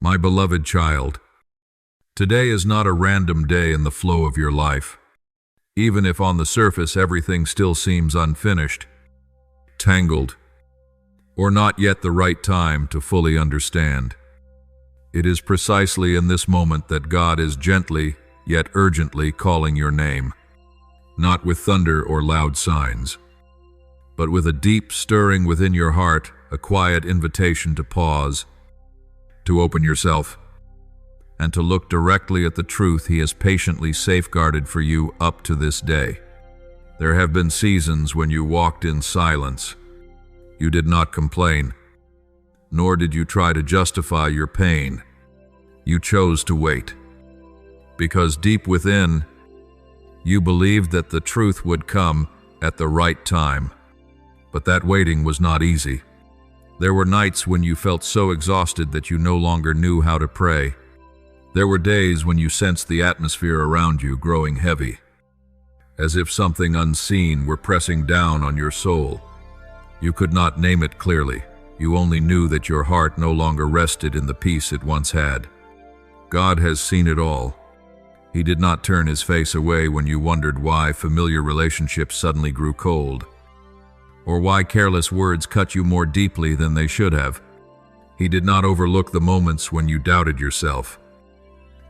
My beloved child, today is not a random day in the flow of your life. Even if on the surface everything still seems unfinished, tangled, or not yet the right time to fully understand, it is precisely in this moment that God is gently yet urgently calling your name, not with thunder or loud signs, but with a deep stirring within your heart, a quiet invitation to pause, to open yourself, and to look directly at the truth He has patiently safeguarded for you up to this day. There have been seasons when you walked in silence. You did not complain, nor did you try to justify your pain. You chose to wait, because deep within, you believed that the truth would come at the right time. But that waiting was not easy. There were nights when you felt so exhausted that you no longer knew how to pray. There were days when you sensed the atmosphere around you growing heavy, as if something unseen were pressing down on your soul. You could not name it clearly. You only knew that your heart no longer rested in the peace it once had. God has seen it all. He did not turn His face away when you wondered why familiar relationships suddenly grew cold, or why careless words cut you more deeply than they should have. He did not overlook the moments when you doubted yourself,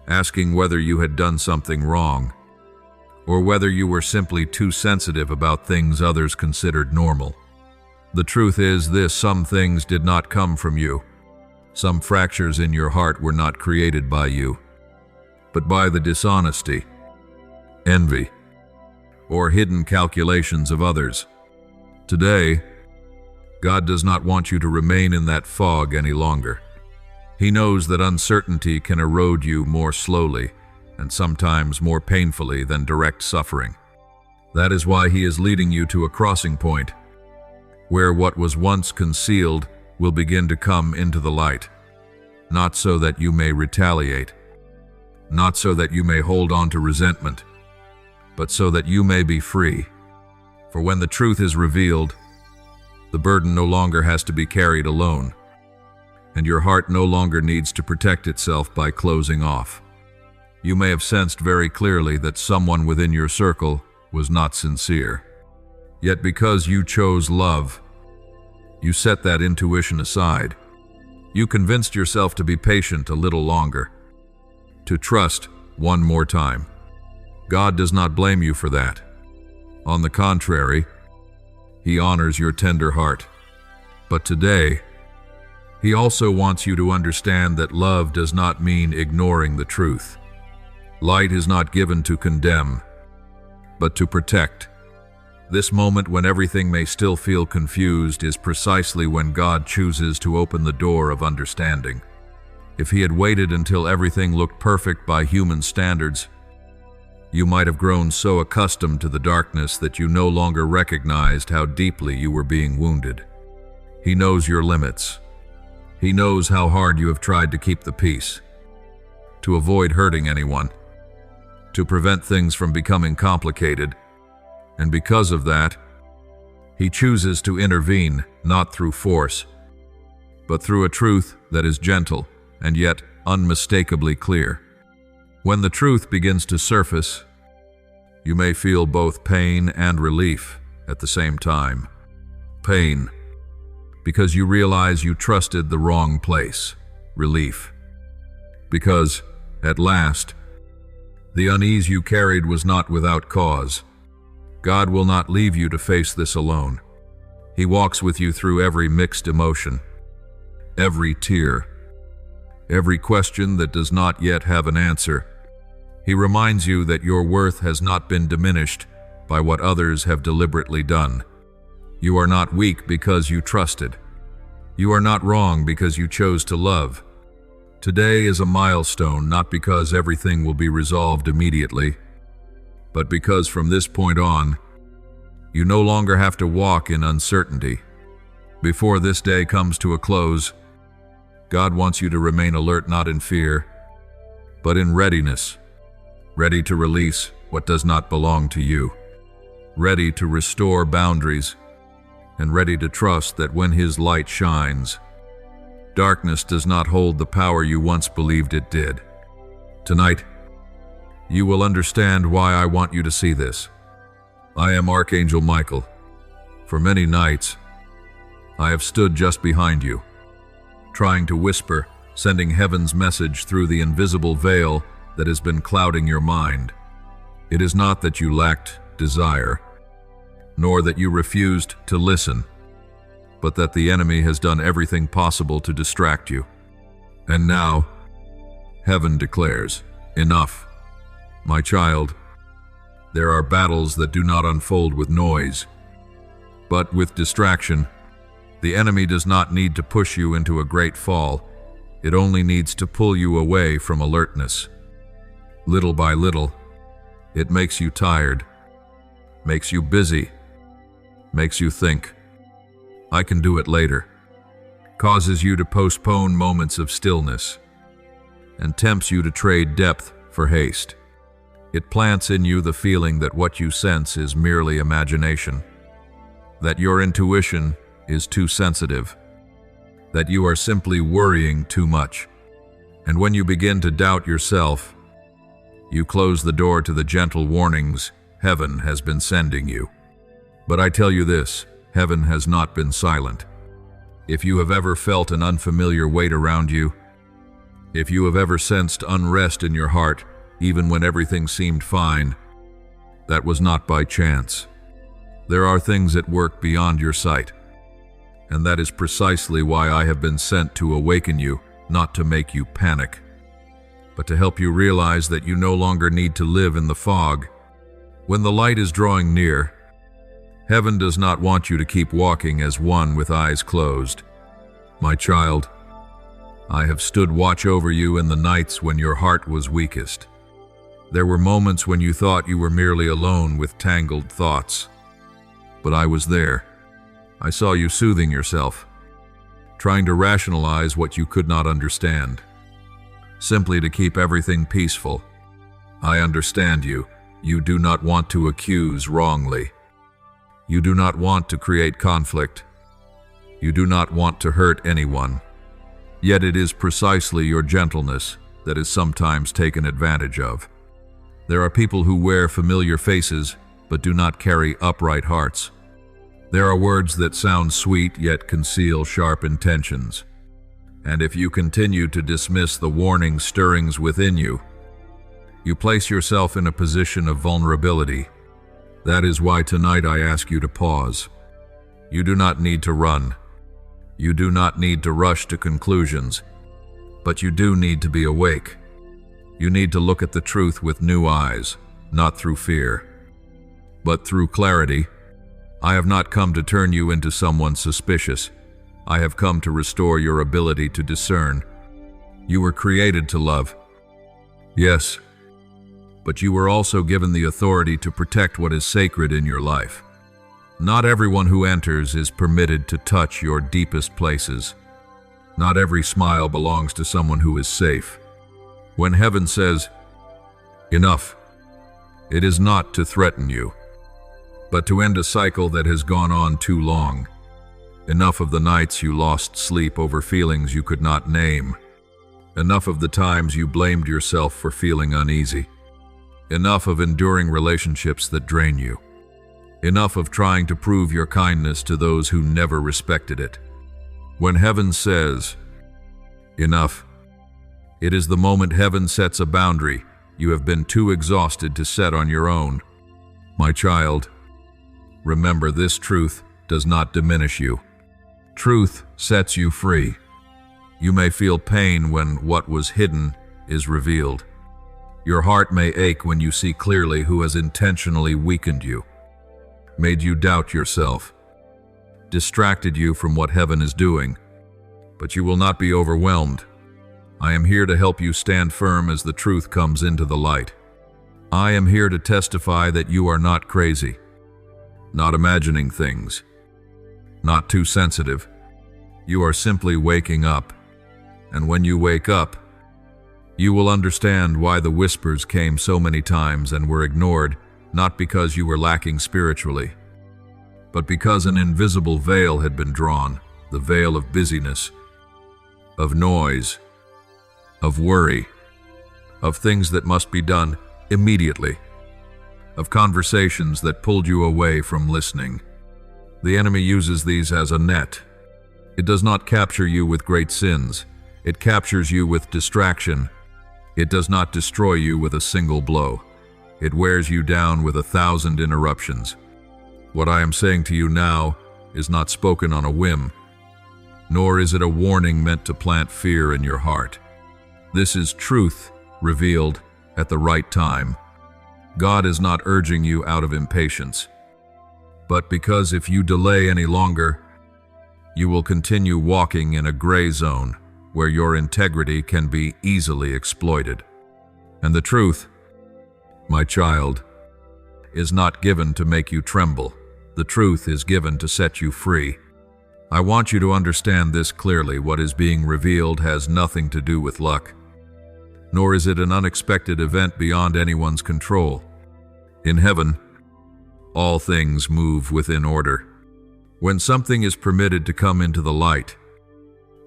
asking whether you had done something wrong, or whether you were simply too sensitive about things others considered normal. The truth is this: some things did not come from you. Some fractures in your heart were not created by you, but by the dishonesty, envy, or hidden calculations of others. Today, God does not want you to remain in that fog any longer. He knows that uncertainty can erode you more slowly and sometimes more painfully than direct suffering. That is why He is leading you to a crossing point, where what was once concealed will begin to come into the light, not so that you may retaliate, not so that you may hold on to resentment, but so that you may be free. For when the truth is revealed, the burden no longer has to be carried alone, and your heart no longer needs to protect itself by closing off. You may have sensed very clearly that someone within your circle was not sincere. Yet because you chose love, you set that intuition aside. You convinced yourself to be patient a little longer, to trust one more time. God does not blame you for that. On the contrary, He honors your tender heart. But today, He also wants you to understand that love does not mean ignoring the truth. Light is not given to condemn, but to protect. This moment when everything may still feel confused is precisely when God chooses to open the door of understanding. If He had waited until everything looked perfect by human standards, you might have grown so accustomed to the darkness that you no longer recognized how deeply you were being wounded. He knows your limits. He knows how hard you have tried to keep the peace, to avoid hurting anyone, to prevent things from becoming complicated. And because of that, He chooses to intervene, not through force, but through a truth that is gentle and yet unmistakably clear. When the truth begins to surface, you may feel both pain and relief at the same time. Pain, because you realize you trusted the wrong place. Relief, because, at last, the unease you carried was not without cause. God will not leave you to face this alone. He walks with you through every mixed emotion, every tear, every question that does not yet have an answer. He reminds you that your worth has not been diminished by what others have deliberately done. You are not weak because you trusted. You are not wrong because you chose to love. Today is a milestone not because everything will be resolved immediately, but because from this point on, you no longer have to walk in uncertainty. Before this day comes to a close, God wants you to remain alert not in fear, but in readiness, ready to release what does not belong to you, ready to restore boundaries, and ready to trust that when His light shines, Darkness does not hold the power you once believed it did. Tonight, you will understand why I want you to see this. I am Archangel Michael. For many nights, I have stood just behind you, trying to whisper, sending heaven's message through the invisible veil that has been clouding your mind. It is not that you lacked desire, nor that you refused to listen, but that the enemy has done everything possible to distract you. And now, heaven declares, enough. My child, there are battles that do not unfold with noise, but with distraction. The enemy does not need to push you into a great fall. It only needs to pull you away from alertness. Little by little, it makes you tired, makes you busy, makes you think, I can do it later, causes you to postpone moments of stillness, and tempts you to trade depth for haste. It plants in you the feeling that what you sense is merely imagination, that your intuition is too sensitive, that you are simply worrying too much. And when you begin to doubt yourself, you close the door to the gentle warnings heaven has been sending you. But I tell you this, heaven has not been silent. If you have ever felt an unfamiliar weight around you, if you have ever sensed unrest in your heart, even when everything seemed fine, that was not by chance. There are things at work beyond your sight, and that is precisely why I have been sent to awaken you, not to make you panic, but to help you realize that you no longer need to live in the fog. When the light is drawing near, heaven does not want you to keep walking as one with eyes closed. My child, I have stood watch over you in the nights when your heart was weakest. There were moments when you thought you were merely alone with tangled thoughts. But I was there. I saw you soothing yourself, trying to rationalize what you could not understand, simply to keep everything peaceful. I understand you. You do not want to accuse wrongly. You do not want to create conflict. You do not want to hurt anyone. Yet it is precisely your gentleness that is sometimes taken advantage of. There are people who wear familiar faces but do not carry upright hearts. There are words that sound sweet yet conceal sharp intentions. And if you continue to dismiss the warning stirrings within you, you place yourself in a position of vulnerability. That is why tonight I ask you to pause. You do not need to run. You do not need to rush to conclusions, but you do need to be awake. You need to look at the truth with new eyes, not through fear, but through clarity. I have not come to turn you into someone suspicious. I have come to restore your ability to discern. You were created to love. Yes, but you were also given the authority to protect what is sacred in your life. Not everyone who enters is permitted to touch your deepest places. Not every smile belongs to someone who is safe. When heaven says, enough, it is not to threaten you, but to end a cycle that has gone on too long. Enough of the nights you lost sleep over feelings you could not name. Enough of the times you blamed yourself for feeling uneasy. Enough of enduring relationships that drain you. Enough of trying to prove your kindness to those who never respected it. When heaven says, enough, it is the moment heaven sets a boundary you have been too exhausted to set on your own. My child, remember this truth does not diminish you. Truth sets you free. You may feel pain when what was hidden is revealed. Your heart may ache when you see clearly who has intentionally weakened you, made you doubt yourself, distracted you from what heaven is doing. But you will not be overwhelmed. I am here to help you stand firm as the truth comes into the light. I am here to testify that you are not crazy, not imagining things, not too sensitive. You are simply waking up. And when you wake up, you will understand why the whispers came so many times and were ignored, not because you were lacking spiritually, but because an invisible veil had been drawn, the veil of busyness. of noise, of worry, of things that must be done immediately, of conversations that pulled you away from listening. The enemy uses these as a net. It does not capture you with great sins. It captures you with distraction. It does not destroy you with a single blow. It wears you down with 1,000 interruptions. What I am saying to you now is not spoken on a whim, nor is it a warning meant to plant fear in your heart. This is truth revealed at the right time. God is not urging you out of impatience, but because if you delay any longer, you will continue walking in a gray zone where your integrity can be easily exploited. And the truth, my child, is not given to make you tremble. The truth is given to set you free. I want you to understand this clearly. What is being revealed has nothing to do with luck, nor is it an unexpected event beyond anyone's control. In heaven, all things move within order. When something is permitted to come into the light,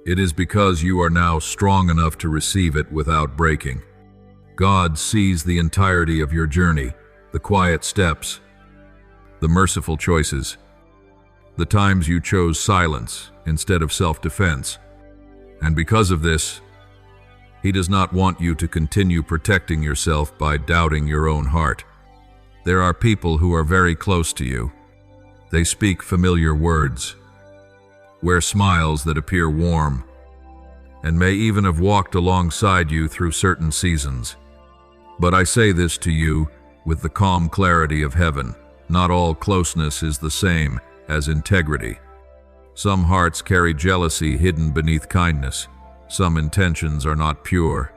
it is because you are now strong enough to receive it without breaking. God sees the entirety of your journey, the quiet steps, the merciful choices, the times you chose silence instead of self-defense. And because of this, He does not want you to continue protecting yourself by doubting your own heart. There are people who are very close to you. They speak familiar words, wear smiles that appear warm, and may even have walked alongside you through certain seasons. But I say this to you with the calm clarity of heaven. Not all closeness is the same as integrity. Some hearts carry jealousy hidden beneath kindness. Some intentions are not pure,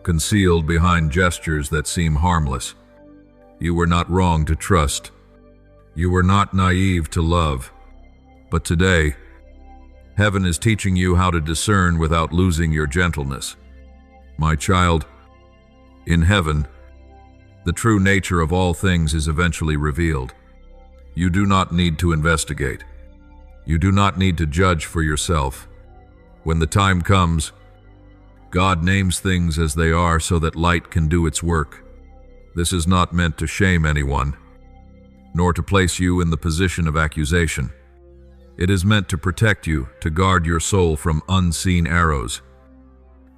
concealed behind gestures that seem harmless. You were not wrong to trust. You were not naive to love. But today, heaven is teaching you how to discern without losing your gentleness. My child, in heaven, the true nature of all things is eventually revealed. You do not need to investigate. You do not need to judge for yourself. When the time comes, God names things as they are so that light can do its work. This is not meant to shame anyone, nor to place you in the position of accusation. It is meant to protect you, to guard your soul from unseen arrows,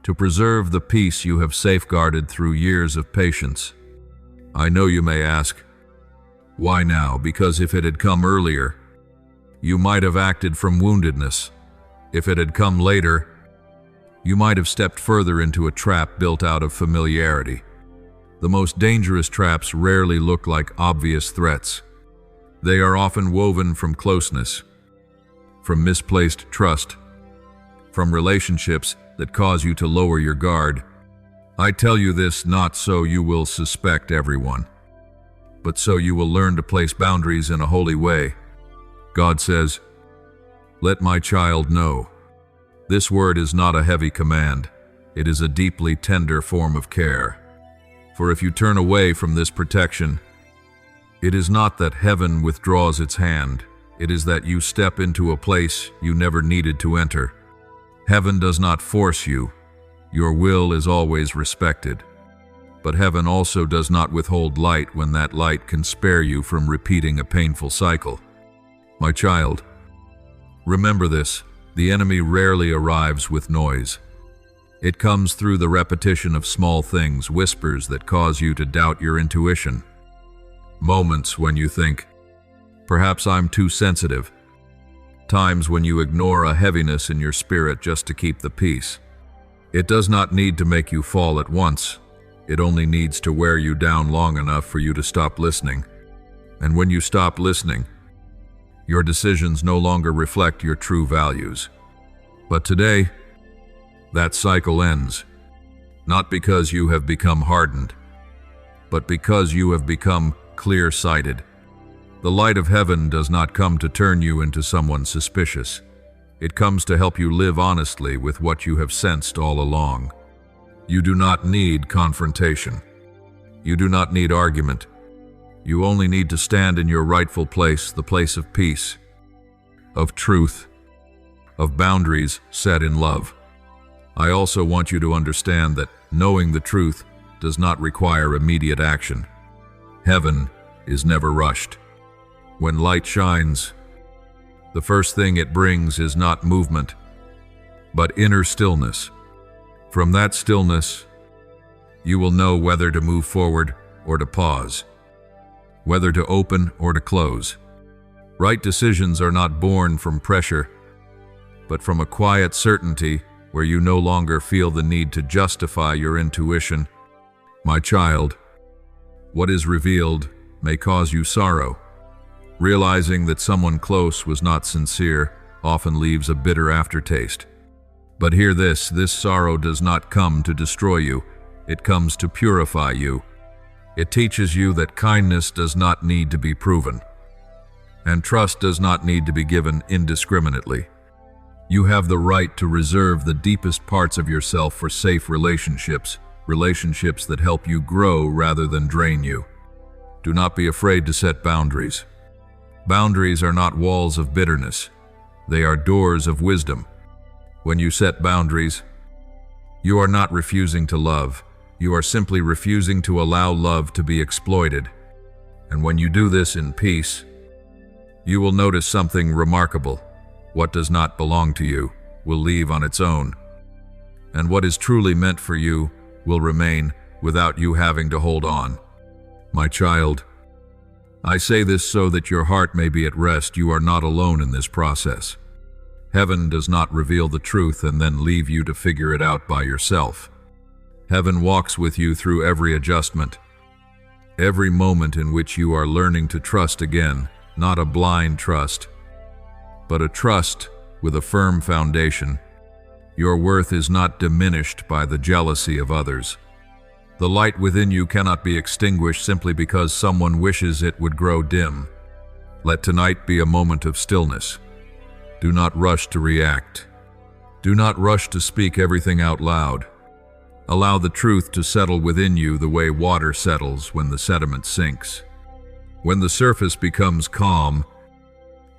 to preserve the peace you have safeguarded through years of patience. I know you may ask, why now? Because if it had come earlier, you might have acted from woundedness. If it had come later, you might have stepped further into a trap built out of familiarity. The most dangerous traps rarely look like obvious threats. They are often woven from closeness, from misplaced trust, from relationships that cause you to lower your guard. I tell you this not so you will suspect everyone, but so you will learn to place boundaries in a holy way. God says, "Let my child know." This word is not a heavy command. It is a deeply tender form of care. For if you turn away from this protection, it is not that heaven withdraws its hand. It is that you step into a place you never needed to enter. Heaven does not force you. Your will is always respected. But heaven also does not withhold light when that light can spare you from repeating a painful cycle. My child, remember this: the enemy rarely arrives with noise. It comes through the repetition of small things, whispers that cause you to doubt your intuition. Moments when you think, perhaps I'm too sensitive. Times when you ignore a heaviness in your spirit just to keep the peace. It does not need to make you fall at once. It only needs to wear you down long enough for you to stop listening. And when you stop listening, your decisions no longer reflect your true values. But today, that cycle ends, not because you have become hardened, but because you have become clear-sighted. The light of heaven does not come to turn you into someone suspicious. It comes to help you live honestly with what you have sensed all along. You do not need confrontation. You do not need argument. You only need to stand in your rightful place, the place of peace, of truth, of boundaries set in love. I also want you to understand that knowing the truth does not require immediate action. Heaven is never rushed. When light shines, the first thing it brings is not movement, but inner stillness. From that stillness, you will know whether to move forward or to pause, whether to open or to close. Right decisions are not born from pressure, but from a quiet certainty where you no longer feel the need to justify your intuition. My child, what is revealed may cause you sorrow. Realizing that someone close was not sincere often leaves a bitter aftertaste. But hear this sorrow does not come to destroy you, it comes to purify you. It teaches you that kindness does not need to be proven, and trust does not need to be given indiscriminately. You have the right to reserve the deepest parts of yourself for safe relationships that help you grow rather than drain you. Do not be afraid to set boundaries. Boundaries are not walls of bitterness. They are doors of wisdom. When you set boundaries, you are not refusing to love. You are simply refusing to allow love to be exploited. And when you do this in peace, you will notice something remarkable. What does not belong to you will leave on its own. And what is truly meant for you will remain without you having to hold on. My child, I say this so that your heart may be at rest. You are not alone in this process. Heaven does not reveal the truth and then leave you to figure it out by yourself. Heaven walks with you through every adjustment, every moment in which you are learning to trust again, not a blind trust, but a trust with a firm foundation. Your worth is not diminished by the jealousy of others. The light within you cannot be extinguished simply because someone wishes it would grow dim. Let tonight be a moment of stillness. Do not rush to react. Do not rush to speak everything out loud. Allow the truth to settle within you the way water settles when the sediment sinks. When the surface becomes calm,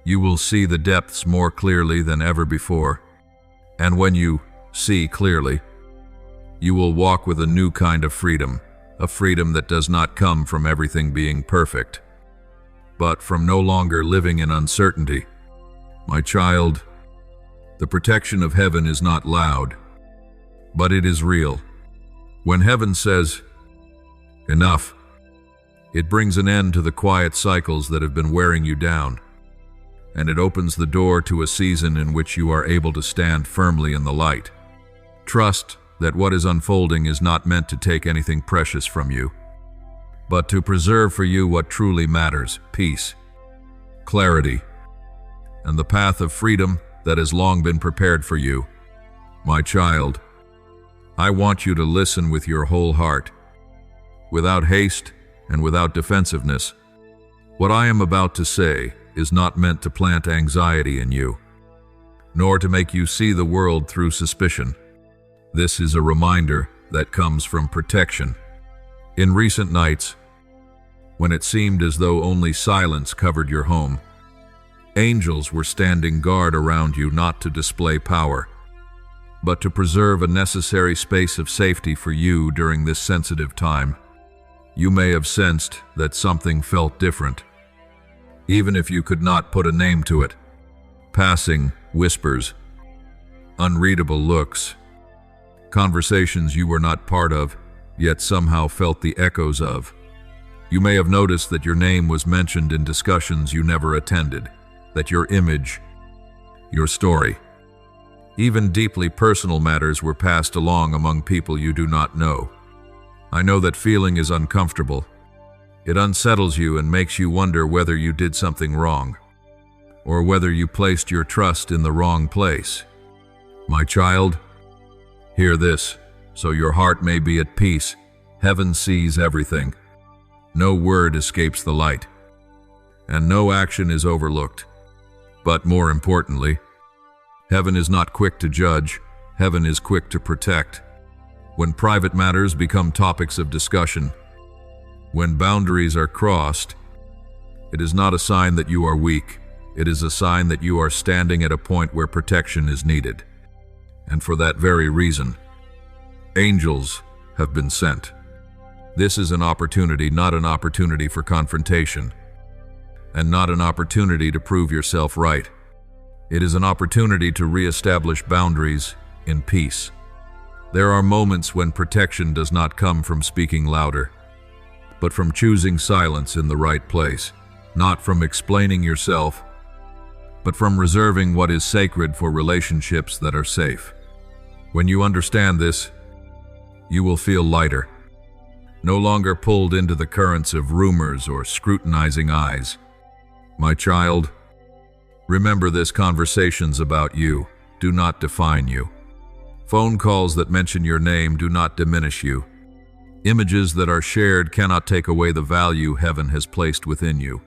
you will see the depths more clearly than ever before. And when you see clearly, you will walk with a new kind of freedom, a freedom that does not come from everything being perfect, but from no longer living in uncertainty. My child, the protection of heaven is not loud, but it is real. When heaven says, "Enough," it brings an end to the quiet cycles that have been wearing you down, and it opens the door to a season in which you are able to stand firmly in the light. Trust that what is unfolding is not meant to take anything precious from you, but to preserve for you what truly matters: peace, clarity, and the path of freedom that has long been prepared for you. My child, I want you to listen with your whole heart, without haste and without defensiveness. What I am about to say is not meant to plant anxiety in you, nor to make you see the world through suspicion. This is a reminder that comes from protection. In recent nights, when it seemed as though only silence covered your home, angels were standing guard around you, not to display power, but to preserve a necessary space of safety for you during this sensitive time. You may have sensed that something felt different, even if you could not put a name to it. Passing whispers, unreadable looks, conversations you were not part of, yet somehow felt the echoes of. You may have noticed that your name was mentioned in discussions you never attended, that your image, your story, even deeply personal matters were passed along among people you do not know. I know that feeling is uncomfortable. It unsettles you and makes you wonder whether you did something wrong, or whether you placed your trust in the wrong place. My child, hear this, so your heart may be at peace. Heaven sees everything. No word escapes the light, and no action is overlooked. But more importantly, heaven is not quick to judge, heaven is quick to protect. When private matters become topics of discussion, when boundaries are crossed, it is not a sign that you are weak. It is a sign that you are standing at a point where protection is needed. And for that very reason, angels have been sent. This is an opportunity, not an opportunity for confrontation, and not an opportunity to prove yourself right. It is an opportunity to reestablish boundaries in peace. There are moments when protection does not come from speaking louder, but from choosing silence in the right place, not from explaining yourself, but from reserving what is sacred for relationships that are safe. When you understand this, you will feel lighter, no longer pulled into the currents of rumors or scrutinizing eyes. My child, remember this: conversations about you do not define you. Phone calls that mention your name do not diminish you. Images that are shared cannot take away the value heaven has placed within you.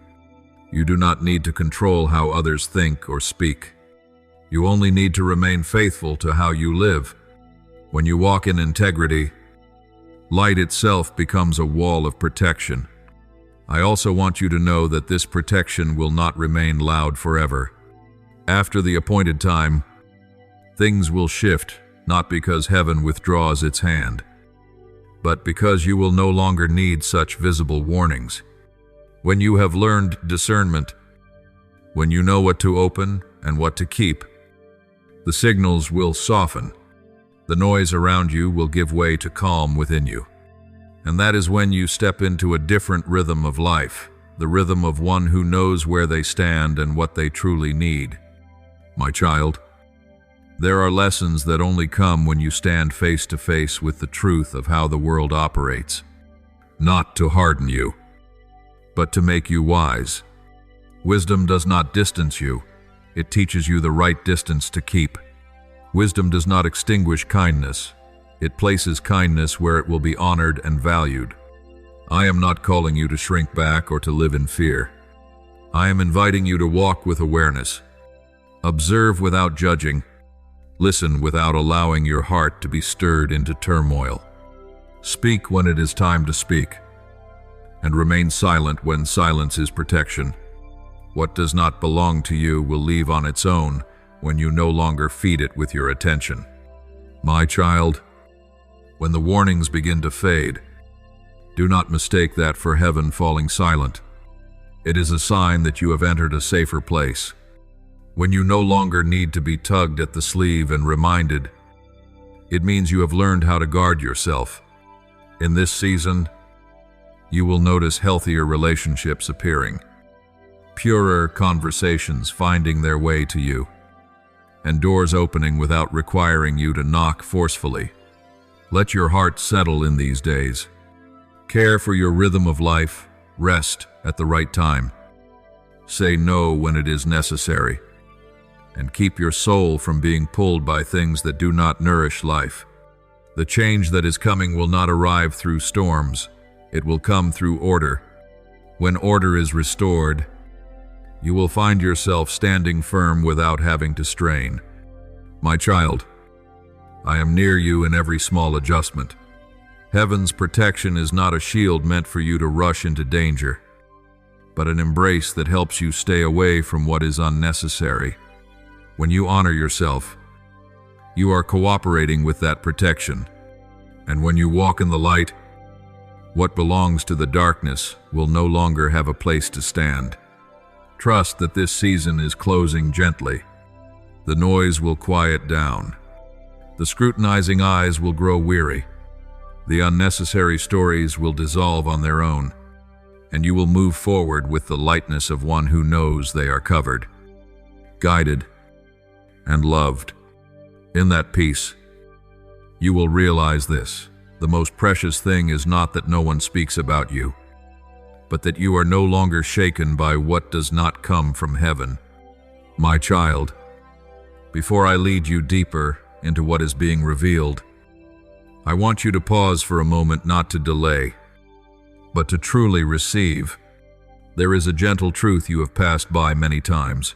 You do not need to control how others think or speak. You only need to remain faithful to how you live. When you walk in integrity, light itself becomes a wall of protection. I also want you to know that this protection will not remain loud forever. After the appointed time, things will shift, not because heaven withdraws its hand, but because you will no longer need such visible warnings. When you have learned discernment, when you know what to open and what to keep, the signals will soften. The noise around you will give way to calm within you. And that is when you step into a different rhythm of life, the rhythm of one who knows where they stand and what they truly need. My child, there are lessons that only come when you stand face to face with the truth of how the world operates, not to harden you, but to make you wise. Wisdom does not distance you, it teaches you the right distance to keep. Wisdom does not extinguish kindness, it places kindness where it will be honored and valued. I am not calling you to shrink back or to live in fear. I am inviting you to walk with awareness. Observe without judging. Listen without allowing your heart to be stirred into turmoil. Speak when it is time to speak, and remain silent when silence is protection. What does not belong to you will leave on its own when you no longer feed it with your attention. My child, when the warnings begin to fade, do not mistake that for heaven falling silent. It is a sign that you have entered a safer place. When you no longer need to be tugged at the sleeve and reminded, it means you have learned how to guard yourself. In this season, you will notice healthier relationships appearing, purer conversations finding their way to you, and doors opening without requiring you to knock forcefully. Let your heart settle in these days. Care for your rhythm of life, rest at the right time. Say no when it is necessary, and keep your soul from being pulled by things that do not nourish life. The change that is coming will not arrive through storms, it will come through order. When order is restored, you will find yourself standing firm without having to strain. My child, I am near you in every small adjustment. Heaven's protection is not a shield meant for you to rush into danger, but an embrace that helps you stay away from what is unnecessary. When you honor yourself, you are cooperating with that protection. And when you walk in the light, what belongs to the darkness will no longer have a place to stand. Trust that this season is closing gently. The noise will quiet down. The scrutinizing eyes will grow weary. The unnecessary stories will dissolve on their own, and you will move forward with the lightness of one who knows they are covered, guided, and loved. In that peace, you will realize this: the most precious thing is not that no one speaks about you, but that you are no longer shaken by what does not come from heaven. My child, before I lead you deeper into what is being revealed, I want you to pause for a moment, not to delay, but to truly receive. There is a gentle truth you have passed by many times.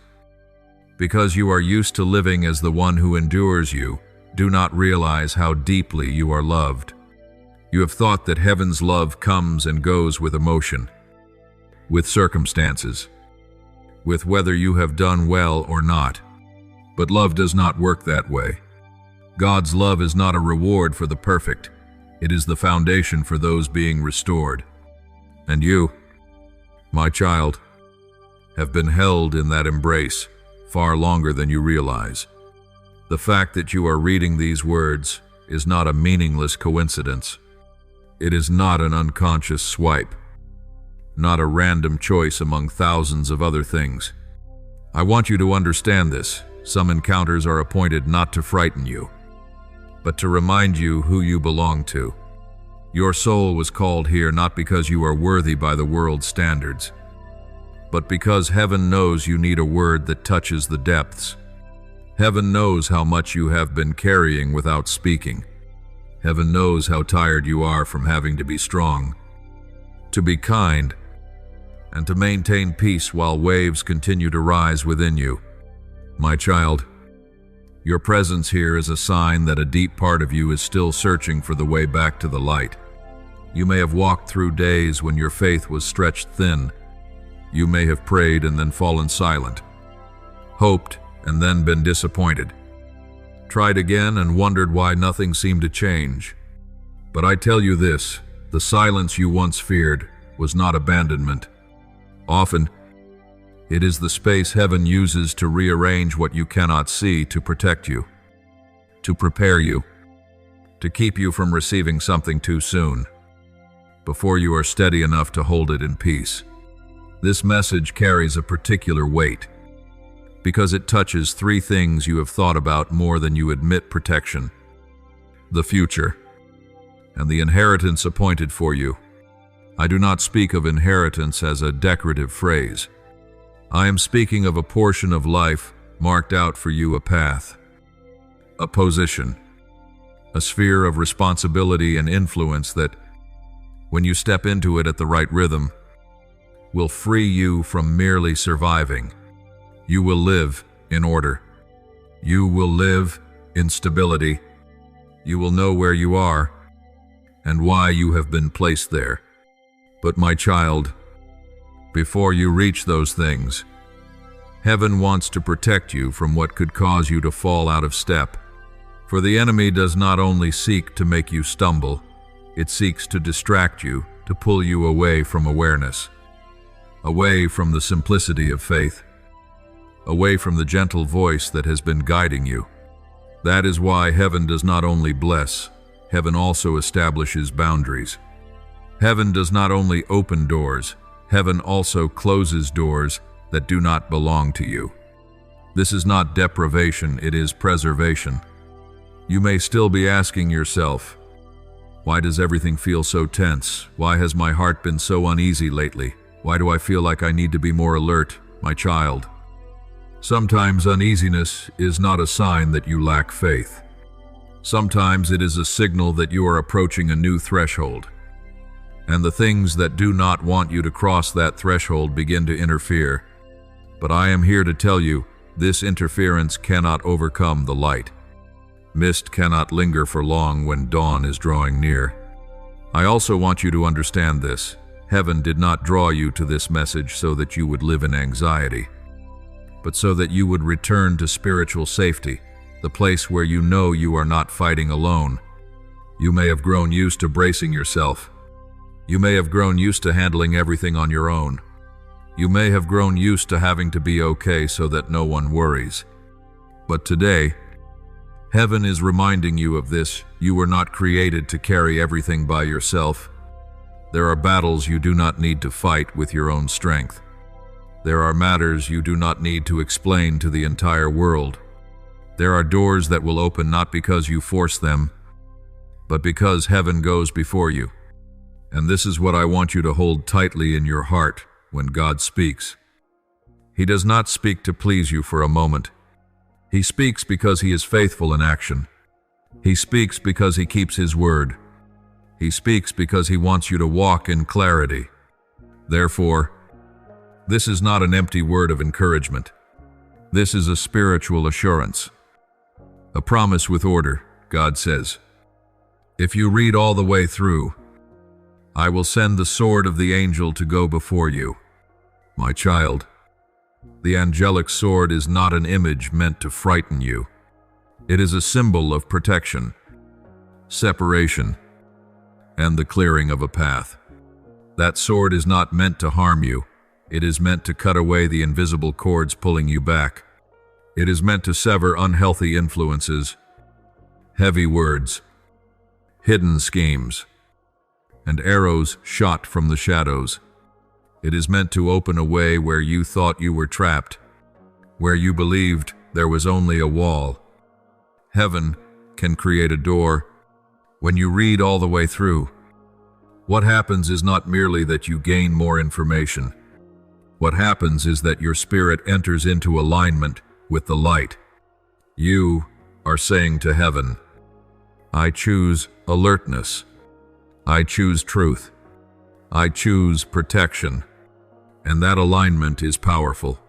Because you are used to living as the one who endures, you do not realize how deeply you are loved. You have thought that heaven's love comes and goes with emotion, with circumstances, with whether you have done well or not. But love does not work that way. God's love is not a reward for the perfect. It is the foundation for those being restored. And you, my child, have been held in that embrace far longer than you realize. The fact that you are reading these words is not a meaningless coincidence. It is not an unconscious swipe, not a random choice among thousands of other things. I want you to understand this. Some encounters are appointed not to frighten you, but to remind you who you belong to. Your soul was called here not because you are worthy by the world's standards, but because heaven knows you need a word that touches the depths. Heaven knows how much you have been carrying without speaking. Heaven knows how tired you are from having to be strong, to be kind, and to maintain peace while waves continue to rise within you. My child, your presence here is a sign that a deep part of you is still searching for the way back to the light. You may have walked through days when your faith was stretched thin. You may have prayed and then fallen silent, hoped and then been disappointed, tried again and wondered why nothing seemed to change. But I tell you this, the silence you once feared was not abandonment. Often, it is the space heaven uses to rearrange what you cannot see to protect you, to prepare you, to keep you from receiving something too soon, before you are steady enough to hold it in peace. This message carries a particular weight, because it touches three things you have thought about more than you admit: protection, the future, and the inheritance appointed for you. I do not speak of inheritance as a decorative phrase. I am speaking of a portion of life marked out for you, a path, a position, a sphere of responsibility and influence that, when you step into it at the right rhythm, will free you from merely surviving. You will live in order. You will live in stability. You will know where you are and why you have been placed there. But my child, before you reach those things, heaven wants to protect you from what could cause you to fall out of step. For the enemy does not only seek to make you stumble, it seeks to distract you, to pull you away from awareness, away from the simplicity of faith, away from the gentle voice that has been guiding you. That is why heaven does not only bless, heaven also establishes boundaries. Heaven does not only open doors, heaven also closes doors that do not belong to you. This is not deprivation, it is preservation. You may still be asking yourself, why does everything feel so tense? Why has my heart been so uneasy lately? Why do I feel like I need to be more alert, my child? Sometimes uneasiness is not a sign that you lack faith. Sometimes it is a signal that you are approaching a new threshold, and the things that do not want you to cross that threshold begin to interfere. But I am here to tell you, this interference cannot overcome the light. Mist cannot linger for long when dawn is drawing near. I also want you to understand this. Heaven did not draw you to this message so that you would live in anxiety, but so that you would return to spiritual safety, the place where you know you are not fighting alone. You may have grown used to bracing yourself. You may have grown used to handling everything on your own. You may have grown used to having to be okay so that no one worries. But today, heaven is reminding you of this. You were not created to carry everything by yourself. There are battles you do not need to fight with your own strength. There are matters you do not need to explain to the entire world. There are doors that will open not because you force them, but because heaven goes before you. And this is what I want you to hold tightly in your heart when God speaks. He does not speak to please you for a moment. He speaks because he is faithful in action. He speaks because he keeps his word. He speaks because he wants you to walk in clarity. Therefore, this is not an empty word of encouragement. This is a spiritual assurance, a promise with order. God says, if you read all the way through, I will send the sword of the angel to go before you. My child, the angelic sword is not an image meant to frighten you. It is a symbol of protection, separation, and the clearing of a path. That sword is not meant to harm you. It is meant to cut away the invisible cords pulling you back. It is meant to sever unhealthy influences, heavy words, hidden schemes, and arrows shot from the shadows. It is meant to open a way where you thought you were trapped, where you believed there was only a wall. Heaven can create a door when you read all the way through. What happens is not merely that you gain more information. What happens is that your spirit enters into alignment with the light. You are saying to heaven, I choose alertness. I choose truth. I choose protection. And that alignment is powerful.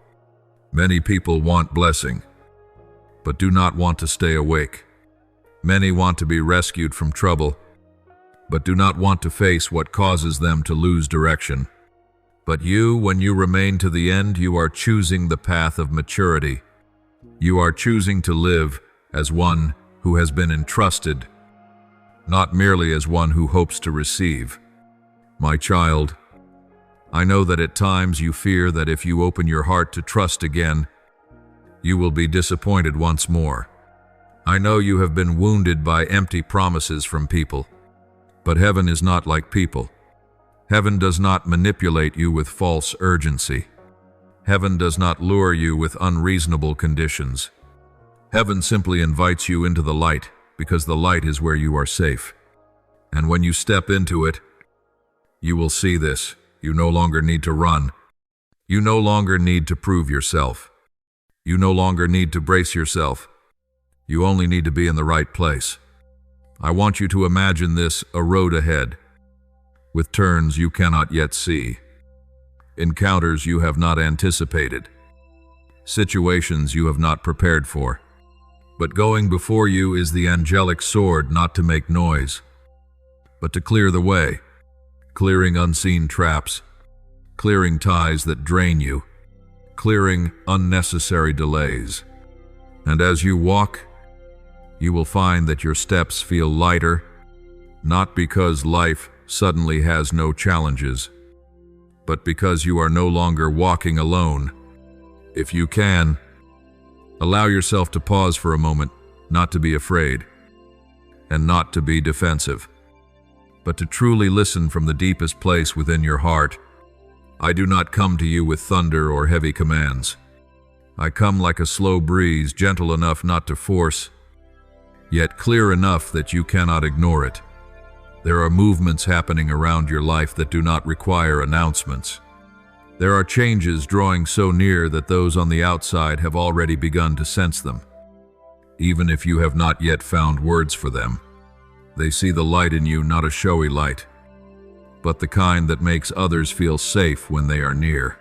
Many people want blessing, but do not want to stay awake. Many want to be rescued from trouble, but do not want to face what causes them to lose direction. But you, when you remain to the end, you are choosing the path of maturity. You are choosing to live as one who has been entrusted, not merely as one who hopes to receive. My child, I know that at times you fear that if you open your heart to trust again, you will be disappointed once more. I know you have been wounded by empty promises from people, but heaven is not like people. Heaven does not manipulate you with false urgency. Heaven does not lure you with unreasonable conditions. Heaven simply invites you into the light because the light is where you are safe. And when you step into it, you will see this. You no longer need to run. You no longer need to prove yourself. You no longer need to brace yourself. You only need to be in the right place. I want you to imagine this, a road ahead, with turns you cannot yet see, encounters you have not anticipated, situations you have not prepared for. But going before you is the angelic sword, not to make noise, but to clear the way, clearing unseen traps, clearing ties that drain you, clearing unnecessary delays. And as you walk, you will find that your steps feel lighter, not because life suddenly has no challenges, but because you are no longer walking alone. If you can, allow yourself to pause for a moment, not to be afraid, and not to be defensive, but to truly listen from the deepest place within your heart. I do not come to you with thunder or heavy commands. I come like a slow breeze, gentle enough not to force, yet clear enough that you cannot ignore it. There are movements happening around your life that do not require announcements. There are changes drawing so near that those on the outside have already begun to sense them. Even if you have not yet found words for them, they see the light in you, not a showy light, but the kind that makes others feel safe when they are near.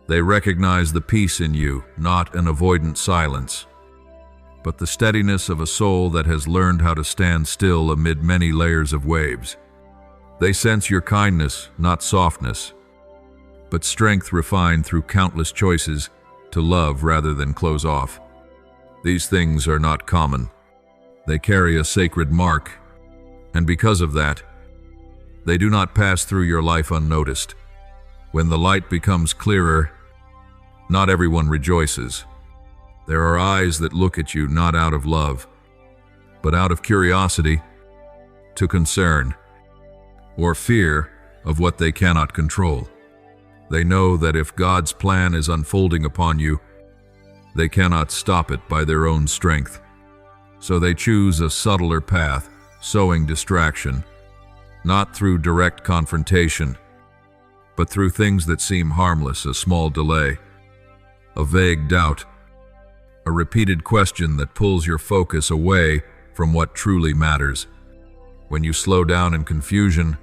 They recognize the peace in you, not an avoidant silence, but the steadiness of a soul that has learned how to stand still amid many layers of waves. They sense your kindness, not softness, but strength refined through countless choices to love rather than close off. These things are not common. They carry a sacred mark, and because of that, they do not pass through your life unnoticed. When the light becomes clearer, not everyone rejoices. There are eyes that look at you not out of love, but out of curiosity, to concern, or fear of what they cannot control. They know that if God's plan is unfolding upon you, they cannot stop it by their own strength. So they choose a subtler path, sowing distraction, not through direct confrontation, but through things that seem harmless, a small delay, a vague doubt, a repeated question that pulls your focus away from what truly matters. When you slow down in confusion,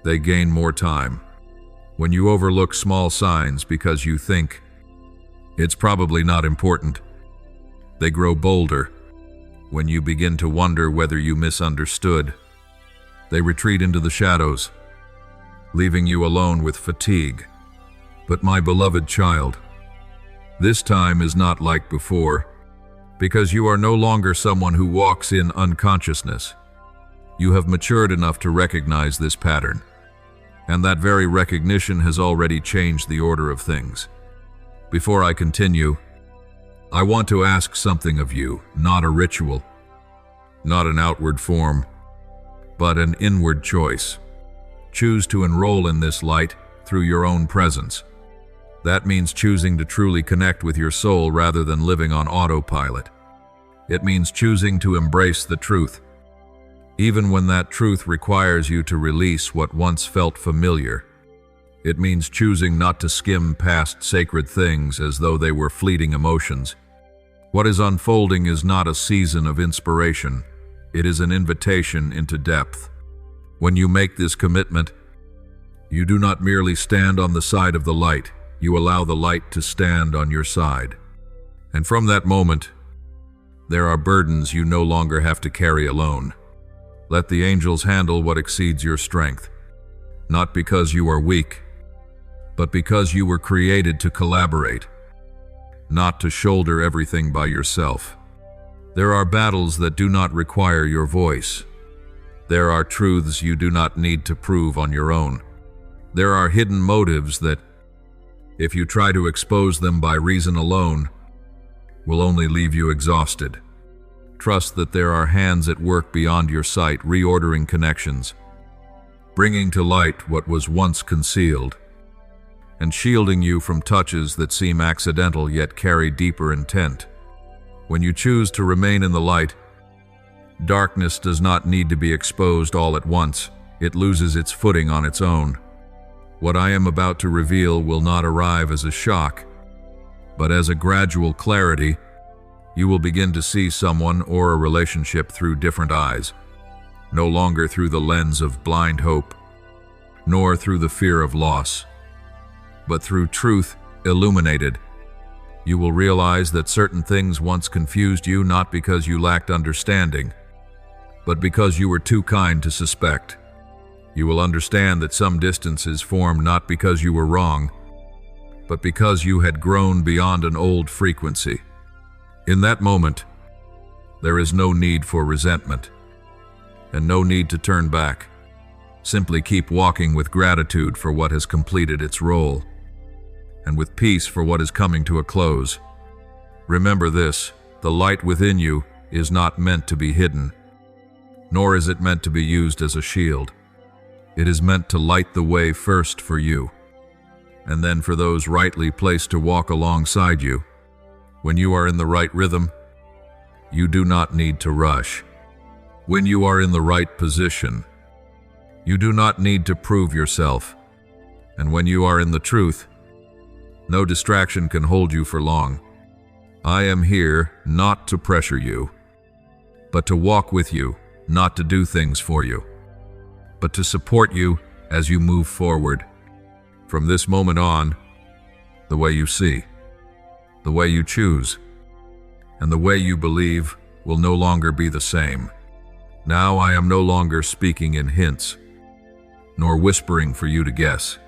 they gain more time. When you overlook small signs because you think it's probably not important, they grow bolder. When you begin to wonder whether you misunderstood, they retreat into the shadows, leaving you alone with fatigue. But my beloved child, this time is not like before. because you are no longer someone who walks in unconsciousness. You have matured enough to recognize this pattern, and that very recognition has already changed the order of things. Before I continue, I want to ask something of you, not a ritual, not an outward form, but an inward choice. Choose to enroll in this light through your own presence. That means choosing to truly connect with your soul rather than living on autopilot. It means choosing to embrace the truth, even when that truth requires you to release what once felt familiar. It means choosing not to skim past sacred things as though they were fleeting emotions. What is unfolding is not a season of inspiration. It is an invitation into depth. When you make this commitment, you do not merely stand on the side of the light, you allow the light to stand on your side. And from that moment, there are burdens you no longer have to carry alone. Let the angels handle what exceeds your strength, not because you are weak, but because you were created to collaborate, not to shoulder everything by yourself. There are battles that do not require your voice. There are truths you do not need to prove on your own. There are hidden motives that, if you try to expose them by reason alone, will only leave you exhausted. Trust that there are hands at work beyond your sight, reordering connections, bringing to light what was once concealed, and shielding you from touches that seem accidental yet carry deeper intent. When you choose to remain in the light, darkness does not need to be exposed all at once. It loses its footing on its own. What I am about to reveal will not arrive as a shock, but as a gradual clarity. You will begin to see someone or a relationship through different eyes, no longer through the lens of blind hope, nor through the fear of loss, but through truth illuminated. You will realize that certain things once confused you not because you lacked understanding, but because you were too kind to suspect. You will understand that some distances formed not because you were wrong, but because you had grown beyond an old frequency. In that moment, there is no need for resentment, and no need to turn back. Simply keep walking with gratitude for what has completed its role, and with peace for what is coming to a close. Remember this: the light within you is not meant to be hidden, nor is it meant to be used as a shield. It is meant to light the way first for you, and then for those rightly placed to walk alongside you. When you are in the right rhythm, you do not need to rush. When you are in the right position, you do not need to prove yourself. And when you are in the truth, no distraction can hold you for long. I am here not to pressure you, but to walk with you, not to do things for you, but to support you as you move forward. From this moment on, the way you see, the way you choose, and the way you believe will no longer be the same. Now I am no longer speaking in hints, nor whispering for you to guess.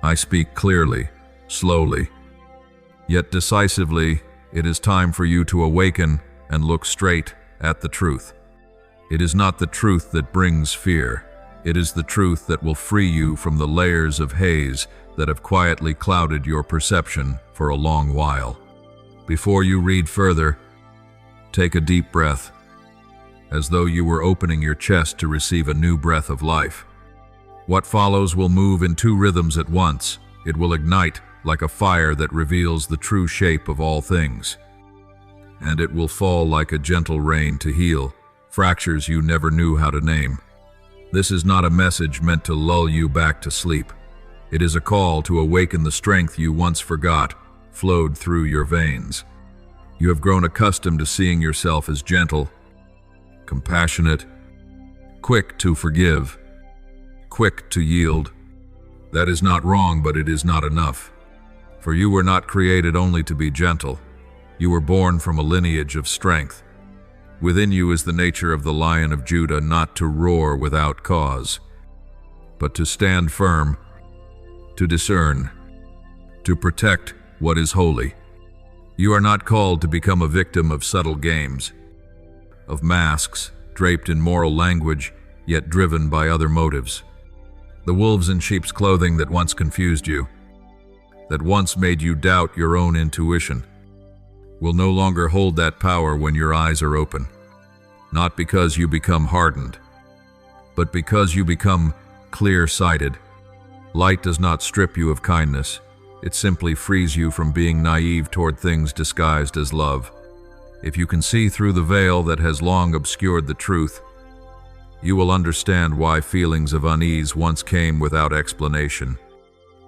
I speak clearly, slowly, yet decisively. It is time for you to awaken and look straight at the truth. It is not the truth that brings fear. It is the truth that will free you from the layers of haze that have quietly clouded your perception for a long while. Before you read further, take a deep breath, as though you were opening your chest to receive a new breath of life. What follows will move in two rhythms at once. It will ignite like a fire that reveals the true shape of all things, and it will fall like a gentle rain to heal fractures you never knew how to name. This is not a message meant to lull you back to sleep. It is a call to awaken the strength you once forgot flowed through your veins. You have grown accustomed to seeing yourself as gentle, compassionate, quick to forgive, quick to yield. That is not wrong, but it is not enough. For you were not created only to be gentle. You were born from a lineage of strength. Within you is the nature of the Lion of Judah, not to roar without cause, but to stand firm, to discern, to protect what is holy. You are not called to become a victim of subtle games, of masks draped in moral language, yet driven by other motives. The wolves in sheep's clothing that once confused you, that once made you doubt your own intuition, will no longer hold that power when your eyes are open. Not because you become hardened, but because you become clear-sighted. Light does not strip you of kindness. It simply frees you from being naive toward things disguised as love. If you can see through the veil that has long obscured the truth, you will understand why feelings of unease once came without explanation.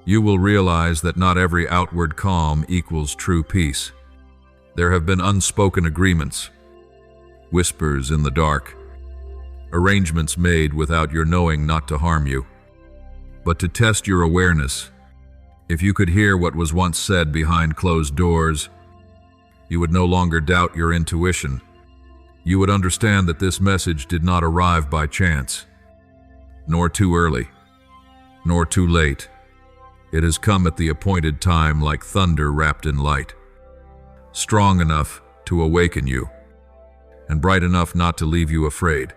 You will realize that not every outward calm equals true peace. There have been unspoken agreements, whispers in the dark, arrangements made without your knowing not to harm you, but to test your awareness. If you could hear what was once said behind closed doors, you would no longer doubt your intuition. You would understand that this message did not arrive by chance, nor too early, nor too late. It has come at the appointed time like thunder wrapped in light, strong enough to awaken you, and bright enough not to leave you afraid.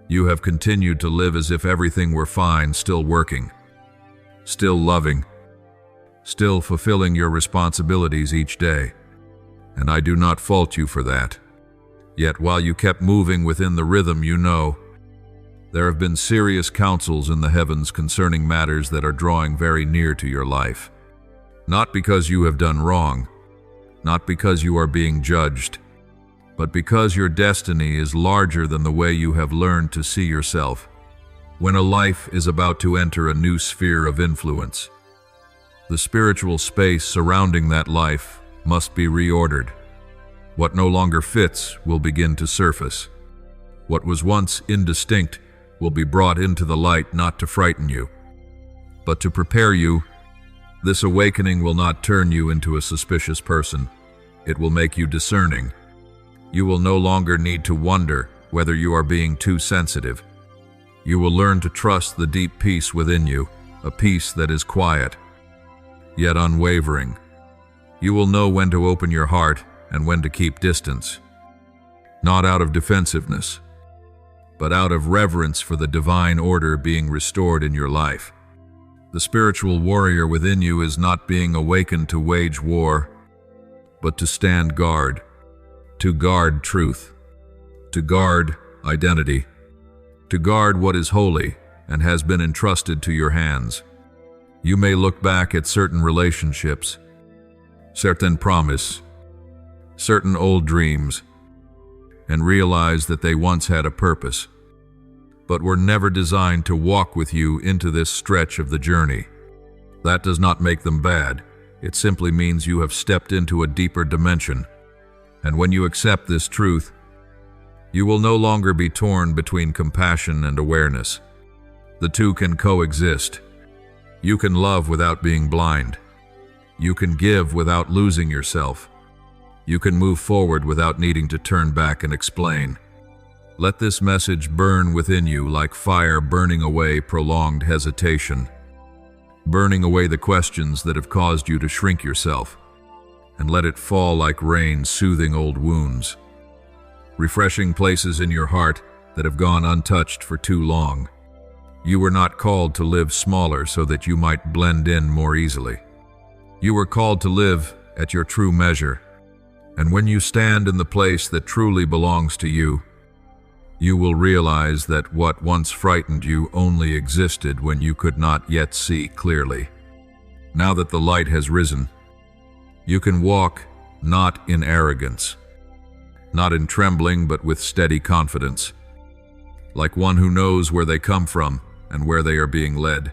You have continued to live as if everything were fine, still working, still loving, still fulfilling your responsibilities each day, and I do not fault you for that. Yet while you kept moving within the rhythm you know, there have been serious counsels in the heavens concerning matters that are drawing very near to your life. Not because you have done wrong, not because you are being judged, but because your destiny is larger than the way you have learned to see yourself. When a life is about to enter a new sphere of influence, the spiritual space surrounding that life must be reordered. What no longer fits will begin to surface. What was once indistinct will be brought into the light, not to frighten you, but to prepare you. This awakening will not turn you into a suspicious person. It will make you discerning. You will no longer need to wonder whether you are being too sensitive. You will learn to trust the deep peace within you, a peace that is quiet, yet unwavering. You will know when to open your heart and when to keep distance, not out of defensiveness, but out of reverence for the divine order being restored in your life. The spiritual warrior within you is not being awakened to wage war, but to stand guard, to guard truth, to guard identity, to guard what is holy and has been entrusted to your hands. You may look back at certain relationships, certain promise, certain old dreams, and realize that they once had a purpose, but were never designed to walk with you into this stretch of the journey. That does not make them bad. It simply means you have stepped into a deeper dimension. And when you accept this truth, you will no longer be torn between compassion and awareness. The two can coexist. You can love without being blind. You can give without losing yourself. You can move forward without needing to turn back and explain. Let this message burn within you like fire burning away prolonged hesitation, burning away the questions that have caused you to shrink yourself, and let it fall like rain soothing old wounds, refreshing places in your heart that have gone untouched for too long. You were not called to live smaller so that you might blend in more easily. You were called to live at your true measure. And when you stand in the place that truly belongs to you, you will realize that what once frightened you only existed when you could not yet see clearly. Now that the light has risen, you can walk not in arrogance, not in trembling, but with steady confidence, like one who knows where they come from and where they are being led.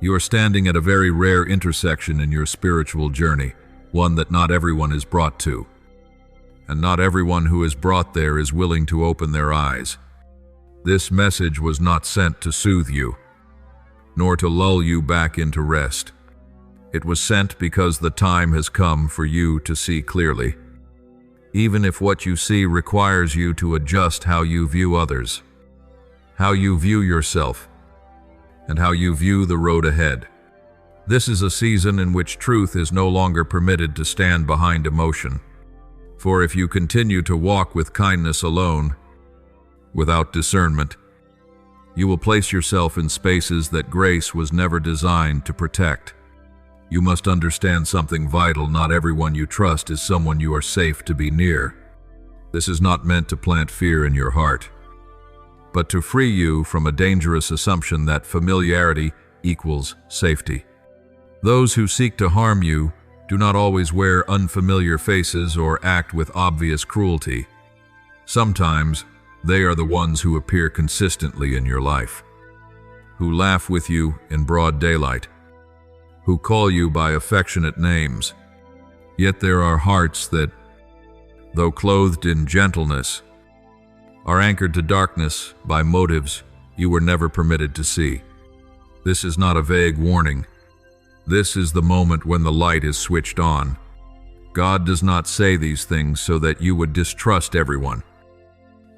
You are standing at a very rare intersection in your spiritual journey, one that not everyone is brought to. And not everyone who is brought there is willing to open their eyes. This message was not sent to soothe you, nor to lull you back into rest. It was sent because the time has come for you to see clearly, even if what you see requires you to adjust how you view others, how you view yourself, and how you view the road ahead. This is a season in which truth is no longer permitted to stand behind emotion. For if you continue to walk with kindness alone, without discernment, you will place yourself in spaces that grace was never designed to protect. You must understand something vital. Not everyone you trust is someone you are safe to be near. This is not meant to plant fear in your heart, but to free you from a dangerous assumption that familiarity equals safety. Those who seek to harm you do not always wear unfamiliar faces or act with obvious cruelty. Sometimes they are the ones who appear consistently in your life, who laugh with you in broad daylight, who call you by affectionate names. Yet there are hearts that, though clothed in gentleness, are anchored to darkness by motives you were never permitted to see. This is not a vague warning. This is the moment when the light is switched on. God does not say these things so that you would distrust everyone,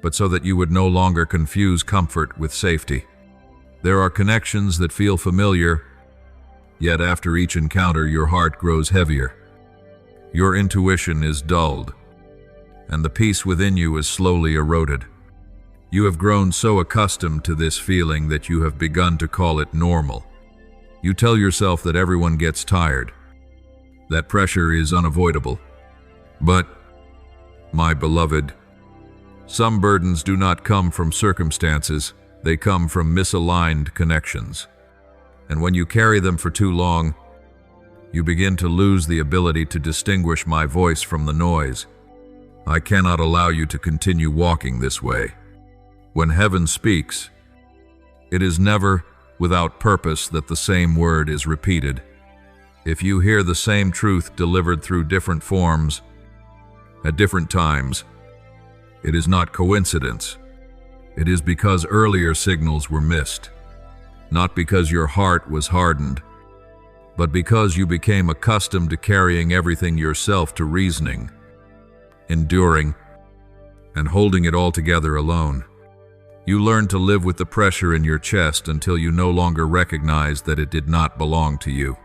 but so that you would no longer confuse comfort with safety. There are connections that feel familiar, yet after each encounter your heart grows heavier. Your intuition is dulled, and the peace within you is slowly eroded. You have grown so accustomed to this feeling that you have begun to call it normal. You tell yourself that everyone gets tired, that pressure is unavoidable. But, my beloved, some burdens do not come from circumstances, they come from misaligned connections. And when you carry them for too long, you begin to lose the ability to distinguish my voice from the noise. I cannot allow you to continue walking this way. When heaven speaks, it is never without purpose that the same word is repeated. If you hear the same truth delivered through different forms, at different times, it is not coincidence. It is because earlier signals were missed, not because your heart was hardened, but because you became accustomed to carrying everything yourself, to reasoning, enduring, and holding it all together alone. You learned to live with the pressure in your chest until you no longer recognized that it did not belong to you.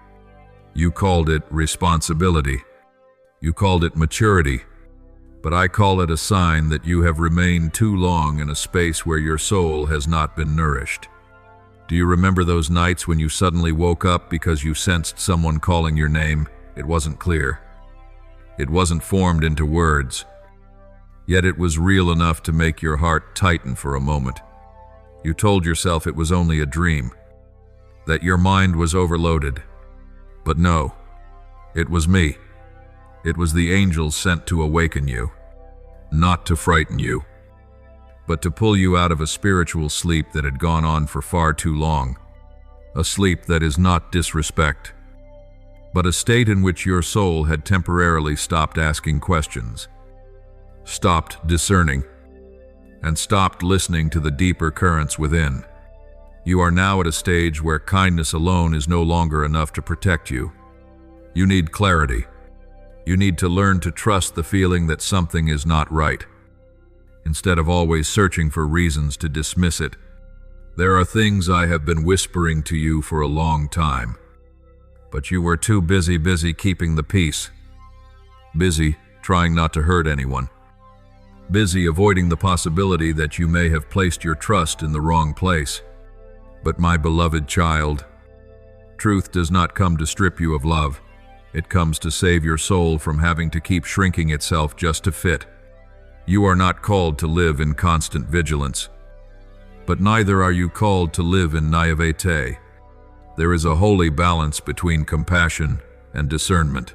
You called it responsibility. You called it maturity. But I call it a sign that you have remained too long in a space where your soul has not been nourished. Do you remember those nights when you suddenly woke up because you sensed someone calling your name? It wasn't clear. It wasn't formed into words. Yet it was real enough to make your heart tighten for a moment. You told yourself it was only a dream, that your mind was overloaded. But no, it was me. It was the angels sent to awaken you, not to frighten you, but to pull you out of a spiritual sleep that had gone on for far too long. A sleep that is not disrespect, but a state in which your soul had temporarily stopped asking questions, stopped discerning, and stopped listening to the deeper currents within. You are now at a stage where kindness alone is no longer enough to protect you. You need clarity. You need to learn to trust the feeling that something is not right, instead of always searching for reasons to dismiss it. There are things I have been whispering to you for a long time, but you were too busy keeping the peace, busy trying not to hurt anyone, busy avoiding the possibility that you may have placed your trust in the wrong place. But my beloved child, truth does not come to strip you of love. It comes to save your soul from having to keep shrinking itself just to fit. You are not called to live in constant vigilance, but neither are you called to live in naivete. There is a holy balance between compassion and discernment,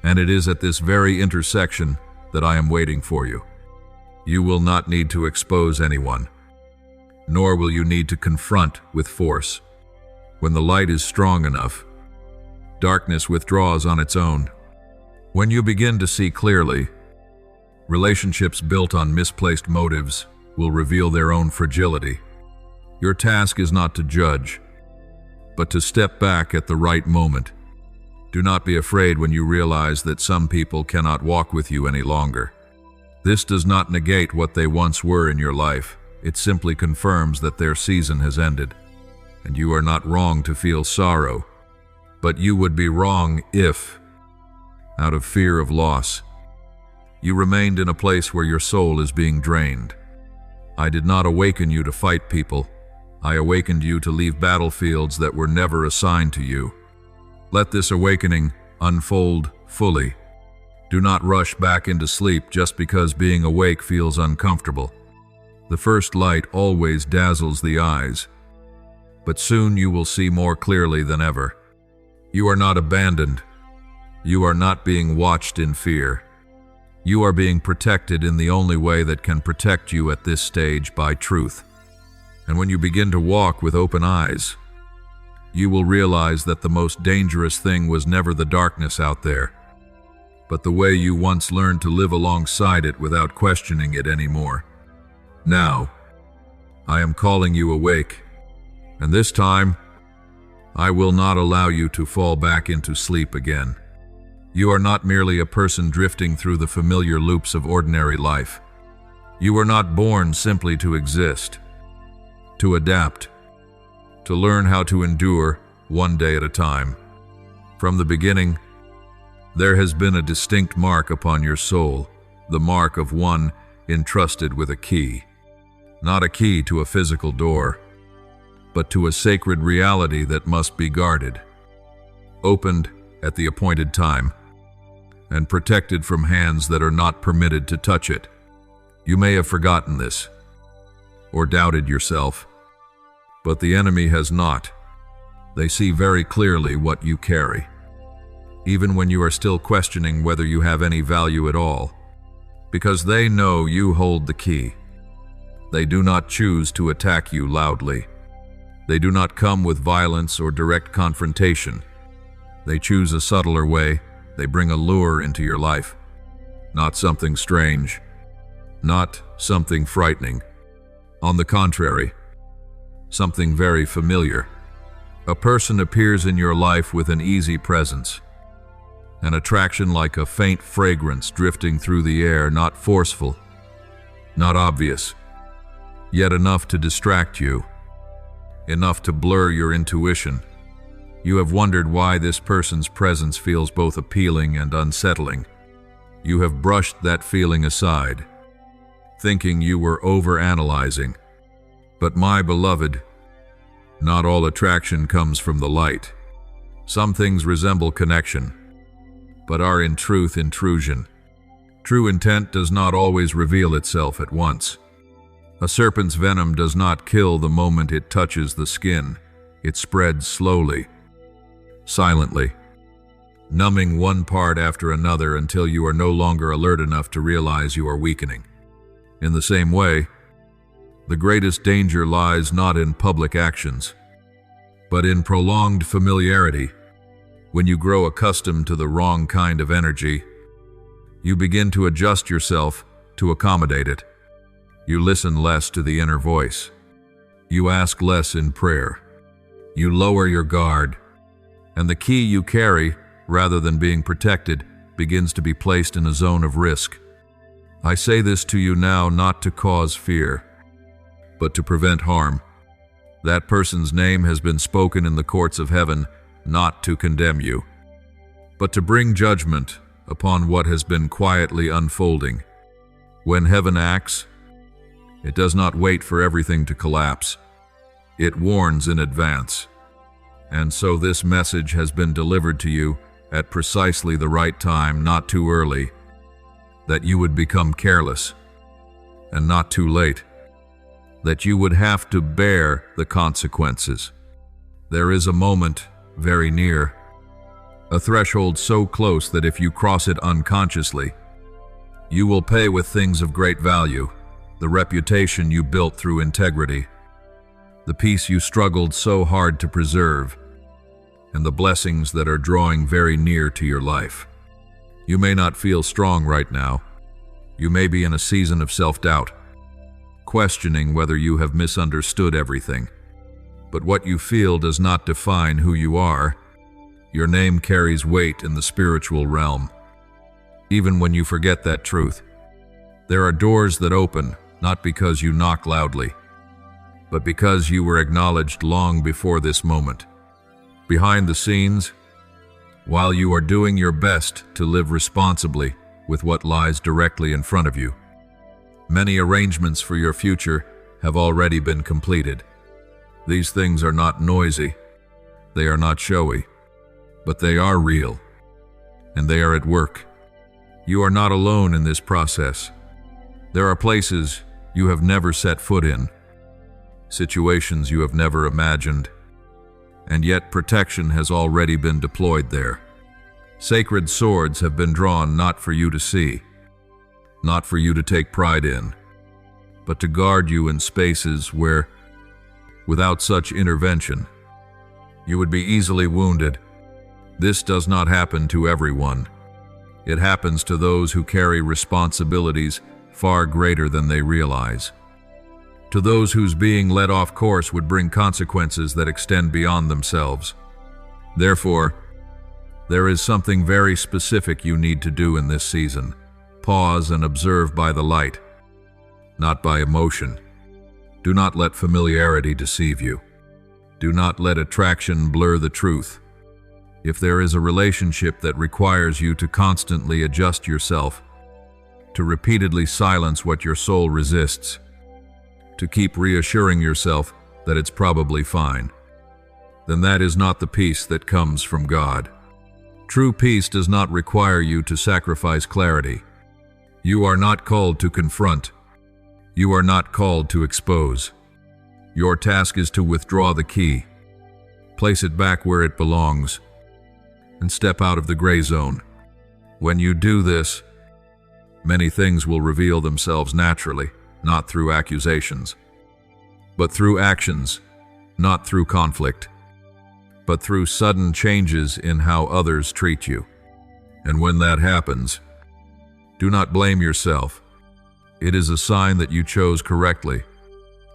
and it is at this very intersection that I am waiting for you. You will not need to expose anyone, nor will you need to confront with force. When the light is strong enough, darkness withdraws on its own. When you begin to see clearly, relationships built on misplaced motives will reveal their own fragility. Your task is not to judge, but to step back at the right moment. Do not be afraid when you realize that some people cannot walk with you any longer. This does not negate what they once were in your life. It simply confirms that their season has ended. And you are not wrong to feel sorrow. But you would be wrong if, out of fear of loss, you remained in a place where your soul is being drained. I did not awaken you to fight people. I awakened you to leave battlefields that were never assigned to you. Let this awakening unfold fully. Do not rush back into sleep just because being awake feels uncomfortable. The first light always dazzles the eyes, but soon you will see more clearly than ever. You are not abandoned. You are not being watched in fear. You are being protected in the only way that can protect you at this stage, by truth. And when you begin to walk with open eyes, you will realize that the most dangerous thing was never the darkness out there, but the way you once learned to live alongside it without questioning it anymore. Now, I am calling you awake, and this time, I will not allow you to fall back into sleep again. You are not merely a person drifting through the familiar loops of ordinary life. You were not born simply to exist, to adapt, to learn how to endure one day at a time. From the beginning, there has been a distinct mark upon your soul, the mark of one entrusted with a key. Not a key to a physical door, but to a sacred reality that must be guarded, opened at the appointed time, and protected from hands that are not permitted to touch it. You may have forgotten this, or doubted yourself, but the enemy has not. They see very clearly what you carry, even when you are still questioning whether you have any value at all, because they know you hold the key. They do not choose to attack you loudly. They do not come with violence or direct confrontation. They choose a subtler way. They bring a lure into your life. Not something strange. Not something frightening. On the contrary, something very familiar. A person appears in your life with an easy presence, an attraction like a faint fragrance drifting through the air, not forceful, not obvious, yet enough to distract you, enough to blur your intuition. You have wondered why this person's presence feels both appealing and unsettling. You have brushed that feeling aside, thinking you were overanalyzing. But my beloved, not all attraction comes from the light. Some things resemble connection, but are in truth intrusion. True intent does not always reveal itself at once. A serpent's venom does not kill the moment it touches the skin. It spreads slowly, silently, numbing one part after another until you are no longer alert enough to realize you are weakening. In the same way, the greatest danger lies not in public actions, but in prolonged familiarity. When you grow accustomed to the wrong kind of energy, you begin to adjust yourself to accommodate it. You listen less to the inner voice. You ask less in prayer. You lower your guard, and the key you carry, rather than being protected, begins to be placed in a zone of risk. I say this to you now not to cause fear, but to prevent harm. That person's name has been spoken in the courts of heaven, not to condemn you, but to bring judgment upon what has been quietly unfolding. When heaven acts, it does not wait for everything to collapse. It warns in advance. And so this message has been delivered to you at precisely the right time, not too early, that you would become careless, and not too late, that you would have to bear the consequences. There is a moment very near, a threshold so close that if you cross it unconsciously, you will pay with things of great value, the reputation you built through integrity, the peace you struggled so hard to preserve, and the blessings that are drawing very near to your life. You may not feel strong right now. You may be in a season of self-doubt, questioning whether you have misunderstood everything. But what you feel does not define who you are. Your name carries weight in the spiritual realm. Even when you forget that truth, there are doors that open, not because you knock loudly, but because you were acknowledged long before this moment. Behind the scenes, while you are doing your best to live responsibly with what lies directly in front of you. Many arrangements for your future have already been completed. These things are not noisy, they are not showy, but they are real, and they are at work. You are not alone in this process. There are places you have never set foot in, situations you have never imagined, and yet protection has already been deployed there. Sacred swords have been drawn not for you to see, not for you to take pride in, but to guard you in spaces where, without such intervention, you would be easily wounded. This does not happen to everyone. It happens to those who carry responsibilities far greater than they realize. To those whose being led off course would bring consequences that extend beyond themselves. Therefore, there is something very specific you need to do in this season. Pause and observe by the light, not by emotion. Do not let familiarity deceive you. Do not let attraction blur the truth. If there is a relationship that requires you to constantly adjust yourself, to repeatedly silence what your soul resists, to keep reassuring yourself that it's probably fine, then that is not the peace that comes from God. True peace does not require you to sacrifice clarity. You are not called to confront. You are not called to expose. Your task is to withdraw the key, place it back where it belongs, and step out of the gray zone. When you do this, many things will reveal themselves naturally, not through accusations, but through actions, not through conflict, but through sudden changes in how others treat you. And when that happens, do not blame yourself. It is a sign that you chose correctly.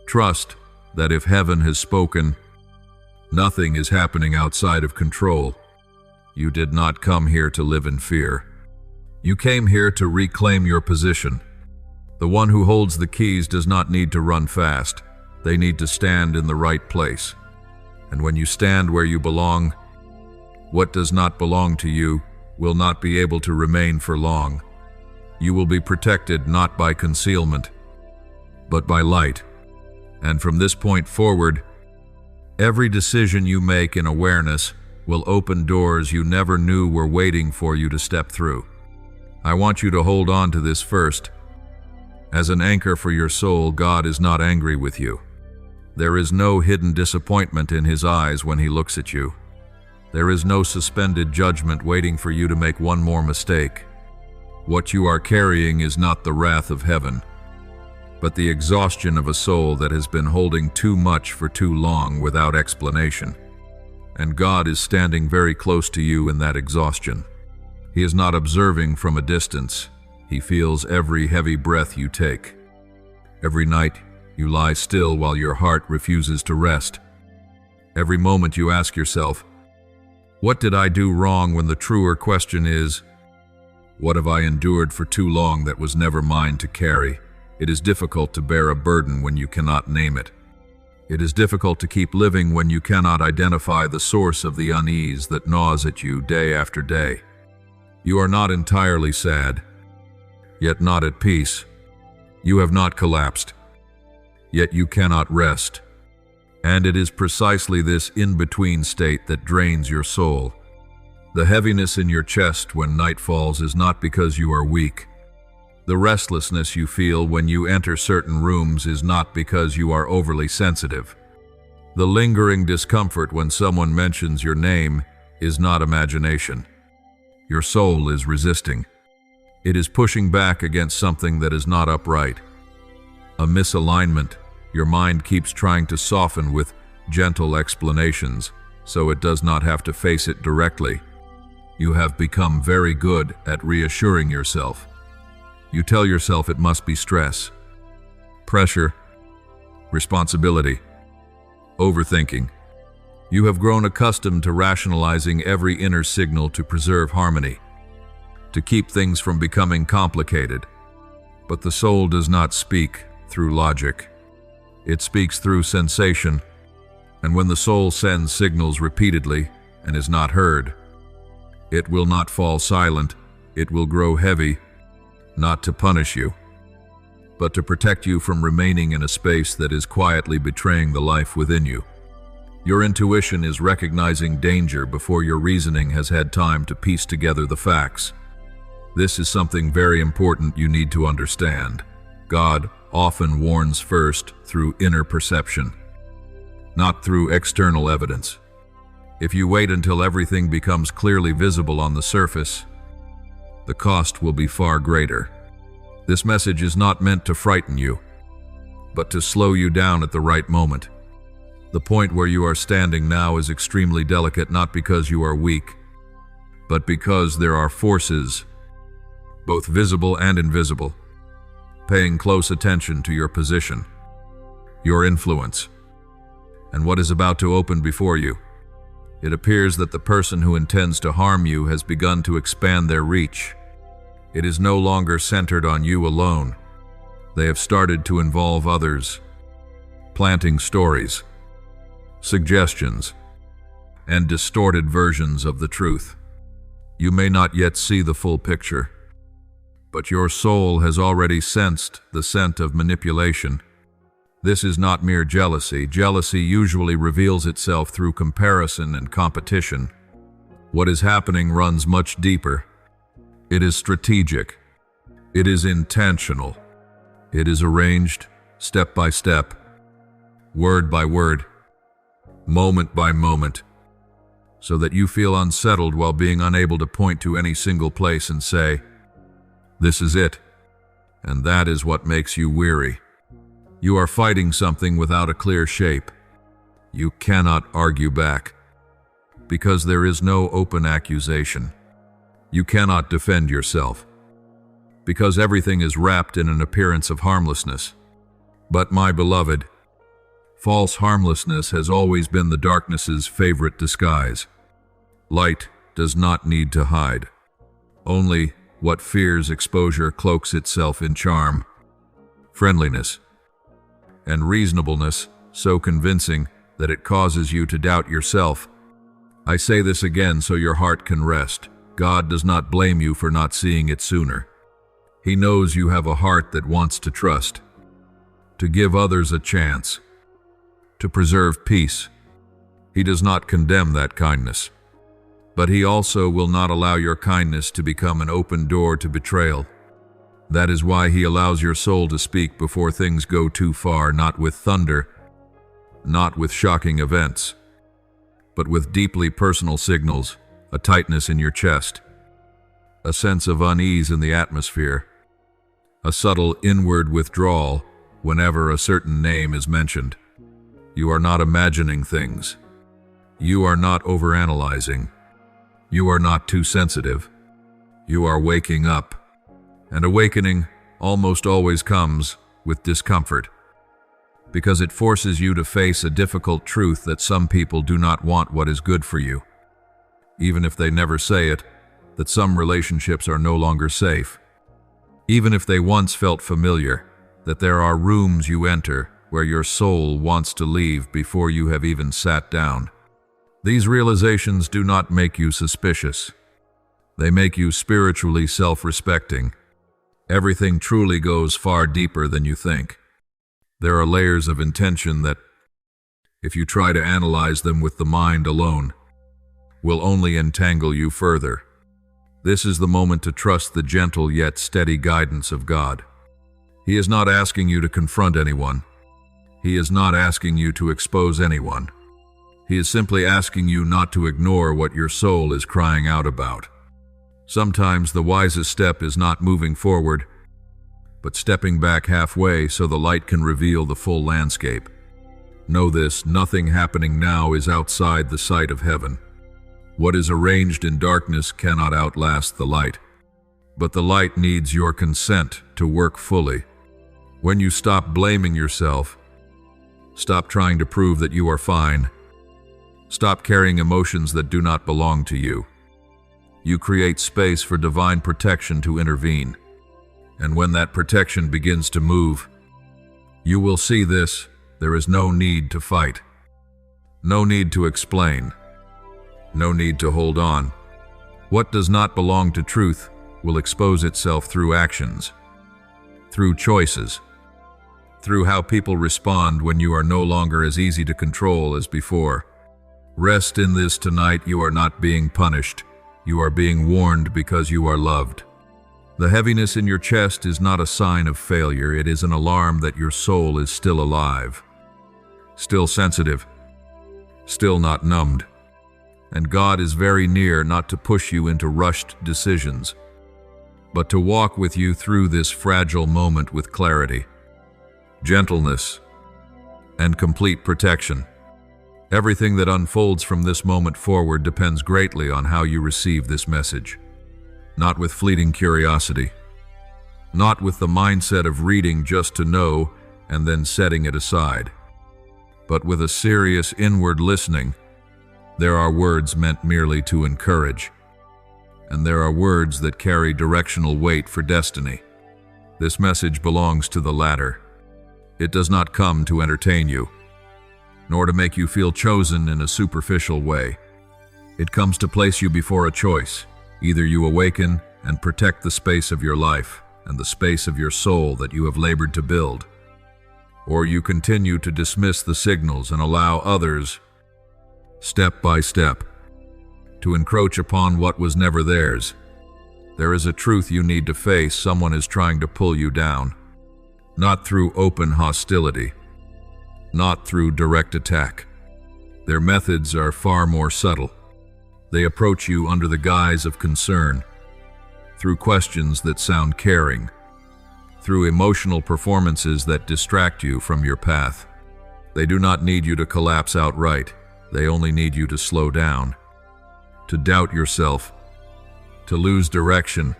Trust that if heaven has spoken, nothing is happening outside of control. You did not come here to live in fear. You came here to reclaim your position. The one who holds the keys does not need to run fast. They need to stand in the right place. And when you stand where you belong, what does not belong to you will not be able to remain for long. You will be protected not by concealment, but by light. And from this point forward, every decision you make in awareness will open doors you never knew were waiting for you to step through. I want you to hold on to this first. As an anchor for your soul, God is not angry with you. There is no hidden disappointment in His eyes when He looks at you. There is no suspended judgment waiting for you to make one more mistake. What you are carrying is not the wrath of heaven, but the exhaustion of a soul that has been holding too much for too long without explanation. And God is standing very close to you in that exhaustion. He is not observing from a distance. He feels every heavy breath you take. Every night you lie still while your heart refuses to rest. Every moment you ask yourself, what did I do wrong, when the truer question is, what have I endured for too long that was never mine to carry? It is difficult to bear a burden when you cannot name it. It is difficult to keep living when you cannot identify the source of the unease that gnaws at you day after day. You are not entirely sad, yet not at peace. You have not collapsed, yet you cannot rest. And it is precisely this in-between state that drains your soul. The heaviness in your chest when night falls is not because you are weak. The restlessness you feel when you enter certain rooms is not because you are overly sensitive. The lingering discomfort when someone mentions your name is not imagination. Your soul is resisting. It is pushing back against something that is not upright. A misalignment. Your mind keeps trying to soften with gentle explanations, so it does not have to face it directly. You have become very good at reassuring yourself. You tell yourself it must be stress, pressure, responsibility, overthinking. You have grown accustomed to rationalizing every inner signal to preserve harmony, to keep things from becoming complicated. But the soul does not speak through logic. It speaks through sensation, and when the soul sends signals repeatedly and is not heard, It will not fall silent, it will grow heavy, not to punish you, but to protect you from remaining in a space that is quietly betraying the life within you. Your intuition is recognizing danger before your reasoning has had time to piece together the facts. This is something very important you need to understand. God often warns first through inner perception, not through external evidence. If you wait until everything becomes clearly visible on the surface, the cost will be far greater. This message is not meant to frighten you, but to slow you down at the right moment. The point where you are standing now is extremely delicate, not because you are weak, but because there are forces, both visible and invisible, paying close attention to your position, your influence, and what is about to open before you. It appears that the person who intends to harm you has begun to expand their reach. It is no longer centered on you alone. They have started to involve others, planting stories, suggestions, and distorted versions of the truth. You may not yet see the full picture, but your soul has already sensed the scent of manipulation. This is not mere jealousy. Jealousy usually reveals itself through comparison and competition. What is happening runs much deeper. It is strategic. It is intentional. It is arranged step by step, word by word, moment by moment, so that you feel unsettled while being unable to point to any single place and say, "This is it." And that is what makes you weary. You are fighting something without a clear shape. You cannot argue back, because there is no open accusation. You cannot defend yourself, because everything is wrapped in an appearance of harmlessness. But my beloved, false harmlessness has always been the darkness's favorite disguise. Light does not need to hide. Only what fears exposure cloaks itself in charm, friendliness, and reasonableness so convincing that it causes you to doubt yourself. I say this again so your heart can rest. God does not blame you for not seeing it sooner. He knows you have a heart that wants to trust, to give others a chance, to preserve peace. He does not condemn that kindness, but he also will not allow your kindness to become an open door to betrayal. That is why he allows your soul to speak before things go too far, not with thunder, not with shocking events, but with deeply personal signals, a tightness in your chest, a sense of unease in the atmosphere, a subtle inward withdrawal whenever a certain name is mentioned. You are not imagining things. You are not overanalyzing. You are not too sensitive. You are waking up. And awakening almost always comes with discomfort, because it forces you to face a difficult truth that some people do not want what is good for you, even if they never say it, that some relationships are no longer safe, even if they once felt familiar, that there are rooms you enter where your soul wants to leave before you have even sat down. These realizations do not make you suspicious. They make you spiritually self-respecting. Everything truly goes far deeper than you think. There are layers of intention that, if you try to analyze them with the mind alone, will only entangle you further. This is the moment to trust the gentle yet steady guidance of God. He is not asking you to confront anyone. He is not asking you to expose anyone. He is simply asking you not to ignore what your soul is crying out about. Sometimes the wisest step is not moving forward, but stepping back halfway so the light can reveal the full landscape. Know this, nothing happening now is outside the sight of heaven. What is arranged in darkness cannot outlast the light, but the light needs your consent to work fully. When you stop blaming yourself, stop trying to prove that you are fine, stop carrying emotions that do not belong to you, you create space for divine protection to intervene. And when that protection begins to move, you will see this: there is no need to fight, no need to explain, no need to hold on. What does not belong to truth will expose itself through actions, through choices, through how people respond when you are no longer as easy to control as before. Rest in this tonight. You are not being punished. You are being warned because you are loved. The heaviness in your chest is not a sign of failure. It is an alarm that your soul is still alive, still sensitive, still not numbed. And God is very near, not to push you into rushed decisions, but to walk with you through this fragile moment with clarity, gentleness, and complete protection. Everything that unfolds from this moment forward depends greatly on how you receive this message. Not with fleeting curiosity, not with the mindset of reading just to know and then setting it aside, but with a serious inward listening. There are words meant merely to encourage, and there are words that carry directional weight for destiny. This message belongs to the latter. It does not come to entertain you, nor to make you feel chosen in a superficial way. It comes to place you before a choice. Either you awaken and protect the space of your life and the space of your soul that you have labored to build, or you continue to dismiss the signals and allow others, step by step, to encroach upon what was never theirs. There is a truth you need to face. Someone is trying to pull you down, not through open hostility, not through direct attack. Their methods are far more subtle. They approach you under the guise of concern, through questions that sound caring, through emotional performances that distract you from your path. They do not need you to collapse outright. They only need you to slow down, to doubt yourself, to lose direction,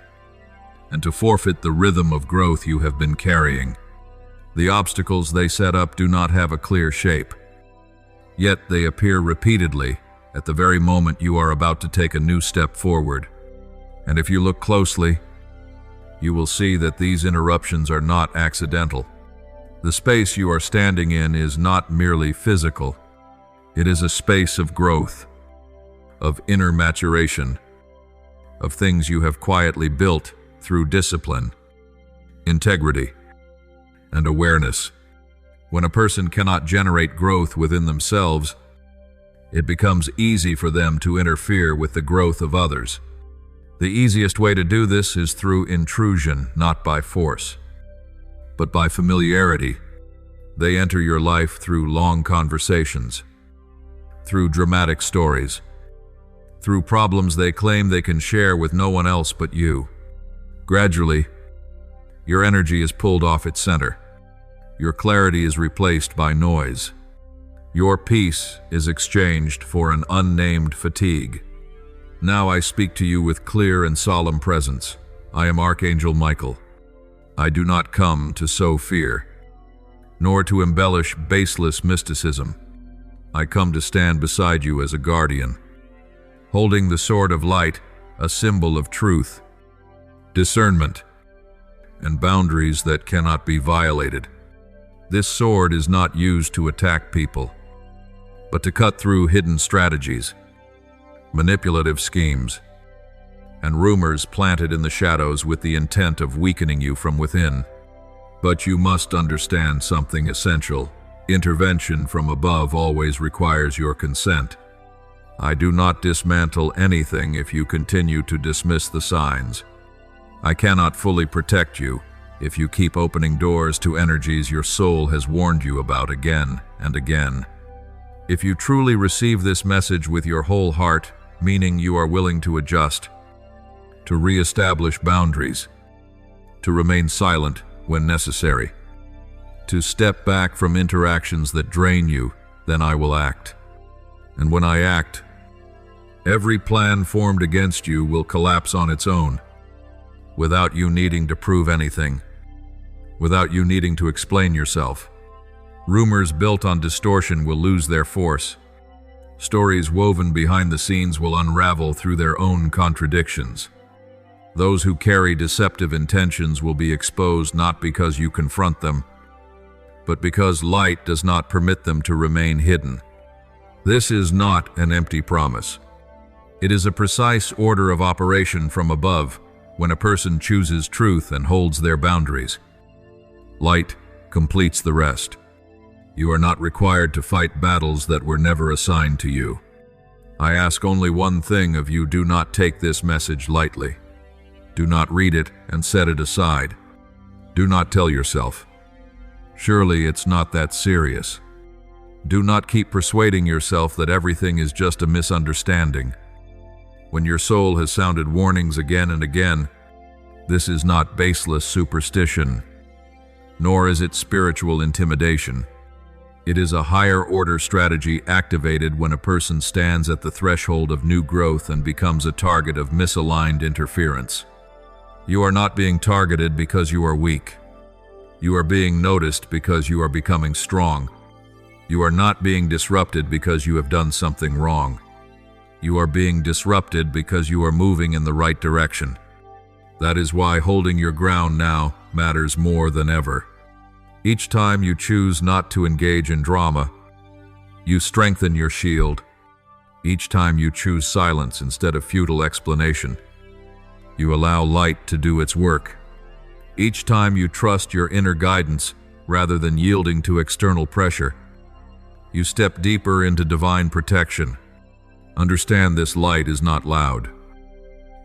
and to forfeit the rhythm of growth you have been carrying. The obstacles they set up do not have a clear shape, yet they appear repeatedly at the very moment you are about to take a new step forward. And if you look closely, you will see that these interruptions are not accidental. The space you are standing in is not merely physical. It is a space of growth, of inner maturation, of things you have quietly built through discipline, integrity, and awareness. When a person cannot generate growth within themselves, it becomes easy for them to interfere with the growth of others. The easiest way to do this is through intrusion, not by force, but by familiarity. They enter your life through long conversations, through dramatic stories, through problems they claim they can share with no one else but you. Gradually, your energy is pulled off its center. Your clarity is replaced by noise. Your peace is exchanged for an unnamed fatigue. Now I speak to you with clear and solemn presence. I am Archangel Michael. I do not come to sow fear, nor to embellish baseless mysticism. I come to stand beside you as a guardian, holding the sword of light, a symbol of truth, discernment, and boundaries that cannot be violated. This sword is not used to attack people, but to cut through hidden strategies, manipulative schemes, and rumors planted in the shadows with the intent of weakening you from within. But you must understand something essential. Intervention from above always requires your consent. I do not dismantle anything if you continue to dismiss the signs. I cannot fully protect you if you keep opening doors to energies your soul has warned you about again and again. If you truly receive this message with your whole heart, meaning you are willing to adjust, to re-establish boundaries, to remain silent when necessary, to step back from interactions that drain you, then I will act. And when I act, every plan formed against you will collapse on its own, without you needing to prove anything, without you needing to explain yourself. Rumors built on distortion will lose their force. Stories woven behind the scenes will unravel through their own contradictions. Those who carry deceptive intentions will be exposed not because you confront them, but because light does not permit them to remain hidden. This is not an empty promise. It is a precise order of operation from above when a person chooses truth and holds their boundaries. Light completes the rest. You are not required to fight battles that were never assigned to you. I ask only one thing of you: do not take this message lightly. Do not read it and set it aside. Do not tell yourself, surely it's not that serious. Do not keep persuading yourself that everything is just a misunderstanding. When your soul has sounded warnings again and again, this is not baseless superstition, nor is it spiritual intimidation. It is a higher-order strategy activated when a person stands at the threshold of new growth and becomes a target of misaligned interference. You are not being targeted because you are weak. You are being noticed because you are becoming strong. You are not being disrupted because you have done something wrong. You are being disrupted because you are moving in the right direction. That is why holding your ground now matters more than ever. Each time you choose not to engage in drama, you strengthen your shield. Each time you choose silence instead of futile explanation, you allow light to do its work. Each time you trust your inner guidance rather than yielding to external pressure, you step deeper into divine protection. Understand, this light is not loud,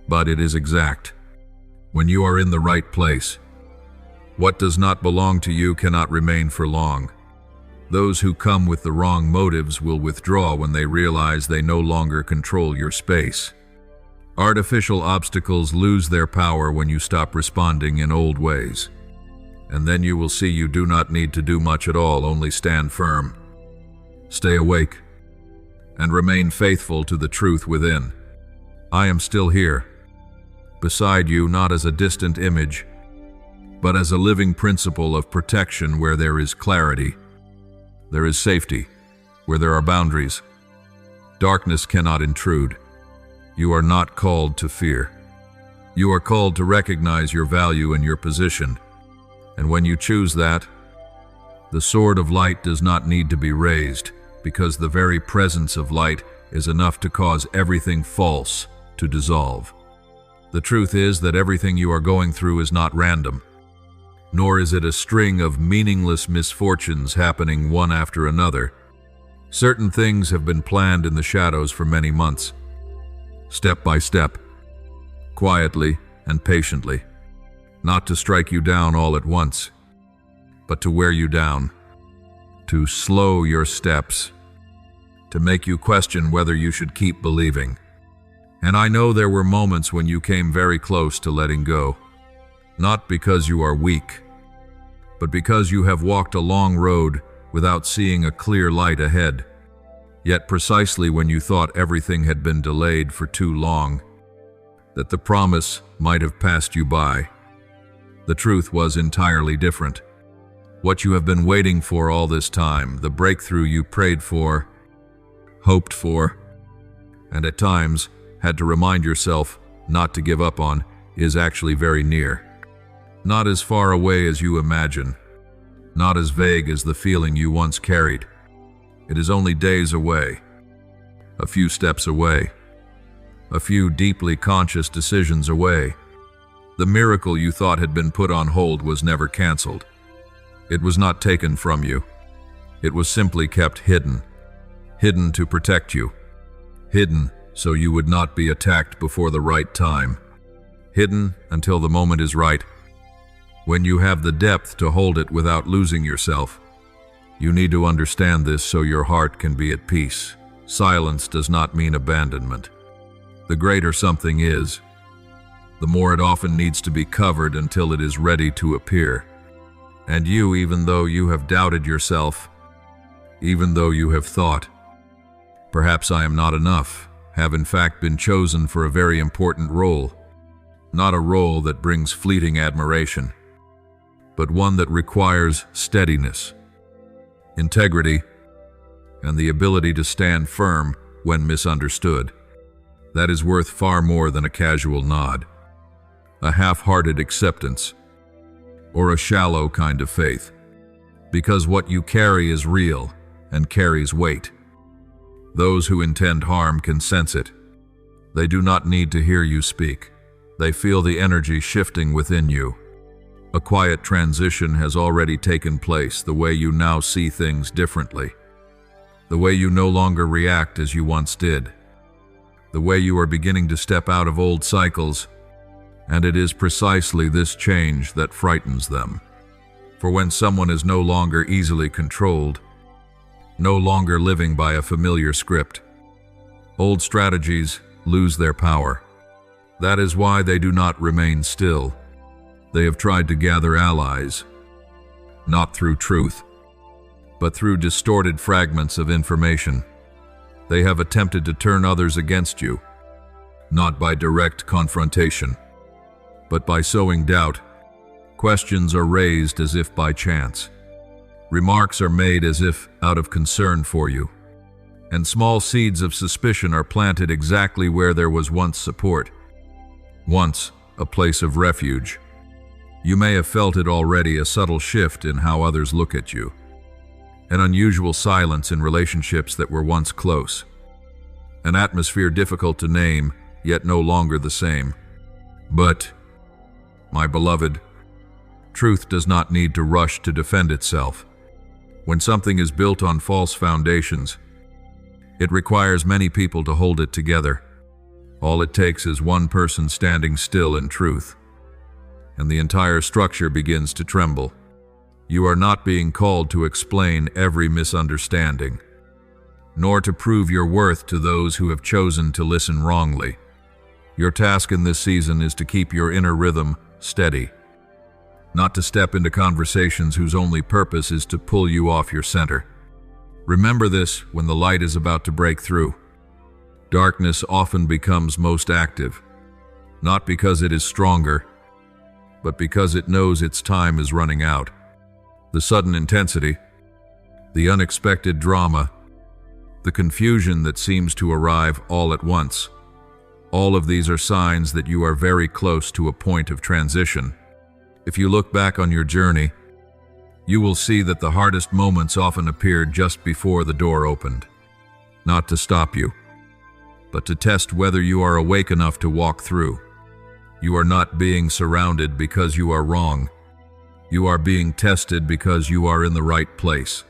but it is exact. When you are in the right place, what does not belong to you cannot remain for long. Those who come with the wrong motives will withdraw when they realize they no longer control your space. Artificial obstacles lose their power when you stop responding in old ways. And then you will see you do not need to do much at all, only stand firm. Stay awake and remain faithful to the truth within. I am still here, beside you, not as a distant image, but as a living principle of protection. Where there is clarity, there is safety. Where there are boundaries, darkness cannot intrude. You are not called to fear. You are called to recognize your value and your position. And when you choose that, the sword of light does not need to be raised, because the very presence of light is enough to cause everything false to dissolve. The truth is that everything you are going through is not random, nor is it a string of meaningless misfortunes happening one after another. Certain things have been planned in the shadows for many months, step by step, quietly and patiently, not to strike you down all at once, but to wear you down, to slow your steps, to make you question whether you should keep believing. And I know there were moments when you came very close to letting go, not because you are weak, but because you have walked a long road without seeing a clear light ahead. Yet precisely when you thought everything had been delayed for too long, that the promise might have passed you by, the truth was entirely different. What you have been waiting for all this time, the breakthrough you prayed for, hoped for, and at times had to remind yourself not to give up on, is actually very near. Not as far away as you imagine, not as vague as the feeling you once carried. It is only days away, a few steps away, a few deeply conscious decisions away. The miracle you thought had been put on hold was never canceled. It was not taken from you. It was simply kept hidden. Hidden to protect you. Hidden so you would not be attacked before the right time. Hidden until the moment is right. When you have the depth to hold it without losing yourself. You need to understand this so your heart can be at peace. Silence does not mean abandonment. The greater something is, the more it often needs to be covered until it is ready to appear. And you, even though you have doubted yourself, even though you have thought, perhaps I am not enough, have in fact been chosen for a very important role. Not a role that brings fleeting admiration, but one that requires steadiness, integrity, and the ability to stand firm when misunderstood. That is worth far more than a casual nod, a half-hearted acceptance, or a shallow kind of faith, because what you carry is real and carries weight. Those who intend harm can sense it, They do not need to hear you speak. They feel the energy shifting within you. A quiet transition has already taken place, the way you now see things differently. The way you no longer react as you once did. The way you are beginning to step out of old cycles, and it is precisely this change that frightens them. For when someone is no longer easily controlled, no longer living by a familiar script, old strategies lose their power. That is why they do not remain still. They have tried to gather allies, not through truth, but through distorted fragments of information. They have attempted to turn others against you, not by direct confrontation, but by sowing doubt. Questions are raised as if by chance. Remarks are made as if out of concern for you. And small seeds of suspicion are planted exactly where there was once support. Once a place of refuge. You may have felt it already, a subtle shift in how others look at you. An unusual silence in relationships that were once close. An atmosphere difficult to name, yet no longer the same. But, my beloved, truth does not need to rush to defend itself. When something is built on false foundations, it requires many people to hold it together. All it takes is one person standing still in truth, and the entire structure begins to tremble. You are not being called to explain every misunderstanding, nor to prove your worth to those who have chosen to listen wrongly. Your task in this season is to keep your inner rhythm steady, not to step into conversations whose only purpose is to pull you off your center. Remember this when the light is about to break through. Darkness often becomes most active, not because it is stronger, but because it knows its time is running out. The sudden intensity, the unexpected drama, the confusion that seems to arrive all at once. All of these are signs that you are very close to a point of transition. If you look back on your journey, you will see that the hardest moments often appeared just before the door opened. Not to stop you, but to test whether you are awake enough to walk through. You are not being surrounded because you are wrong. You are being tested because you are in the right place.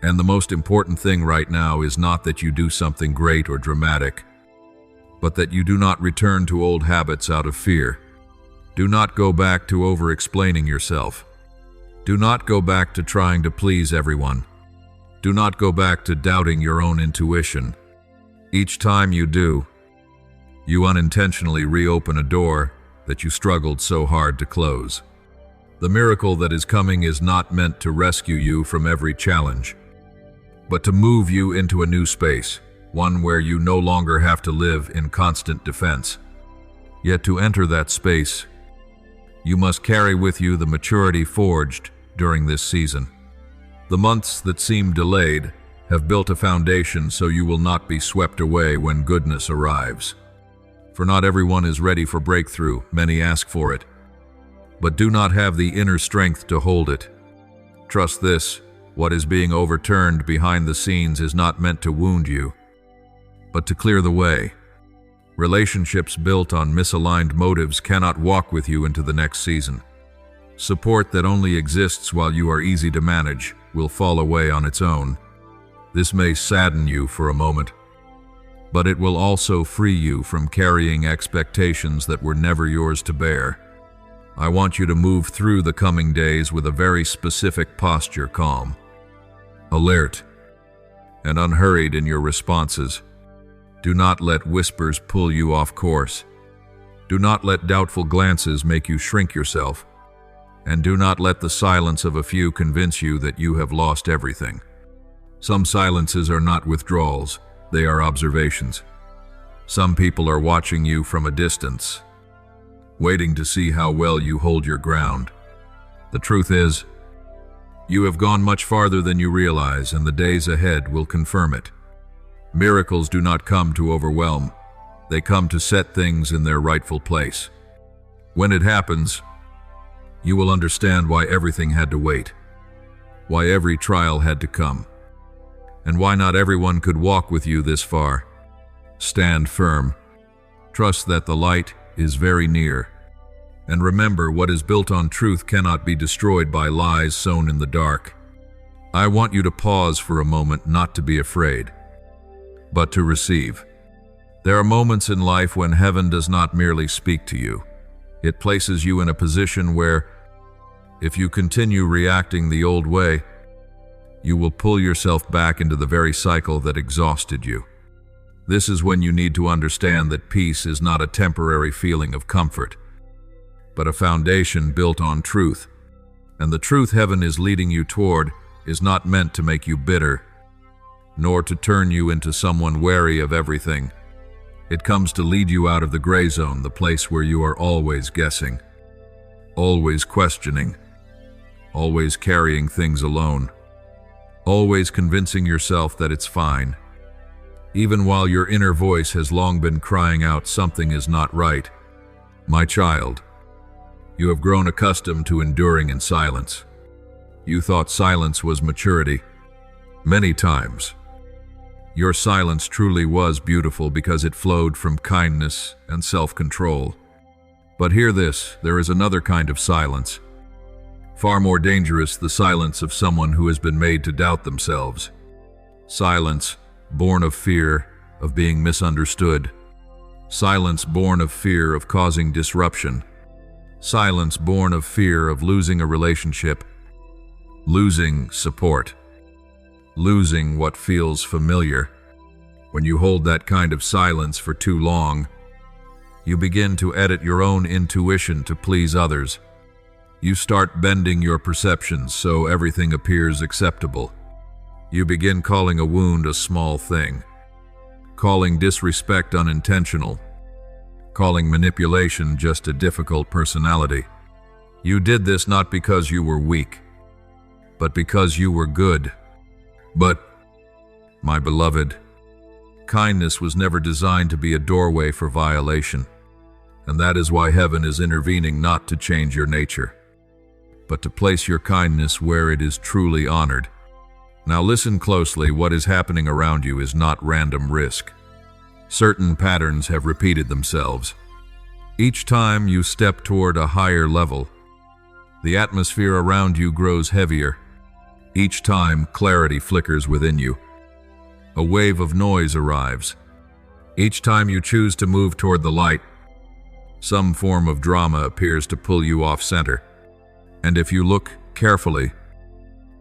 And the most important thing right now is not that you do something great or dramatic, but that you do not return to old habits out of fear. Do not go back to over-explaining yourself. Do not go back to trying to please everyone. Do not go back to doubting your own intuition. Each time you do, you unintentionally reopen a door that you struggled so hard to close. The miracle that is coming is not meant to rescue you from every challenge, but to move you into a new space, one where you no longer have to live in constant defense. Yet to enter that space, you must carry with you the maturity forged during this season. The months that seem delayed have built a foundation so you will not be swept away when goodness arrives. For not everyone is ready for breakthrough, many ask for it, but do not have the inner strength to hold it. Trust this, what is being overturned behind the scenes is not meant to wound you, but to clear the way. Relationships built on misaligned motives cannot walk with you into the next season. Support that only exists while you are easy to manage will fall away on its own. This may sadden you for a moment, but it will also free you from carrying expectations that were never yours to bear. I want you to move through the coming days with a very specific posture, calm, alert, and unhurried in your responses. Do not let whispers pull you off course. Do not let doubtful glances make you shrink yourself. And do not let the silence of a few convince you that you have lost everything. Some silences are not withdrawals, they are observations. Some people are watching you from a distance, waiting to see how well you hold your ground. The truth is, you have gone much farther than you realize, and the days ahead will confirm it. Miracles do not come to overwhelm. They come to set things in their rightful place. When it happens, you will understand why everything had to wait, why every trial had to come, and why not everyone could walk with you this far. Stand firm. Trust that the light is very near. And remember, what is built on truth cannot be destroyed by lies sown in the dark. I want you to pause for a moment, not to be afraid, but to receive. There are moments in life when heaven does not merely speak to you. It places you in a position where, if you continue reacting the old way, you will pull yourself back into the very cycle that exhausted you. This is when you need to understand that peace is not a temporary feeling of comfort, but a foundation built on truth. And the truth heaven is leading you toward is not meant to make you bitter, nor to turn you into someone wary of everything. It comes to lead you out of the gray zone, the place where you are always guessing, always questioning, always carrying things alone, always convincing yourself that it's fine, even while your inner voice has long been crying out something is not right. My child, you have grown accustomed to enduring in silence. You thought silence was maturity. Many times, your silence truly was beautiful because it flowed from kindness and self-control. But hear this, there is another kind of silence. Far more dangerous, the silence of someone who has been made to doubt themselves. Silence born of fear of being misunderstood. Silence born of fear of causing disruption. Silence born of fear of losing a relationship, losing support, losing what feels familiar. When you hold that kind of silence for too long, you begin to edit your own intuition to please others. You start bending your perceptions so everything appears acceptable. You begin calling a wound a small thing, calling disrespect unintentional, calling manipulation just a difficult personality. You did this not because you were weak, but because you were good. But, my beloved, kindness was never designed to be a doorway for violation, and that is why heaven is intervening not to change your nature, but to place your kindness where it is truly honored. Now listen closely, what is happening around you is not random risk. Certain patterns have repeated themselves. Each time you step toward a higher level, the atmosphere around you grows heavier. Each time clarity flickers within you, a wave of noise arrives. Each time you choose to move toward the light, some form of drama appears to pull you off center. And if you look carefully,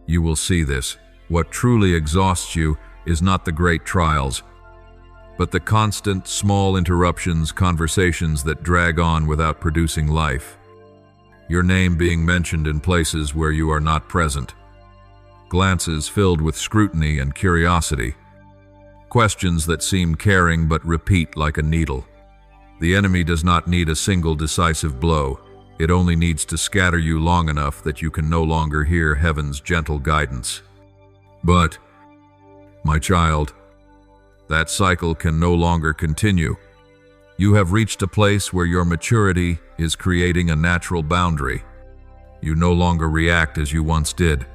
you will see this. What truly exhausts you is not the great trials, but the constant, small interruptions, conversations that drag on without producing life. Your name being mentioned in places where you are not present. Glances filled with scrutiny and curiosity. Questions that seem caring but repeat like a needle. The enemy does not need a single decisive blow. It only needs to scatter you long enough that you can no longer hear heaven's gentle guidance. But, my child, that cycle can no longer continue. You have reached a place where your maturity is creating a natural boundary. You no longer react as you once did.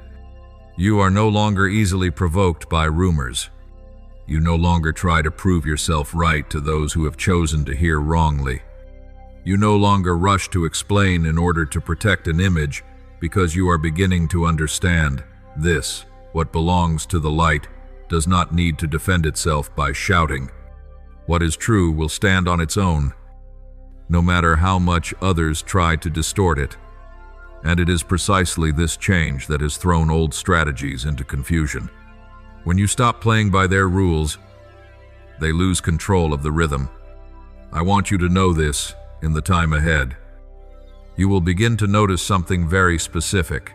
You are no longer easily provoked by rumors. You no longer try to prove yourself right to those who have chosen to hear wrongly. You no longer rush to explain in order to protect an image because you are beginning to understand this. What belongs to the light does not need to defend itself by shouting. What is true will stand on its own, no matter how much others try to distort it. And it is precisely this change that has thrown old strategies into confusion. When you stop playing by their rules, they lose control of the rhythm. I want you to know this in the time ahead. You will begin to notice something very specific.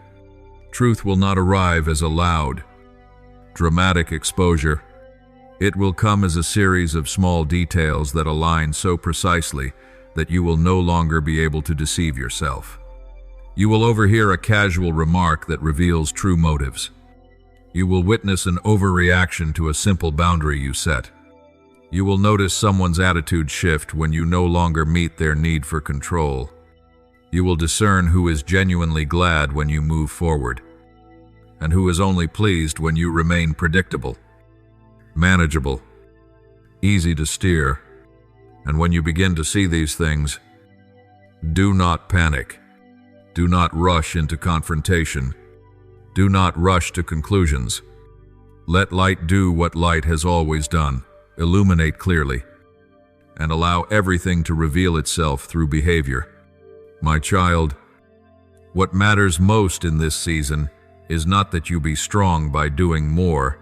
Truth will not arrive as a loud, dramatic exposure. It will come as a series of small details that align so precisely that you will no longer be able to deceive yourself. You will overhear a casual remark that reveals true motives. You will witness an overreaction to a simple boundary you set. You will notice someone's attitude shift when you no longer meet their need for control. You will discern who is genuinely glad when you move forward, and who is only pleased when you remain predictable, manageable, easy to steer, And when you begin to see these things, do not panic. Do not rush into confrontation. Do not rush to conclusions. Let light do what light has always done, illuminate clearly, and allow everything to reveal itself through behavior. My child, what matters most in this season is not that you be strong by doing more,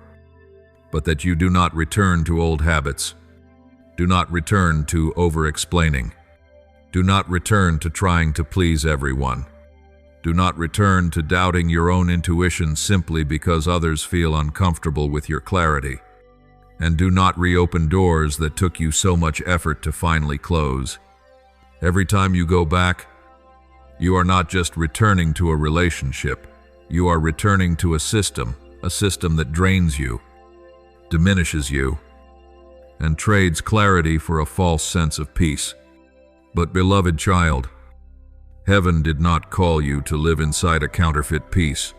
but that you do not return to old habits. Do not return to over-explaining. Do not return to trying to please everyone. Do not return to doubting your own intuition simply because others feel uncomfortable with your clarity. And do not reopen doors that took you so much effort to finally close. Every time you go back, you are not just returning to a relationship, you are returning to a system that drains you, diminishes you, and trades clarity for a false sense of peace. But beloved child, heaven did not call you to live inside a counterfeit peace.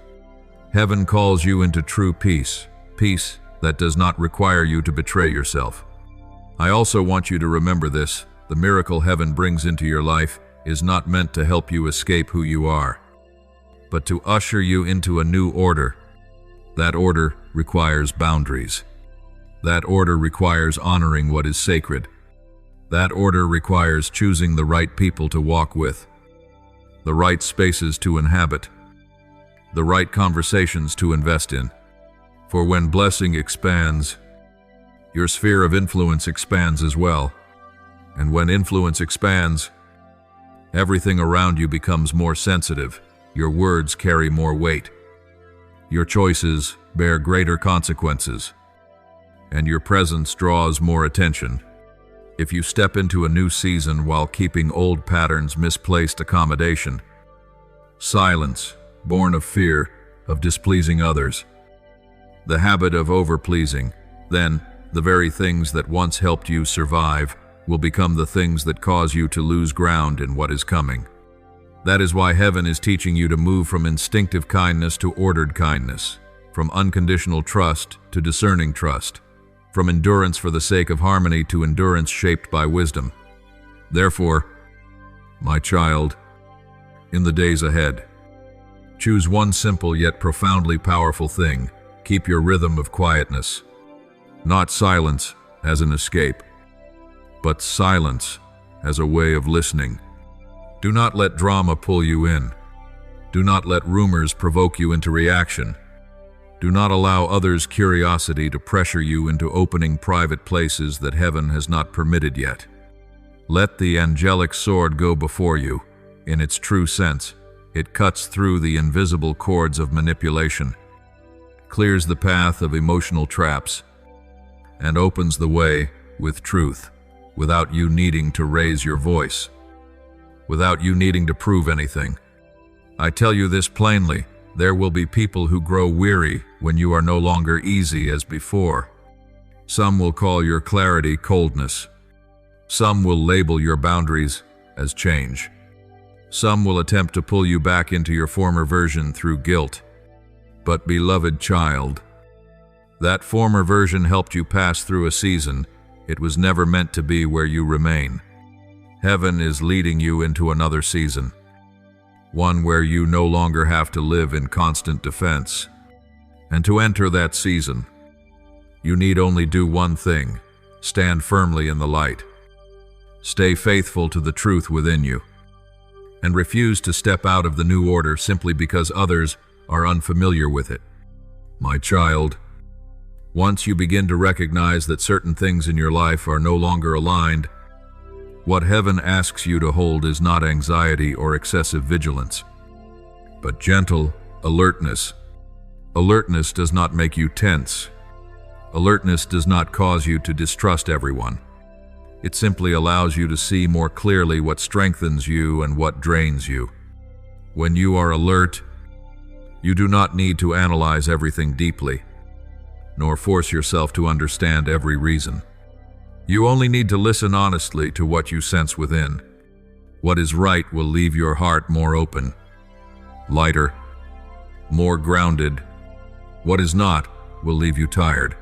Heaven calls you into true peace, peace that does not require you to betray yourself. I also want you to remember this: the miracle heaven brings into your life is not meant to help you escape who you are, but to usher you into a new order. That order requires boundaries. That order requires honoring what is sacred. That order requires choosing the right people to walk with, the right spaces to inhabit, the right conversations to invest in. For when blessing expands, your sphere of influence expands as well. And when influence expands, everything around you becomes more sensitive. Your words carry more weight. Your choices bear greater consequences. And your presence draws more attention. If you step into a new season while keeping old patterns, misplaced accommodation, silence, born of fear, of displeasing others, the habit of over-pleasing, then the very things that once helped you survive will become the things that cause you to lose ground in what is coming. That is why heaven is teaching you to move from instinctive kindness to ordered kindness, from unconditional trust to discerning trust, from endurance for the sake of harmony to endurance shaped by wisdom. Therefore, my child, in the days ahead, choose one simple yet profoundly powerful thing. Keep your rhythm of quietness, not silence as an escape, but silence as a way of listening. Do not let drama pull you in. Do not let rumors provoke you into reaction. Do not allow others' curiosity to pressure you into opening private places that heaven has not permitted yet. Let the angelic sword go before you. In its true sense, it cuts through the invisible cords of manipulation, clears the path of emotional traps, and opens the way with truth, without you needing to raise your voice, without you needing to prove anything. I tell you this plainly: there will be people who grow weary when you are no longer easy as before. Some will call your clarity coldness. Some will label your boundaries as change. Some will attempt to pull you back into your former version through guilt. But beloved child, that former version helped you pass through a season. It was never meant to be where you remain. Heaven is leading you into another season, one where you no longer have to live in constant defense. And to enter that season, you need only do one thing: stand firmly in the light. Stay faithful to the truth within you, and refuse to step out of the new order simply because others are unfamiliar with it. My child, once you begin to recognize that certain things in your life are no longer aligned, what heaven asks you to hold is not anxiety or excessive vigilance, but gentle alertness. Alertness does not make you tense. Alertness does not cause you to distrust everyone. It simply allows you to see more clearly what strengthens you and what drains you. When you are alert, you do not need to analyze everything deeply, nor force yourself to understand every reason. You only need to listen honestly to what you sense within. What is right will leave your heart more open, lighter, more grounded. What is not will leave you tired,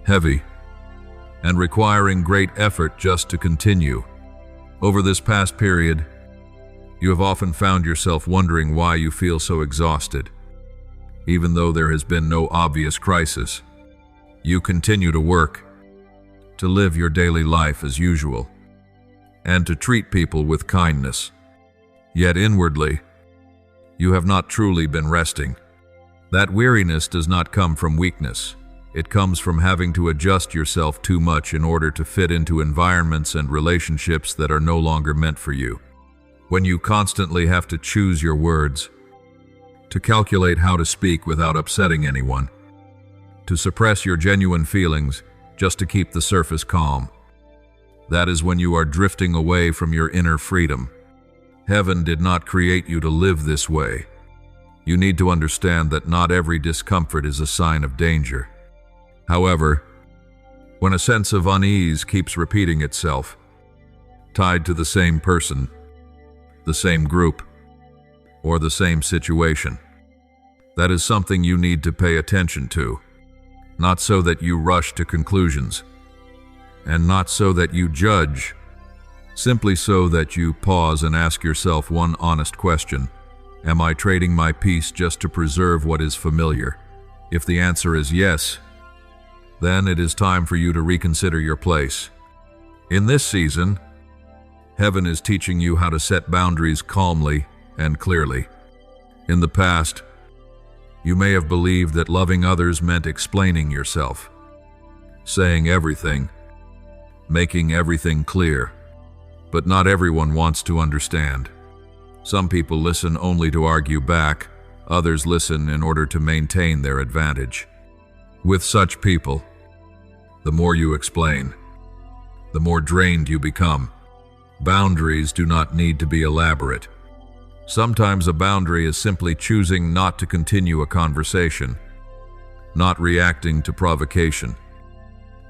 heavy, and requiring great effort just to continue. Over this past period, you have often found yourself wondering why you feel so exhausted. Even though there has been no obvious crisis, you continue to work, to live your daily life as usual, and to treat people with kindness. Yet inwardly, you have not truly been resting. That weariness does not come from weakness. It comes from having to adjust yourself too much in order to fit into environments and relationships that are no longer meant for you. When you constantly have to choose your words, to calculate how to speak without upsetting anyone, to suppress your genuine feelings just to keep the surface calm, that is when you are drifting away from your inner freedom. Heaven did not create you to live this way. You need to understand that not every discomfort is a sign of danger. However, when a sense of unease keeps repeating itself, tied to the same person, the same group, or the same situation, that is something you need to pay attention to, not so that you rush to conclusions, and not so that you judge, simply so that you pause and ask yourself one honest question: am I trading my peace just to preserve what is familiar? If the answer is yes, then it is time for you to reconsider your place. In this season, Heaven is teaching you how to set boundaries calmly and clearly. In the past, you may have believed that loving others meant explaining yourself, saying everything, making everything clear. But not everyone wants to understand. Some people listen only to argue back, others listen in order to maintain their advantage. With such people, the more you explain, the more drained you become. Boundaries do not need to be elaborate. Sometimes a boundary is simply choosing not to continue a conversation, not reacting to provocation,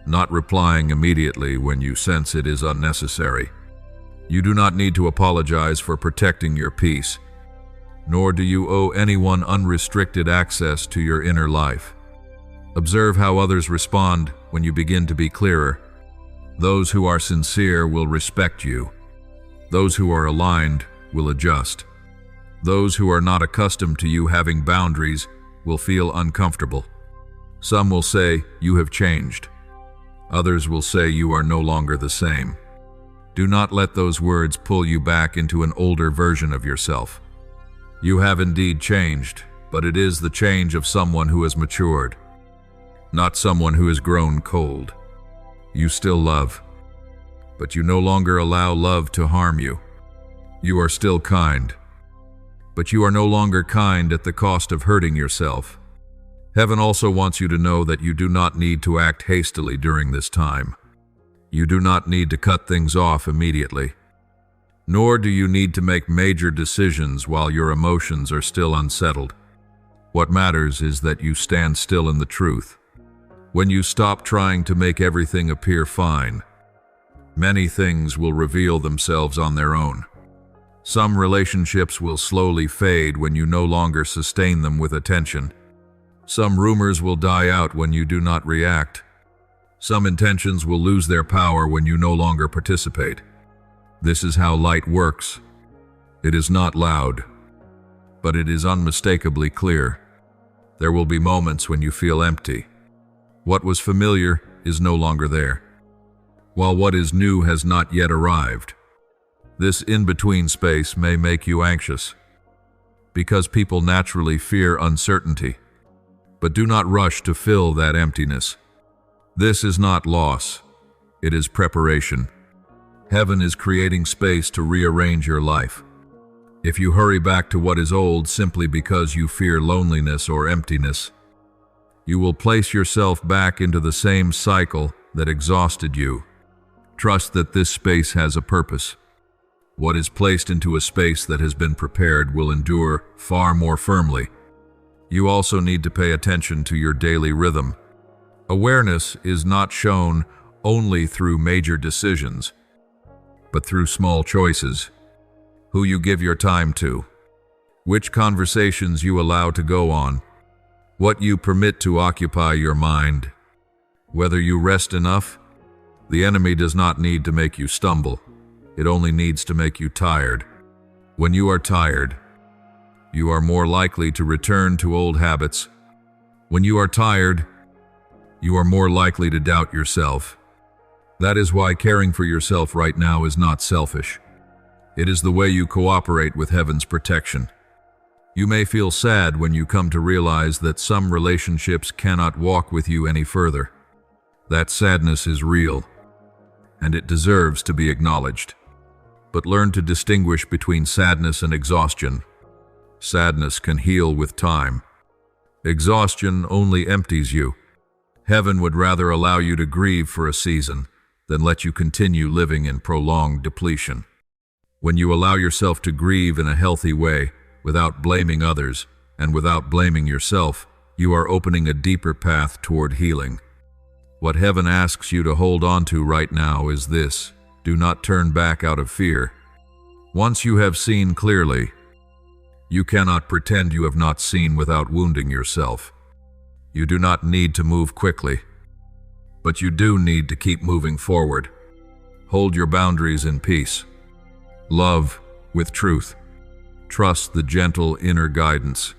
not replying immediately when you sense it is unnecessary. You do not need to apologize for protecting your peace, nor do you owe anyone unrestricted access to your inner life. Observe how others respond when you begin to be clearer. Those who are sincere will respect you. Those who are aligned will adjust. Those who are not accustomed to you having boundaries will feel uncomfortable. Some will say you have changed. Others will say you are no longer the same. Do not let those words pull you back into an older version of yourself. You have indeed changed, but it is the change of someone who has matured, not someone who has grown cold. You still love, but you no longer allow love to harm you. You are still kind, but you are no longer kind at the cost of hurting yourself. Heaven also wants you to know that you do not need to act hastily during this time. You do not need to cut things off immediately, nor do you need to make major decisions while your emotions are still unsettled. What matters is that you stand still in the truth. When you stop trying to make everything appear fine, many things will reveal themselves on their own. Some relationships will slowly fade when you no longer sustain them with attention. Some rumors will die out when you do not react. Some intentions will lose their power when you no longer participate. This is how light works. It is not loud, but it is unmistakably clear. There will be moments when you feel empty. What was familiar is no longer there, while what is new has not yet arrived. This in-between space may make you anxious, because people naturally fear uncertainty. But do not rush to fill that emptiness. This is not loss, it is preparation. Heaven is creating space to rearrange your life. If you hurry back to what is old simply because you fear loneliness or emptiness, you will place yourself back into the same cycle that exhausted you. Trust that this space has a purpose. What is placed into a space that has been prepared will endure far more firmly. You also need to pay attention to your daily rhythm. Awareness is not shown only through major decisions, but through small choices. Who you give your time to, which conversations you allow to go on, what you permit to occupy your mind, whether you rest enough, The enemy does not need to make you stumble. It only needs to make you tired. When you are tired, you are more likely to return to old habits. When you are tired, you are more likely to doubt yourself. That is why caring for yourself right now is not selfish. It is the way you cooperate with heaven's protection. You may feel sad when you come to realize that some relationships cannot walk with you any further. That sadness is real, and it deserves to be acknowledged. But learn to distinguish between sadness and exhaustion. Sadness can heal with time. Exhaustion only empties you. Heaven would rather allow you to grieve for a season than let you continue living in prolonged depletion. When you allow yourself to grieve in a healthy way, without blaming others and without blaming yourself, you are opening a deeper path toward healing. What heaven asks you to hold on to right now is this: do not turn back out of fear. Once you have seen clearly, you cannot pretend you have not seen without wounding yourself. You do not need to move quickly, but you do need to keep moving forward. Hold your boundaries in peace. Love with truth. Trust the gentle inner guidance.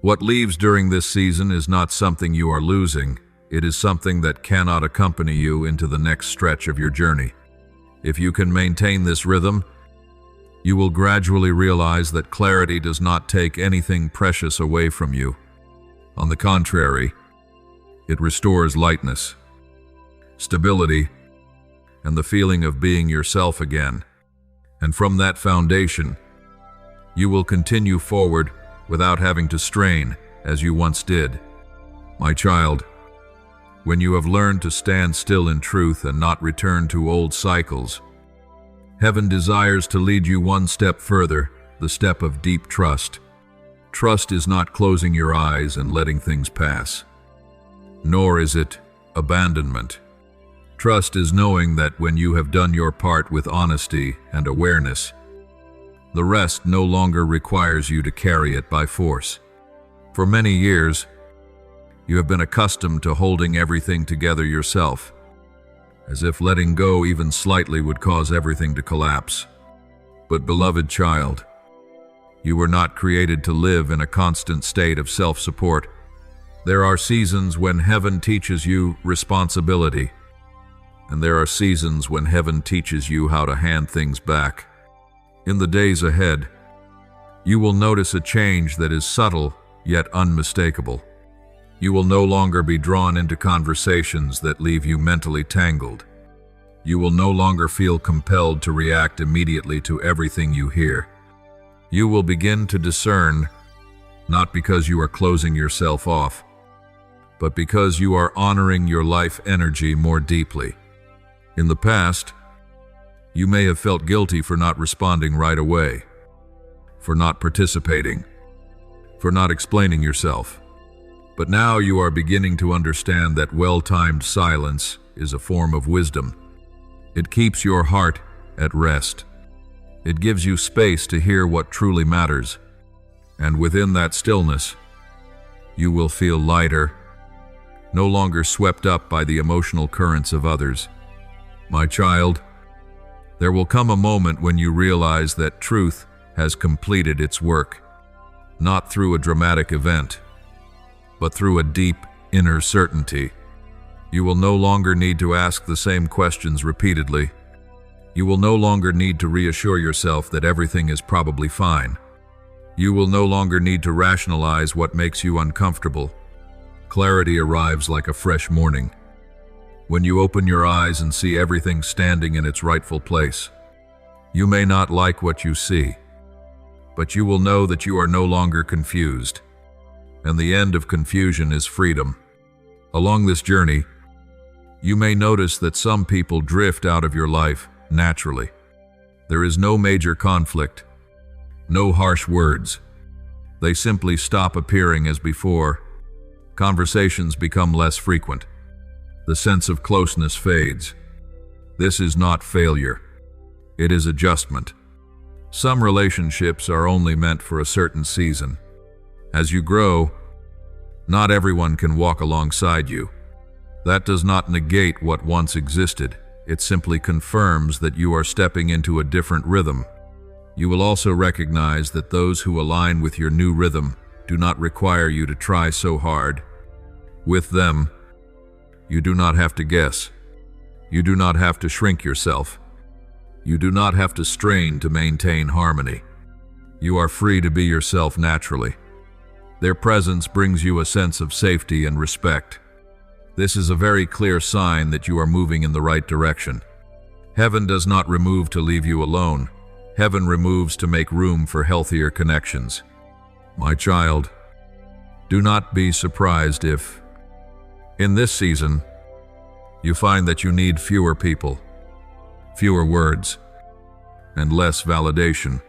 What leaves during this season is not something you are losing. It is something that cannot accompany you into the next stretch of your journey. If you can maintain this rhythm, you will gradually realize that clarity does not take anything precious away from you. On the contrary, it restores lightness, stability, and the feeling of being yourself again. And from that foundation, you will continue forward without having to strain as you once did. My child, when you have learned to stand still in truth and not return to old cycles, heaven desires to lead you one step further, the step of deep trust. Trust is not closing your eyes and letting things pass, nor is it abandonment. Trust is knowing that when you have done your part with honesty and awareness, the rest no longer requires you to carry it by force. For many years, you have been accustomed to holding everything together yourself, as if letting go even slightly would cause everything to collapse. But beloved child, you were not created to live in a constant state of self-support. There are seasons when heaven teaches you responsibility, and there are seasons when heaven teaches you how to hand things back. In the days ahead, you will notice a change that is subtle yet unmistakable. You will no longer be drawn into conversations that leave you mentally tangled. You will no longer feel compelled to react immediately to everything you hear. You will begin to discern, not because you are closing yourself off, but because you are honoring your life energy more deeply. In the past, you may have felt guilty for not responding right away, for not participating, for not explaining yourself. But now you are beginning to understand that well-timed silence is a form of wisdom. It keeps your heart at rest. It gives you space to hear what truly matters. And within that stillness, you will feel lighter, no longer swept up by the emotional currents of others. My child, there will come a moment when you realize that truth has completed its work, not through a dramatic event, but through a deep inner certainty. You will no longer need to ask the same questions repeatedly. You will no longer need to reassure yourself that everything is probably fine. You will no longer need to rationalize what makes you uncomfortable. Clarity arrives like a fresh morning, when you open your eyes and see everything standing in its rightful place. You may not like what you see, but you will know that you are no longer confused, and the end of confusion is freedom. Along this journey, you may notice that some people drift out of your life naturally. There is no major conflict, no harsh words. They simply stop appearing as before. Conversations become less frequent. The sense of closeness fades. This is not failure. It is adjustment. Some relationships are only meant for a certain season. As you grow, not everyone can walk alongside you. That does not negate what once existed. It simply confirms that you are stepping into a different rhythm. You will also recognize that those who align with your new rhythm do not require you to try so hard. With them, you do not have to guess. You do not have to shrink yourself. You do not have to strain to maintain harmony. You are free to be yourself naturally. Their presence brings you a sense of safety and respect. This is a very clear sign that you are moving in the right direction. Heaven does not remove to leave you alone. Heaven removes to make room for healthier connections. My child, do not be surprised if, in this season, you find that you need fewer people, fewer words, and less validation.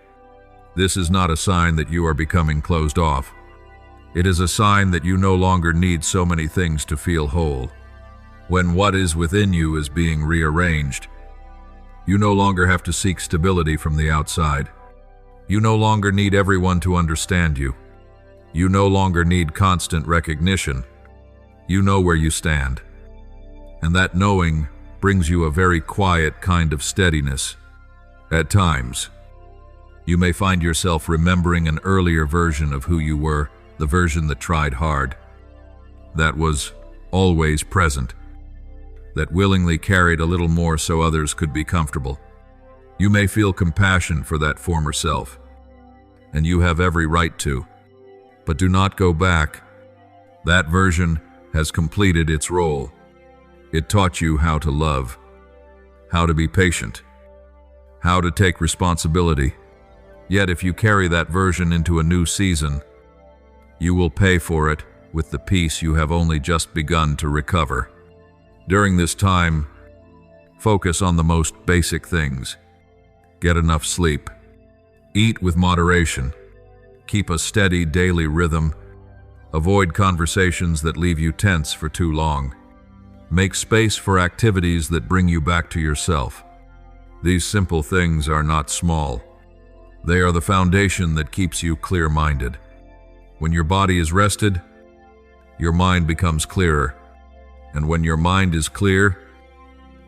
This is not a sign that you are becoming closed off. It is a sign that you no longer need so many things to feel whole. When what is within you is being rearranged, you no longer have to seek stability from the outside. You no longer need everyone to understand you. You no longer need constant recognition. You know where you stand. And that knowing brings you a very quiet kind of steadiness. At times, you may find yourself remembering an earlier version of who you were, the version that tried hard, that was always present, that willingly carried a little more so others could be comfortable. You may feel compassion for that former self, and you have every right to, but do not go back. That version has completed its role. It taught you how to love, how to be patient, how to take responsibility. Yet if you carry that version into a new season, you will pay for it with the peace you have only just begun to recover. During this time, focus on the most basic things. Get enough sleep. Eat with moderation. Keep a steady daily rhythm. Avoid conversations that leave you tense for too long. Make space for activities that bring you back to yourself. These simple things are not small. They are the foundation that keeps you clear-minded. When your body is rested, your mind becomes clearer. And when your mind is clear,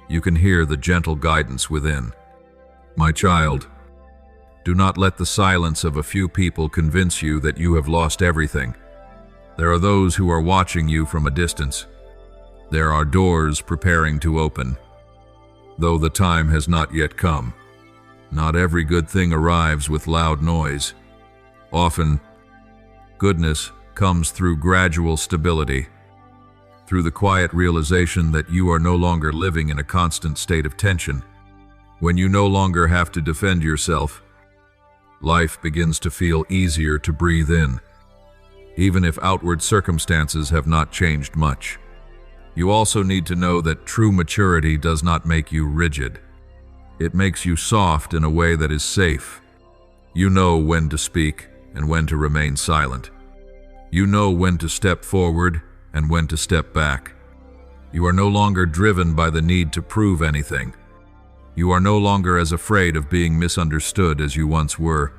you can hear the gentle guidance within. My child, do not let the silence of a few people convince you that you have lost everything. There are those who are watching you from a distance. There are doors preparing to open, though the time has not yet come. Not every good thing arrives with loud noise. Often, goodness comes through gradual stability, through the quiet realization that you are no longer living in a constant state of tension. When you no longer have to defend yourself, life begins to feel easier to breathe in, even if outward circumstances have not changed much. You also need to know that true maturity does not make you rigid. It makes you soft in a way that is safe. You know when to speak and when to remain silent. You know when to step forward and when to step back. You are no longer driven by the need to prove anything. You are no longer as afraid of being misunderstood as you once were,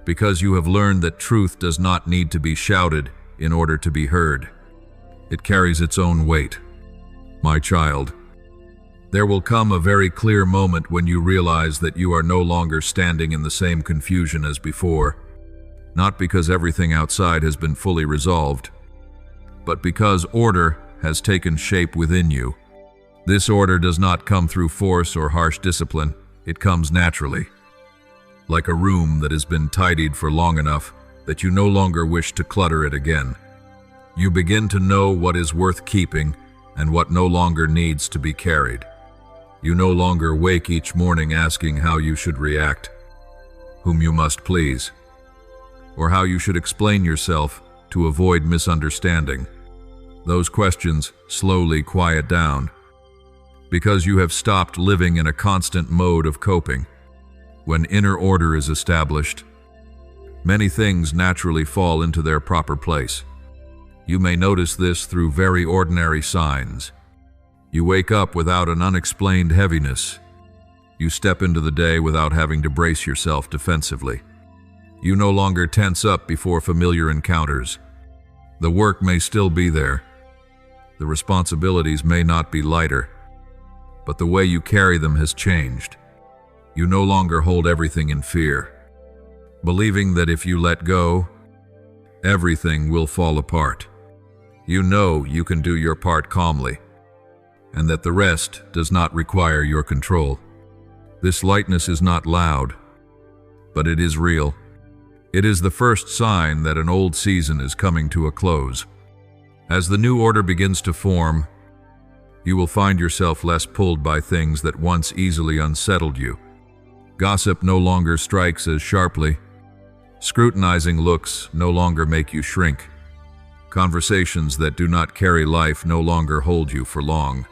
because you have learned that truth does not need to be shouted in order to be heard. It carries its own weight. My child, there will come a very clear moment when you realize that you are no longer standing in the same confusion as before, not because everything outside has been fully resolved, but because order has taken shape within you. This order does not come through force or harsh discipline. It comes naturally, like a room that has been tidied for long enough that you no longer wish to clutter it again. You begin to know what is worth keeping and what no longer needs to be carried. You no longer wake each morning asking how you should react, whom you must please, or how you should explain yourself to avoid misunderstanding. Those questions slowly quiet down, because you have stopped living in a constant mode of coping. When inner order is established, many things naturally fall into their proper place. You may notice this through very ordinary signs. You wake up without an unexplained heaviness. You step into the day without having to brace yourself defensively. You no longer tense up before familiar encounters. The work may still be there. The responsibilities may not be lighter, but the way you carry them has changed. You no longer hold everything in fear, believing that if you let go, everything will fall apart. You know you can do your part calmly, and that the rest does not require your control. This lightness is not loud, but it is real. It is the first sign that an old season is coming to a close. As the new order begins to form, you will find yourself less pulled by things that once easily unsettled you. Gossip no longer strikes as sharply. Scrutinizing looks no longer make you shrink. Conversations that do not carry life no longer hold you for long.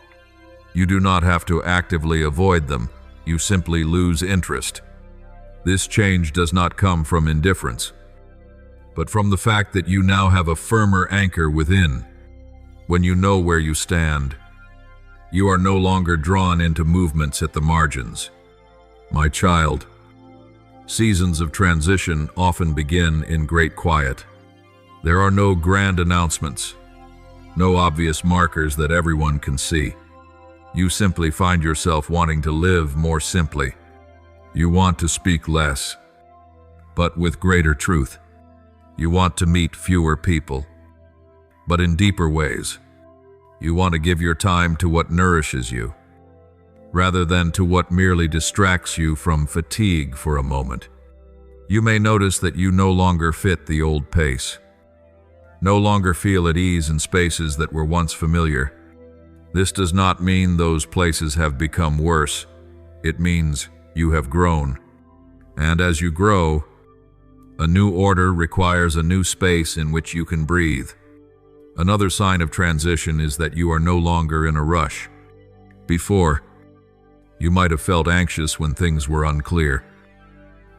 You do not have to actively avoid them. You simply lose interest. This change does not come from indifference, but from the fact that you now have a firmer anchor within. When you know where you stand, you are no longer drawn into movements at the margins. My child, seasons of transition often begin in great quiet. There are no grand announcements, no obvious markers that everyone can see. You simply find yourself wanting to live more simply. You want to speak less, but with greater truth. You want to meet fewer people, but in deeper ways. You want to give your time to what nourishes you, rather than to what merely distracts you from fatigue for a moment. You may notice that you no longer fit the old pace, no longer feel at ease in spaces that were once familiar. This does not mean those places have become worse. It means you have grown. And as you grow, a new order requires a new space in which you can breathe. Another sign of transition is that you are no longer in a rush. Before, you might have felt anxious when things were unclear,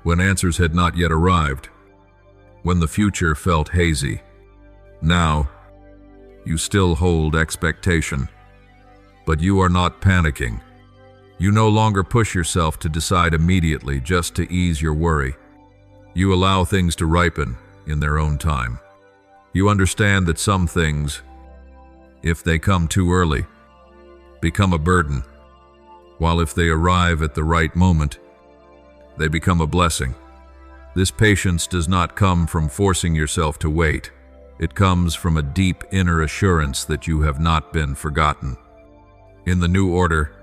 when answers had not yet arrived, when the future felt hazy. Now, you still hold expectation, but you are not panicking. You no longer push yourself to decide immediately just to ease your worry. You allow things to ripen in their own time. You understand that some things, if they come too early, become a burden, while if they arrive at the right moment, they become a blessing. This patience does not come from forcing yourself to wait. It comes from a deep inner assurance that you have not been forgotten. In the new order,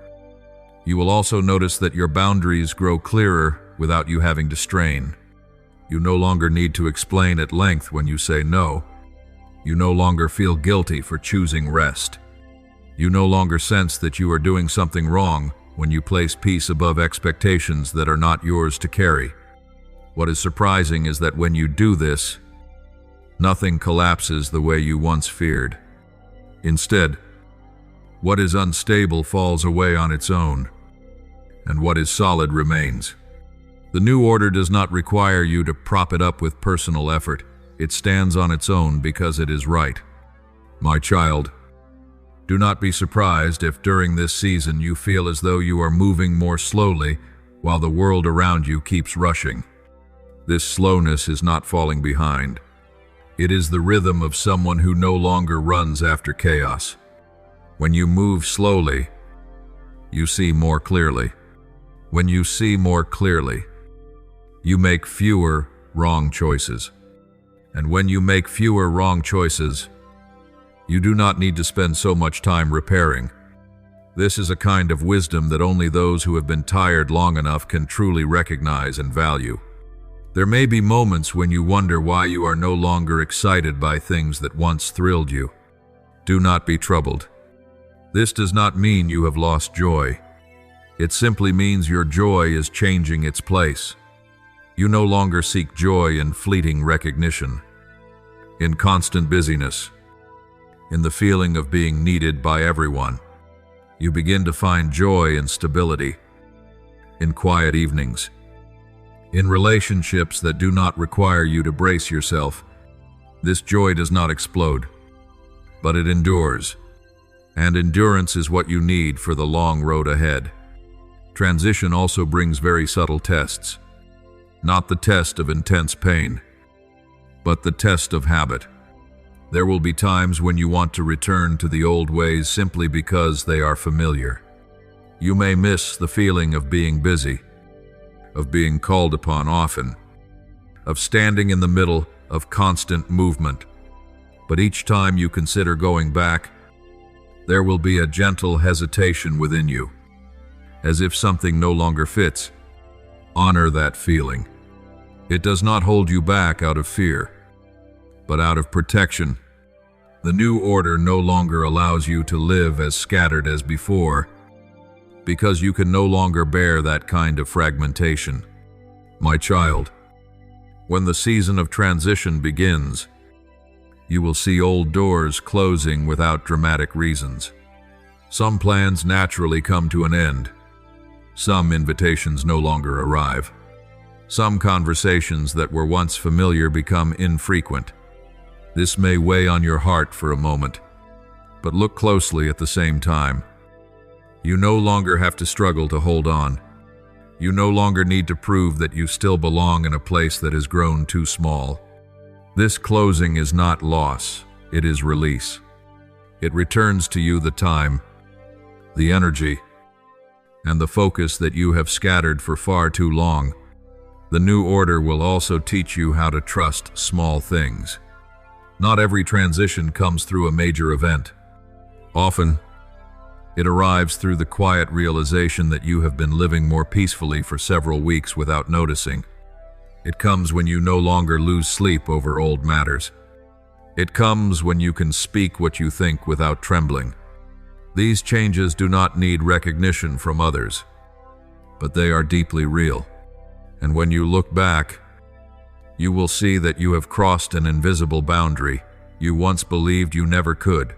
you will also notice that your boundaries grow clearer without you having to strain. You no longer need to explain at length when you say no. You no longer feel guilty for choosing rest. You no longer sense that you are doing something wrong when you place peace above expectations that are not yours to carry. What is surprising is that when you do this, nothing collapses the way you once feared. Instead, what is unstable falls away on its own, and what is solid remains. The new order does not require you to prop it up with personal effort. It stands on its own because it is right. My child, do not be surprised if during this season you feel as though you are moving more slowly while the world around you keeps rushing. This slowness is not falling behind. It is the rhythm of someone who no longer runs after chaos. When you move slowly, you see more clearly. When you see more clearly, you make fewer wrong choices. And when you make fewer wrong choices, you do not need to spend so much time repairing. This is a kind of wisdom that only those who have been tired long enough can truly recognize and value. There may be moments when you wonder why you are no longer excited by things that once thrilled you. Do not be troubled. This does not mean you have lost joy. It simply means your joy is changing its place. You no longer seek joy in fleeting recognition, in constant busyness, in the feeling of being needed by everyone. You begin to find joy in stability, in quiet evenings, in relationships that do not require you to brace yourself. This joy does not explode, but it endures. And endurance is what you need for the long road ahead. Transition also brings very subtle tests. Not the test of intense pain, but the test of habit. There will be times when you want to return to the old ways simply because they are familiar. You may miss the feeling of being busy, of being called upon often, of standing in the middle of constant movement. But each time you consider going back, there will be a gentle hesitation within you, as if something no longer fits. Honor that feeling. It does not hold you back out of fear, but out of protection. The new order no longer allows you to live as scattered as before, because you can no longer bear that kind of fragmentation. My child, when the season of transition begins, you will see old doors closing without dramatic reasons. Some plans naturally come to an end. Some invitations no longer arrive. Some conversations that were once familiar become infrequent. This may weigh on your heart for a moment, but look closely at the same time. You no longer have to struggle to hold on. You no longer need to prove that you still belong in a place that has grown too small. This closing is not loss, it is release. It returns to you the time, the energy, and the focus that you have scattered for far too long. The new order will also teach you how to trust small things. Not every transition comes through a major event. Often, it arrives through the quiet realization that you have been living more peacefully for several weeks without noticing. It comes when you no longer lose sleep over old matters. It comes when you can speak what you think without trembling. These changes do not need recognition from others, but they are deeply real. And when you look back, you will see that you have crossed an invisible boundary you once believed you never could.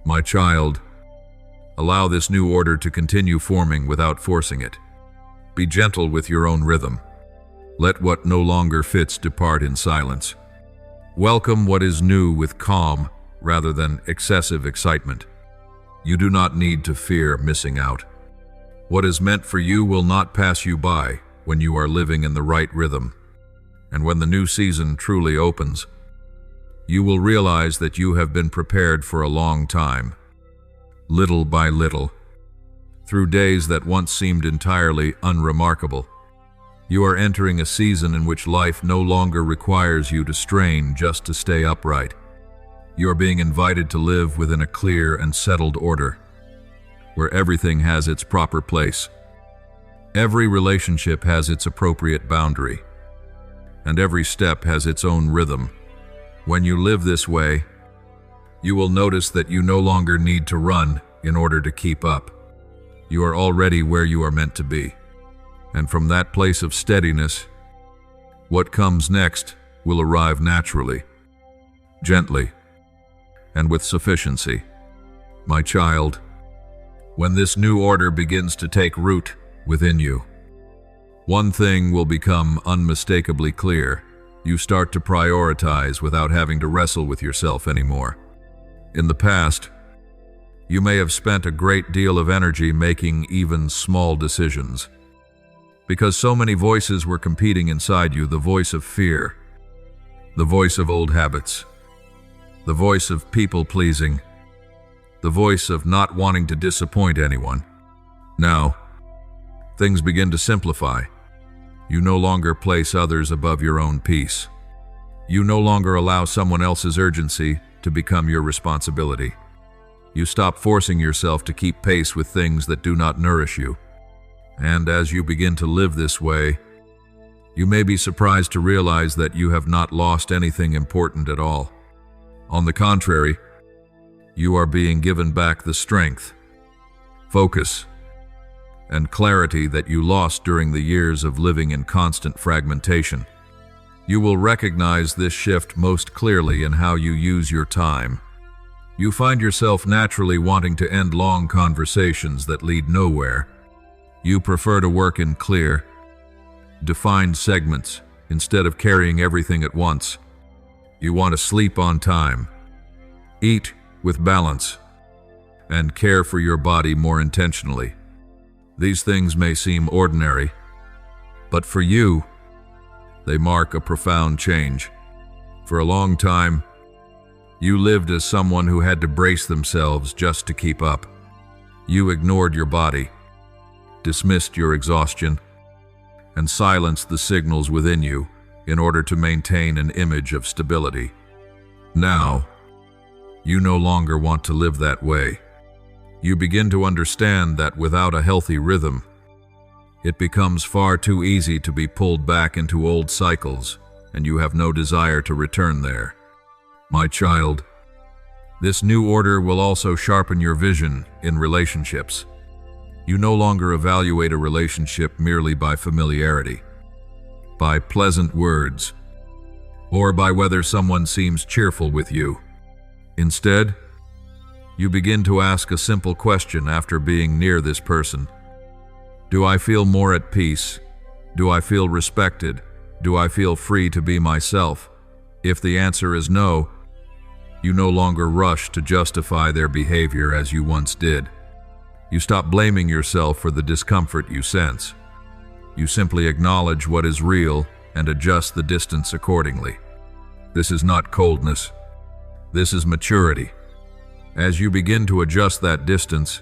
My child, allow this new order to continue forming without forcing it. Be gentle with your own rhythm. Let what no longer fits depart in silence. Welcome what is new with calm rather than excessive excitement. You do not need to fear missing out. What is meant for you will not pass you by when you are living in the right rhythm. And when the new season truly opens, you will realize that you have been prepared for a long time. Little by little, through days that once seemed entirely unremarkable, you are entering a season in which life no longer requires you to strain just to stay upright. You are being invited to live within a clear and settled order, where everything has its proper place. Every relationship has its appropriate boundary, and every step has its own rhythm. When you live this way, you will notice that you no longer need to run in order to keep up. You are already where you are meant to be. And from that place of steadiness, what comes next will arrive naturally, gently, and with sufficiency. My child, when this new order begins to take root within you, one thing will become unmistakably clear. You start to prioritize without having to wrestle with yourself anymore. In the past, you may have spent a great deal of energy making even small decisions, because so many voices were competing inside you: the voice of fear, the voice of old habits, the voice of people-pleasing, the voice of not wanting to disappoint anyone. Now, things begin to simplify. You no longer place others above your own peace. You no longer allow someone else's urgency to become your responsibility. You stop forcing yourself to keep pace with things that do not nourish you. And as you begin to live this way, you may be surprised to realize that you have not lost anything important at all. On the contrary, you are being given back the strength, focus, and clarity that you lost during the years of living in constant fragmentation. You will recognize this shift most clearly in how you use your time. You find yourself naturally wanting to end long conversations that lead nowhere. You prefer to work in clear, defined segments instead of carrying everything at once. You want to sleep on time, eat with balance, and care for your body more intentionally. These things may seem ordinary, but for you, they mark a profound change. For a long time, you lived as someone who had to brace themselves just to keep up. You ignored your body, dismissed your exhaustion, and silenced the signals within you in order to maintain an image of stability. Now, you no longer want to live that way. You begin to understand that without a healthy rhythm, it becomes far too easy to be pulled back into old cycles, and you have no desire to return there. My child, this new order will also sharpen your vision in relationships. You no longer evaluate a relationship merely by familiarity, by pleasant words, or by whether someone seems cheerful with you. Instead, you begin to ask a simple question after being near this person. Do I feel more at peace? Do I feel respected? Do I feel free to be myself? If the answer is no, you no longer rush to justify their behavior as you once did. You stop blaming yourself for the discomfort you sense. You simply acknowledge what is real and adjust the distance accordingly. This is not coldness. This is maturity. As you begin to adjust that distance,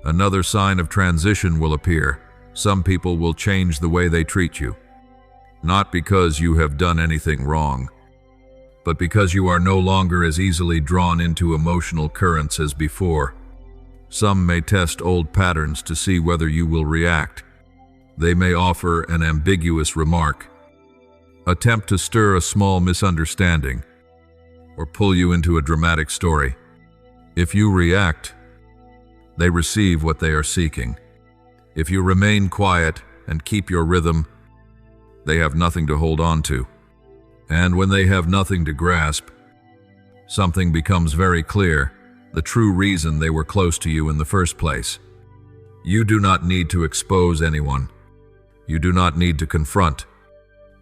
another sign of transition will appear. Some people will change the way they treat you, not because you have done anything wrong, but because you are no longer as easily drawn into emotional currents as before. Some may test old patterns to see whether you will react. They may offer an ambiguous remark, attempt to stir a small misunderstanding, or pull you into a dramatic story. If you react, they receive what they are seeking. If you remain quiet and keep your rhythm, they have nothing to hold on to. And when they have nothing to grasp, something becomes very clear: the true reason they were close to you in the first place. You do not need to expose anyone. You do not need to confront.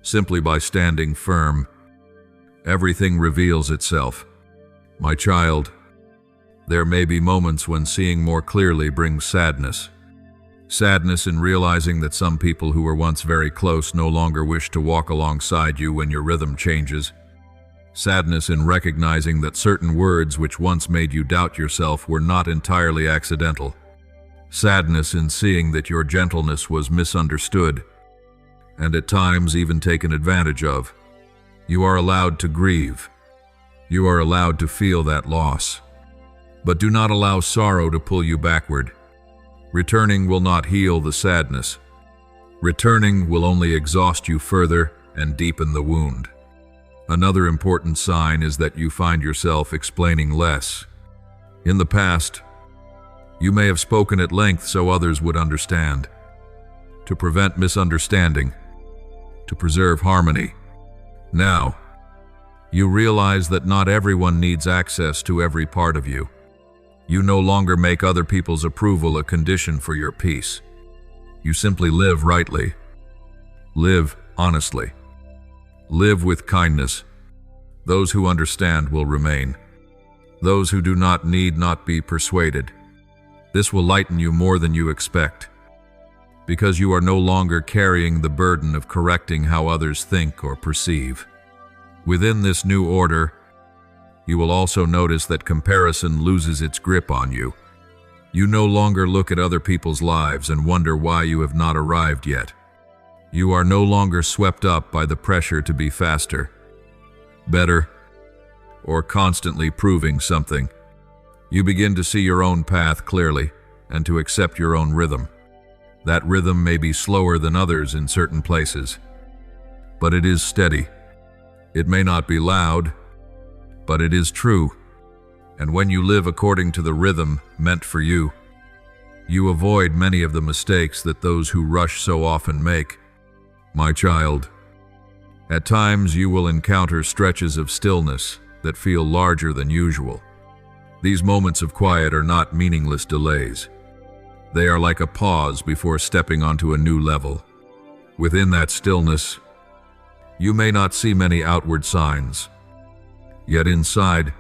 Simply by standing firm, everything reveals itself. My child, there may be moments when seeing more clearly brings sadness. Sadness in realizing that some people who were once very close no longer wish to walk alongside you when your rhythm changes. Sadness in recognizing that certain words which once made you doubt yourself were not entirely accidental. Sadness in seeing that your gentleness was misunderstood, and at times even taken advantage of. You are allowed to grieve. You are allowed to feel that loss. But do not allow sorrow to pull you backward. Returning will not heal the sadness. Returning will only exhaust you further and deepen the wound. Another important sign is that you find yourself explaining less. In the past, you may have spoken at length so others would understand, to prevent misunderstanding, to preserve harmony. Now, you realize that not everyone needs access to every part of you. You no longer make other people's approval a condition for your peace. You simply live rightly. Live honestly. Live with kindness. Those who understand will remain. Those who do not need not be persuaded. This will lighten you more than you expect, because you are no longer carrying the burden of correcting how others think or perceive. Within this new order, you will also notice that comparison loses its grip on you. You no longer look at other people's lives and wonder why you have not arrived yet. You are no longer swept up by the pressure to be faster, better, or constantly proving something. You begin to see your own path clearly and to accept your own rhythm. That rhythm may be slower than others in certain places, but it is steady. It may not be loud, but it is true. And when you live according to the rhythm meant for you, you avoid many of the mistakes that those who rush so often make. My child, at times you will encounter stretches of stillness that feel larger than usual. These moments of quiet are not meaningless delays. They are like a pause before stepping onto a new level. Within that stillness, you may not see many outward signs, yet inside,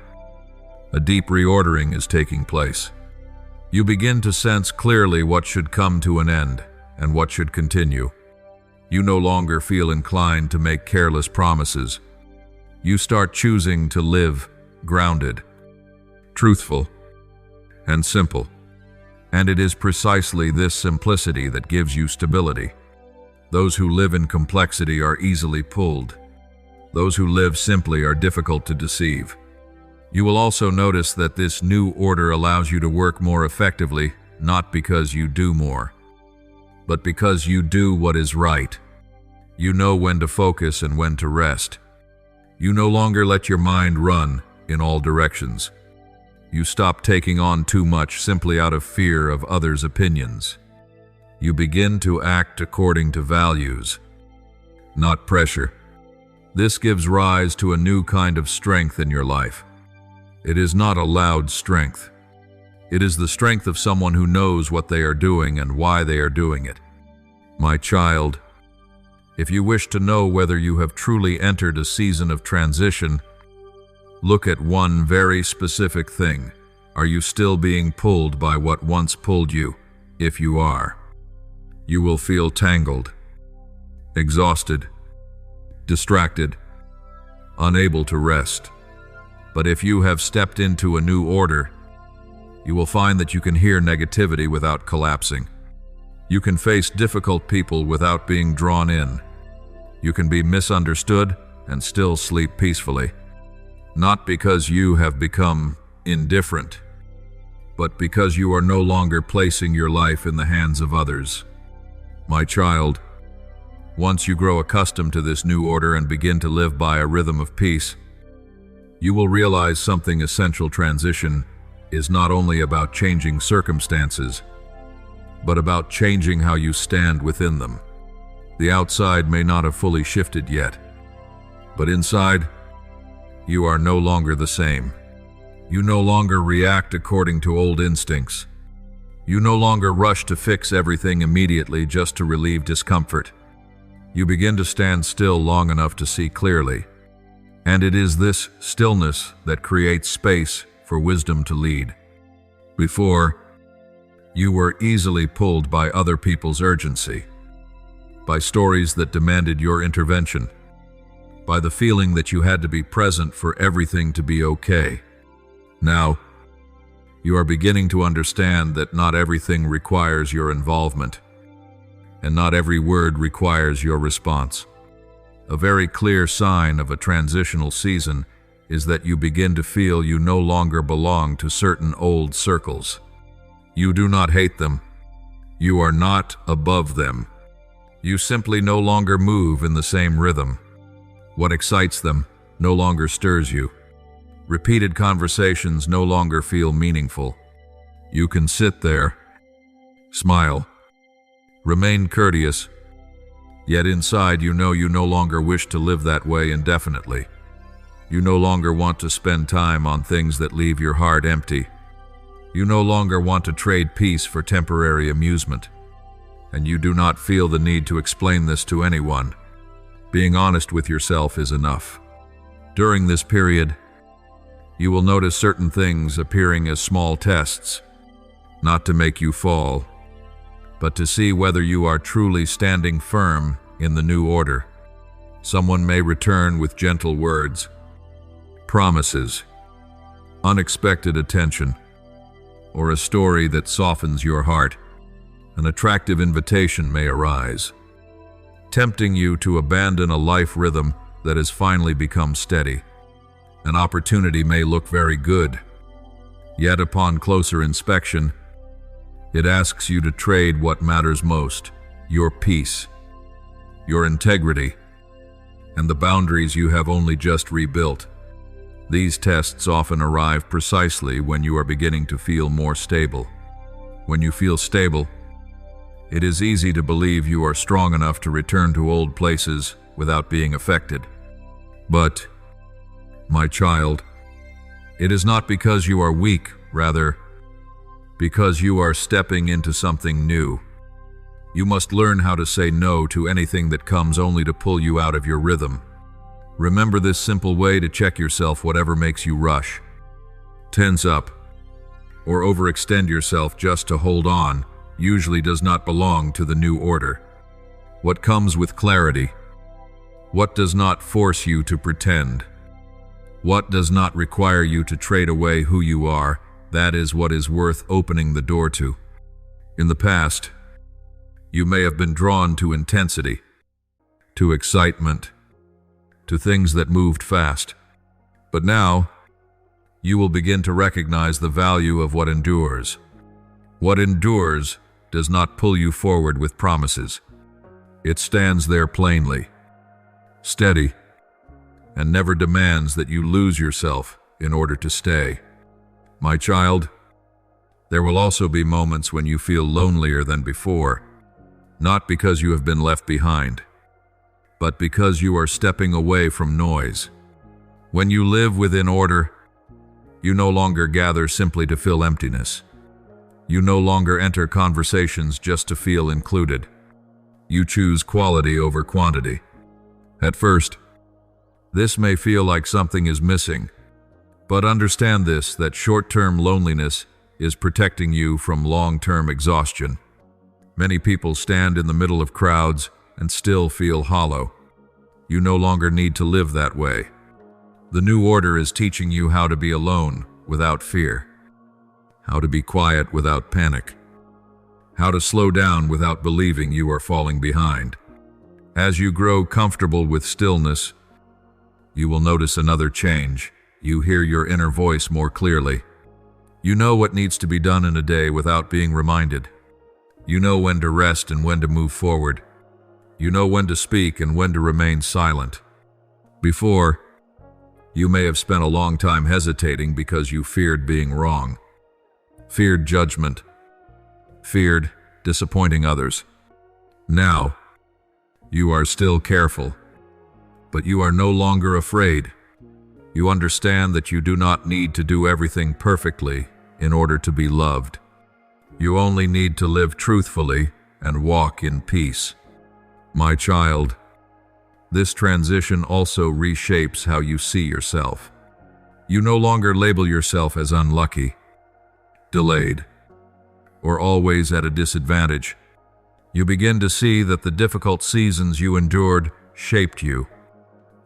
a deep reordering is taking place. You begin to sense clearly what should come to an end and what should continue. You no longer feel inclined to make careless promises. You start choosing to live grounded, truthful, and simple. And it is precisely this simplicity that gives you stability. Those who live in complexity are easily pulled. Those who live simply are difficult to deceive. You will also notice that this new order allows you to work more effectively, not because you do more, but because you do what is right. You know when to focus and when to rest. You no longer let your mind run in all directions. You stop taking on too much simply out of fear of others' opinions. You begin to act according to values, not pressure. This gives rise to a new kind of strength in your life. It is not a loud strength. It is the strength of someone who knows what they are doing and why they are doing it. My child, if you wish to know whether you have truly entered a season of transition, look at one very specific thing. Are you still being pulled by what once pulled you? If you are, you will feel tangled, exhausted, distracted, unable to rest. But if you have stepped into a new order, you will find that you can hear negativity without collapsing. You can face difficult people without being drawn in. You can be misunderstood and still sleep peacefully. Not because you have become indifferent, but because you are no longer placing your life in the hands of others. My child, once you grow accustomed to this new order and begin to live by a rhythm of peace, you will realize something essential. Transition is not only about changing circumstances, but about changing how you stand within them. The outside may not have fully shifted yet, but inside, you are no longer the same. You no longer react according to old instincts. You no longer rush to fix everything immediately just to relieve discomfort. You begin to stand still long enough to see clearly. And it is this stillness that creates space for wisdom to lead. Before, you were easily pulled by other people's urgency, by stories that demanded your intervention, by the feeling that you had to be present for everything to be okay. Now, you are beginning to understand that not everything requires your involvement, and not every word requires your response. A very clear sign of a transitional season is that you begin to feel you no longer belong to certain old circles. You do not hate them. You are not above them. You simply no longer move in the same rhythm. What excites them no longer stirs you. Repeated conversations no longer feel meaningful. You can sit there, smile, remain courteous, yet inside you know you no longer wish to live that way indefinitely. You no longer want to spend time on things that leave your heart empty. You no longer want to trade peace for temporary amusement. And you do not feel the need to explain this to anyone. Being honest with yourself is enough. During this period, you will notice certain things appearing as small tests, not to make you fall, but to see whether you are truly standing firm in the new order. Someone may return with gentle words, promises, unexpected attention, or a story that softens your heart. An attractive invitation may arise, tempting you to abandon a life rhythm that has finally become steady. An opportunity may look very good, yet upon closer inspection, it asks you to trade what matters most: your peace, your integrity, and the boundaries you have only just rebuilt. These tests often arrive precisely when you are beginning to feel more stable. When you feel stable, it is easy to believe you are strong enough to return to old places without being affected. But, my child, it is not because you are weak, rather, because you are stepping into something new. You must learn how to say no to anything that comes only to pull you out of your rhythm. Remember this simple way to check yourself: whatever makes you rush, tense up, or overextend yourself just to hold on usually does not belong to the new order. What comes with clarity, what does not force you to pretend, what does not require you to trade away who you are, that is what is worth opening the door to. In the past, you may have been drawn to intensity, to excitement, to things that moved fast. But now, you will begin to recognize the value of what endures. What endures does not pull you forward with promises. It stands there plainly, steady, and never demands that you lose yourself in order to stay. My child, there will also be moments when you feel lonelier than before, not because you have been left behind, but because you are stepping away from noise. When you live within order, you no longer gather simply to fill emptiness. You no longer enter conversations just to feel included. You choose quality over quantity. At first, this may feel like something is missing, but understand this, that short-term loneliness is protecting you from long-term exhaustion. Many people stand in the middle of crowds and still feel hollow. You no longer need to live that way. The new order is teaching you how to be alone without fear, how to be quiet without panic, how to slow down without believing you are falling behind. As you grow comfortable with stillness, you will notice another change. You hear your inner voice more clearly. You know what needs to be done in a day without being reminded. You know when to rest and when to move forward. You know when to speak and when to remain silent. Before, you may have spent a long time hesitating because you feared being wrong, feared judgment, feared disappointing others. Now, you are still careful, but you are no longer afraid. You understand that you do not need to do everything perfectly in order to be loved. You only need to live truthfully and walk in peace. My child, this transition also reshapes how you see yourself. You no longer label yourself as unlucky, delayed, or always at a disadvantage. You begin to see that the difficult seasons you endured shaped you.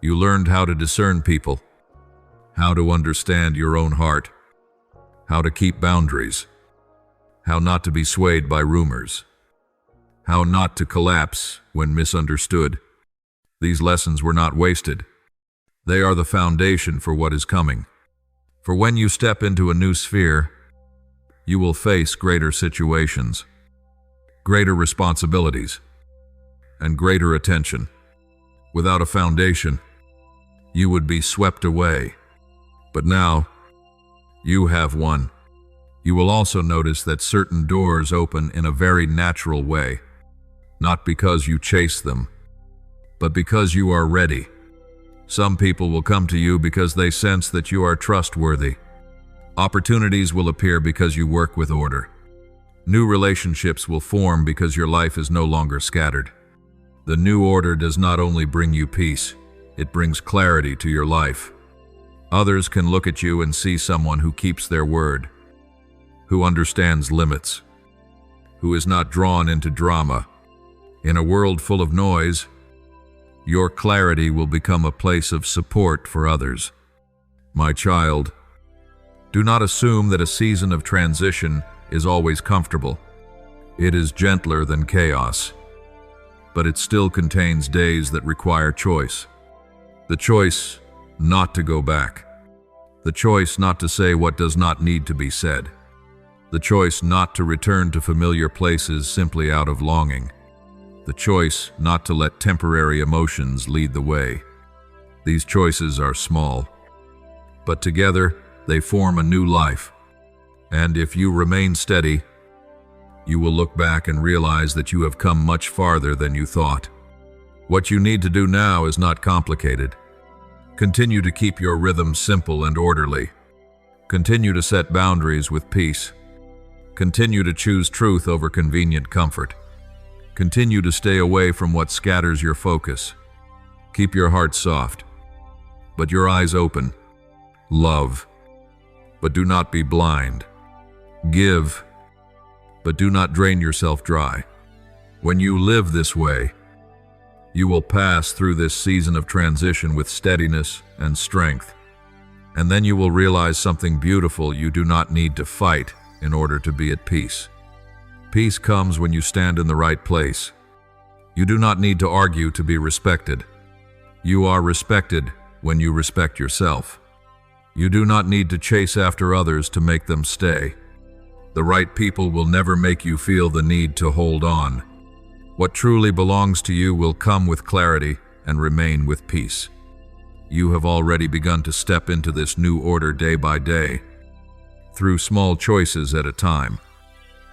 You learned how to discern people, how to understand your own heart, how to keep boundaries, how not to be swayed by rumors, how not to collapse when misunderstood. These lessons were not wasted. They are the foundation for what is coming. For when you step into a new sphere, you will face greater situations, greater responsibilities, and greater attention. Without a foundation, you would be swept away. But now, you have one. You will also notice that certain doors open in a very natural way, not because you chase them, but because you are ready. Some people will come to you because they sense that you are trustworthy. Opportunities will appear because you work with order. New relationships will form because your life is no longer scattered. The new order does not only bring you peace, it brings clarity to your life. Others can look at you and see someone who keeps their word, who understands limits, who is not drawn into drama. In a world full of noise, your clarity will become a place of support for others. My child, do not assume that a season of transition is always comfortable. It is gentler than chaos, but it still contains days that require choice. The choice not to go back. The choice not to say what does not need to be said. The choice not to return to familiar places simply out of longing. The choice not to let temporary emotions lead the way. These choices are small, but together they form a new life. And if you remain steady, you will look back and realize that you have come much farther than you thought. What you need to do now is not complicated. Continue to keep your rhythm simple and orderly. Continue to set boundaries with peace. Continue to choose truth over convenient comfort. Continue to stay away from what scatters your focus. Keep your heart soft, but your eyes open. Love, but do not be blind. Give, but do not drain yourself dry. When you live this way, you will pass through this season of transition with steadiness and strength. And then you will realize something beautiful: you do not need to fight in order to be at peace. Peace comes when you stand in the right place. You do not need to argue to be respected. You are respected when you respect yourself. You do not need to chase after others to make them stay. The right people will never make you feel the need to hold on. What truly belongs to you will come with clarity and remain with peace. You have already begun to step into this new order day by day, through small choices at a time.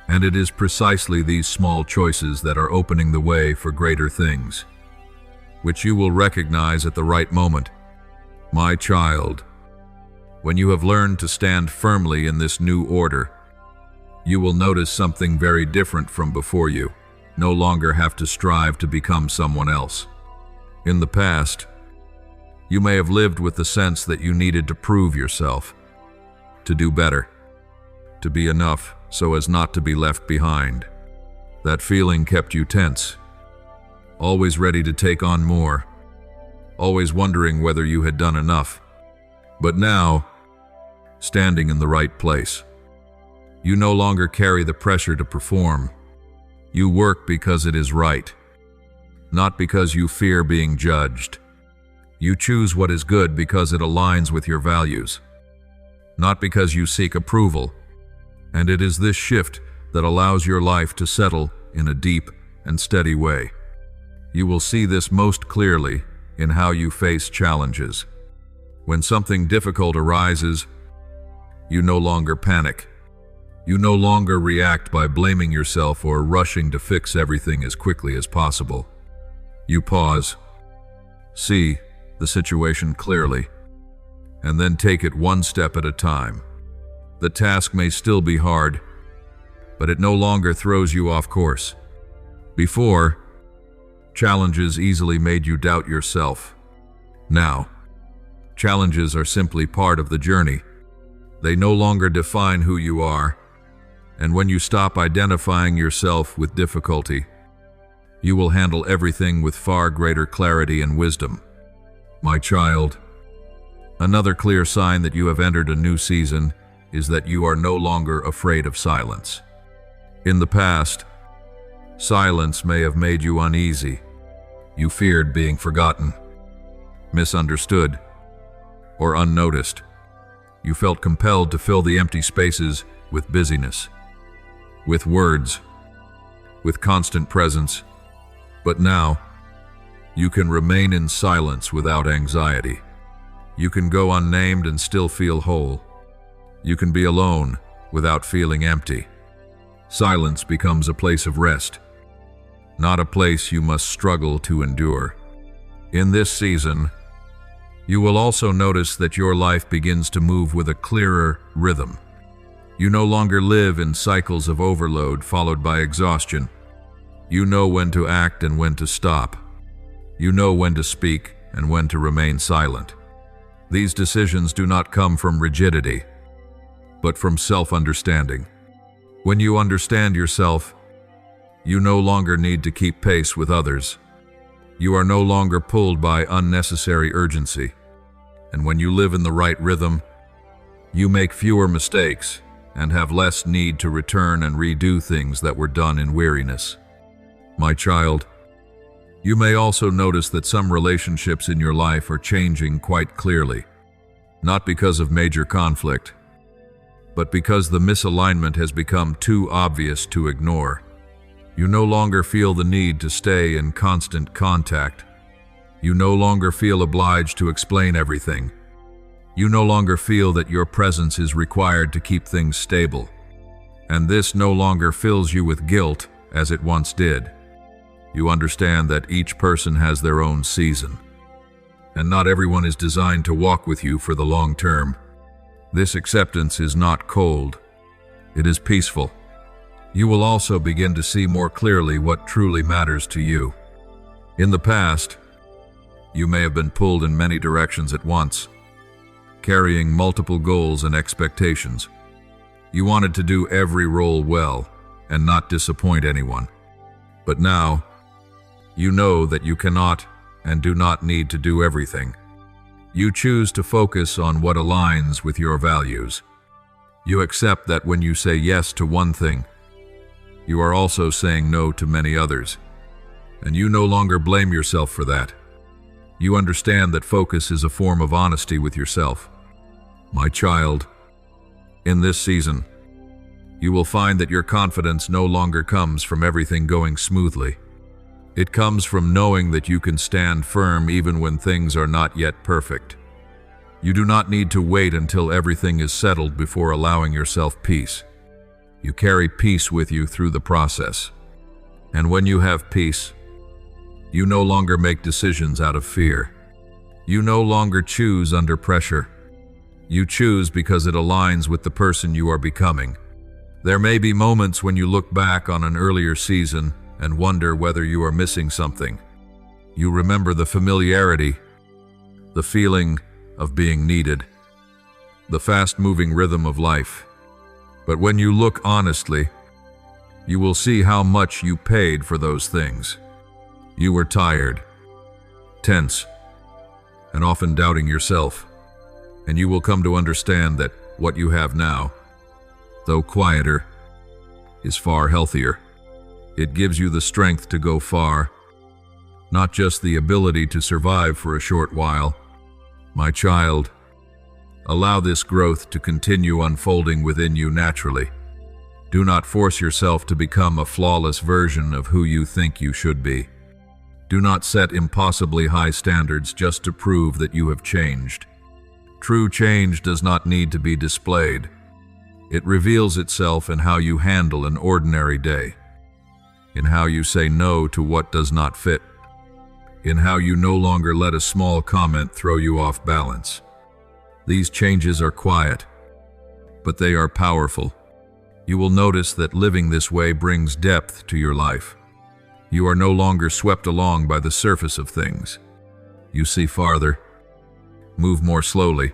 And it is precisely these small choices that are opening the way for greater things, which you will recognize at the right moment. My child, when you have learned to stand firmly in this new order, you will notice something very different from before you. No longer have to strive to become someone else. In the past, you may have lived with the sense that you needed to prove yourself, to do better, to be enough so as not to be left behind. That feeling kept you tense, always ready to take on more, always wondering whether you had done enough. But now, standing in the right place, you no longer carry the pressure to perform. You work because it is right, not because you fear being judged. You choose what is good because it aligns with your values, not because you seek approval. And it is this shift that allows your life to settle in a deep and steady way. You will see this most clearly in how you face challenges. When something difficult arises, you no longer panic. You no longer react by blaming yourself or rushing to fix everything as quickly as possible. You pause, see the situation clearly, and then take it one step at a time. The task may still be hard, but it no longer throws you off course. Before, challenges easily made you doubt yourself. Now, challenges are simply part of the journey. They no longer define who you are. And when you stop identifying yourself with difficulty, you will handle everything with far greater clarity and wisdom. My child, another clear sign that you have entered a new season is that you are no longer afraid of silence. In the past, silence may have made you uneasy. You feared being forgotten, misunderstood, or unnoticed. You felt compelled to fill the empty spaces with busyness, with words, with constant presence. But now, you can remain in silence without anxiety. You can go unnamed and still feel whole. You can be alone without feeling empty. Silence becomes a place of rest, not a place you must struggle to endure. In this season, you will also notice that your life begins to move with a clearer rhythm. You no longer live in cycles of overload followed by exhaustion. You know when to act and when to stop. You know when to speak and when to remain silent. These decisions do not come from rigidity, but from self-understanding. When you understand yourself, you no longer need to keep pace with others. You are no longer pulled by unnecessary urgency. And when you live in the right rhythm, you make fewer mistakes and have less need to return and redo things that were done in weariness. My child, you may also notice that some relationships in your life are changing quite clearly, not because of major conflict, but because the misalignment has become too obvious to ignore. You no longer feel the need to stay in constant contact. You no longer feel obliged to explain everything. You no longer feel that your presence is required to keep things stable. And this no longer fills you with guilt as it once did. You understand that each person has their own season, and not everyone is designed to walk with you for the long term. This acceptance is not cold, it is peaceful. You will also begin to see more clearly what truly matters to you. In the past, you may have been pulled in many directions at once, carrying multiple goals and expectations. You wanted to do every role well and not disappoint anyone. But now, you know that you cannot and do not need to do everything. You choose to focus on what aligns with your values. You accept that when you say yes to one thing, You are also saying no to many others, and you no longer blame yourself for that. You understand that focus is a form of honesty with yourself. My child, in this season, you will find that your confidence no longer comes from everything going smoothly. It comes from knowing that you can stand firm even when things are not yet perfect. You do not need to wait until everything is settled before allowing yourself peace. You carry peace with you through the process. And when you have peace, you no longer make decisions out of fear. You no longer choose under pressure. You choose because it aligns with the person you are becoming. There may be moments when you look back on an earlier season and wonder whether you are missing something. You remember the familiarity, the feeling of being needed, the fast-moving rhythm of life. But when you look honestly, you will see how much you paid for those things. You were tired, tense, and often doubting yourself, and you will come to understand that what you have now, though quieter, is far healthier. It gives you the strength to go far, not just the ability to survive for a short while. My child, allow this growth to continue unfolding within you naturally. Do not force yourself to become a flawless version of who you think you should be. Do not set impossibly high standards just to prove that you have changed. True change does not need to be displayed. It reveals itself in how you handle an ordinary day, in how you say no to what does not fit, in how you no longer let a small comment throw you off balance. These changes are quiet, but they are powerful. You will notice that living this way brings depth to your life. You are no longer swept along by the surface of things. You see farther, move more slowly,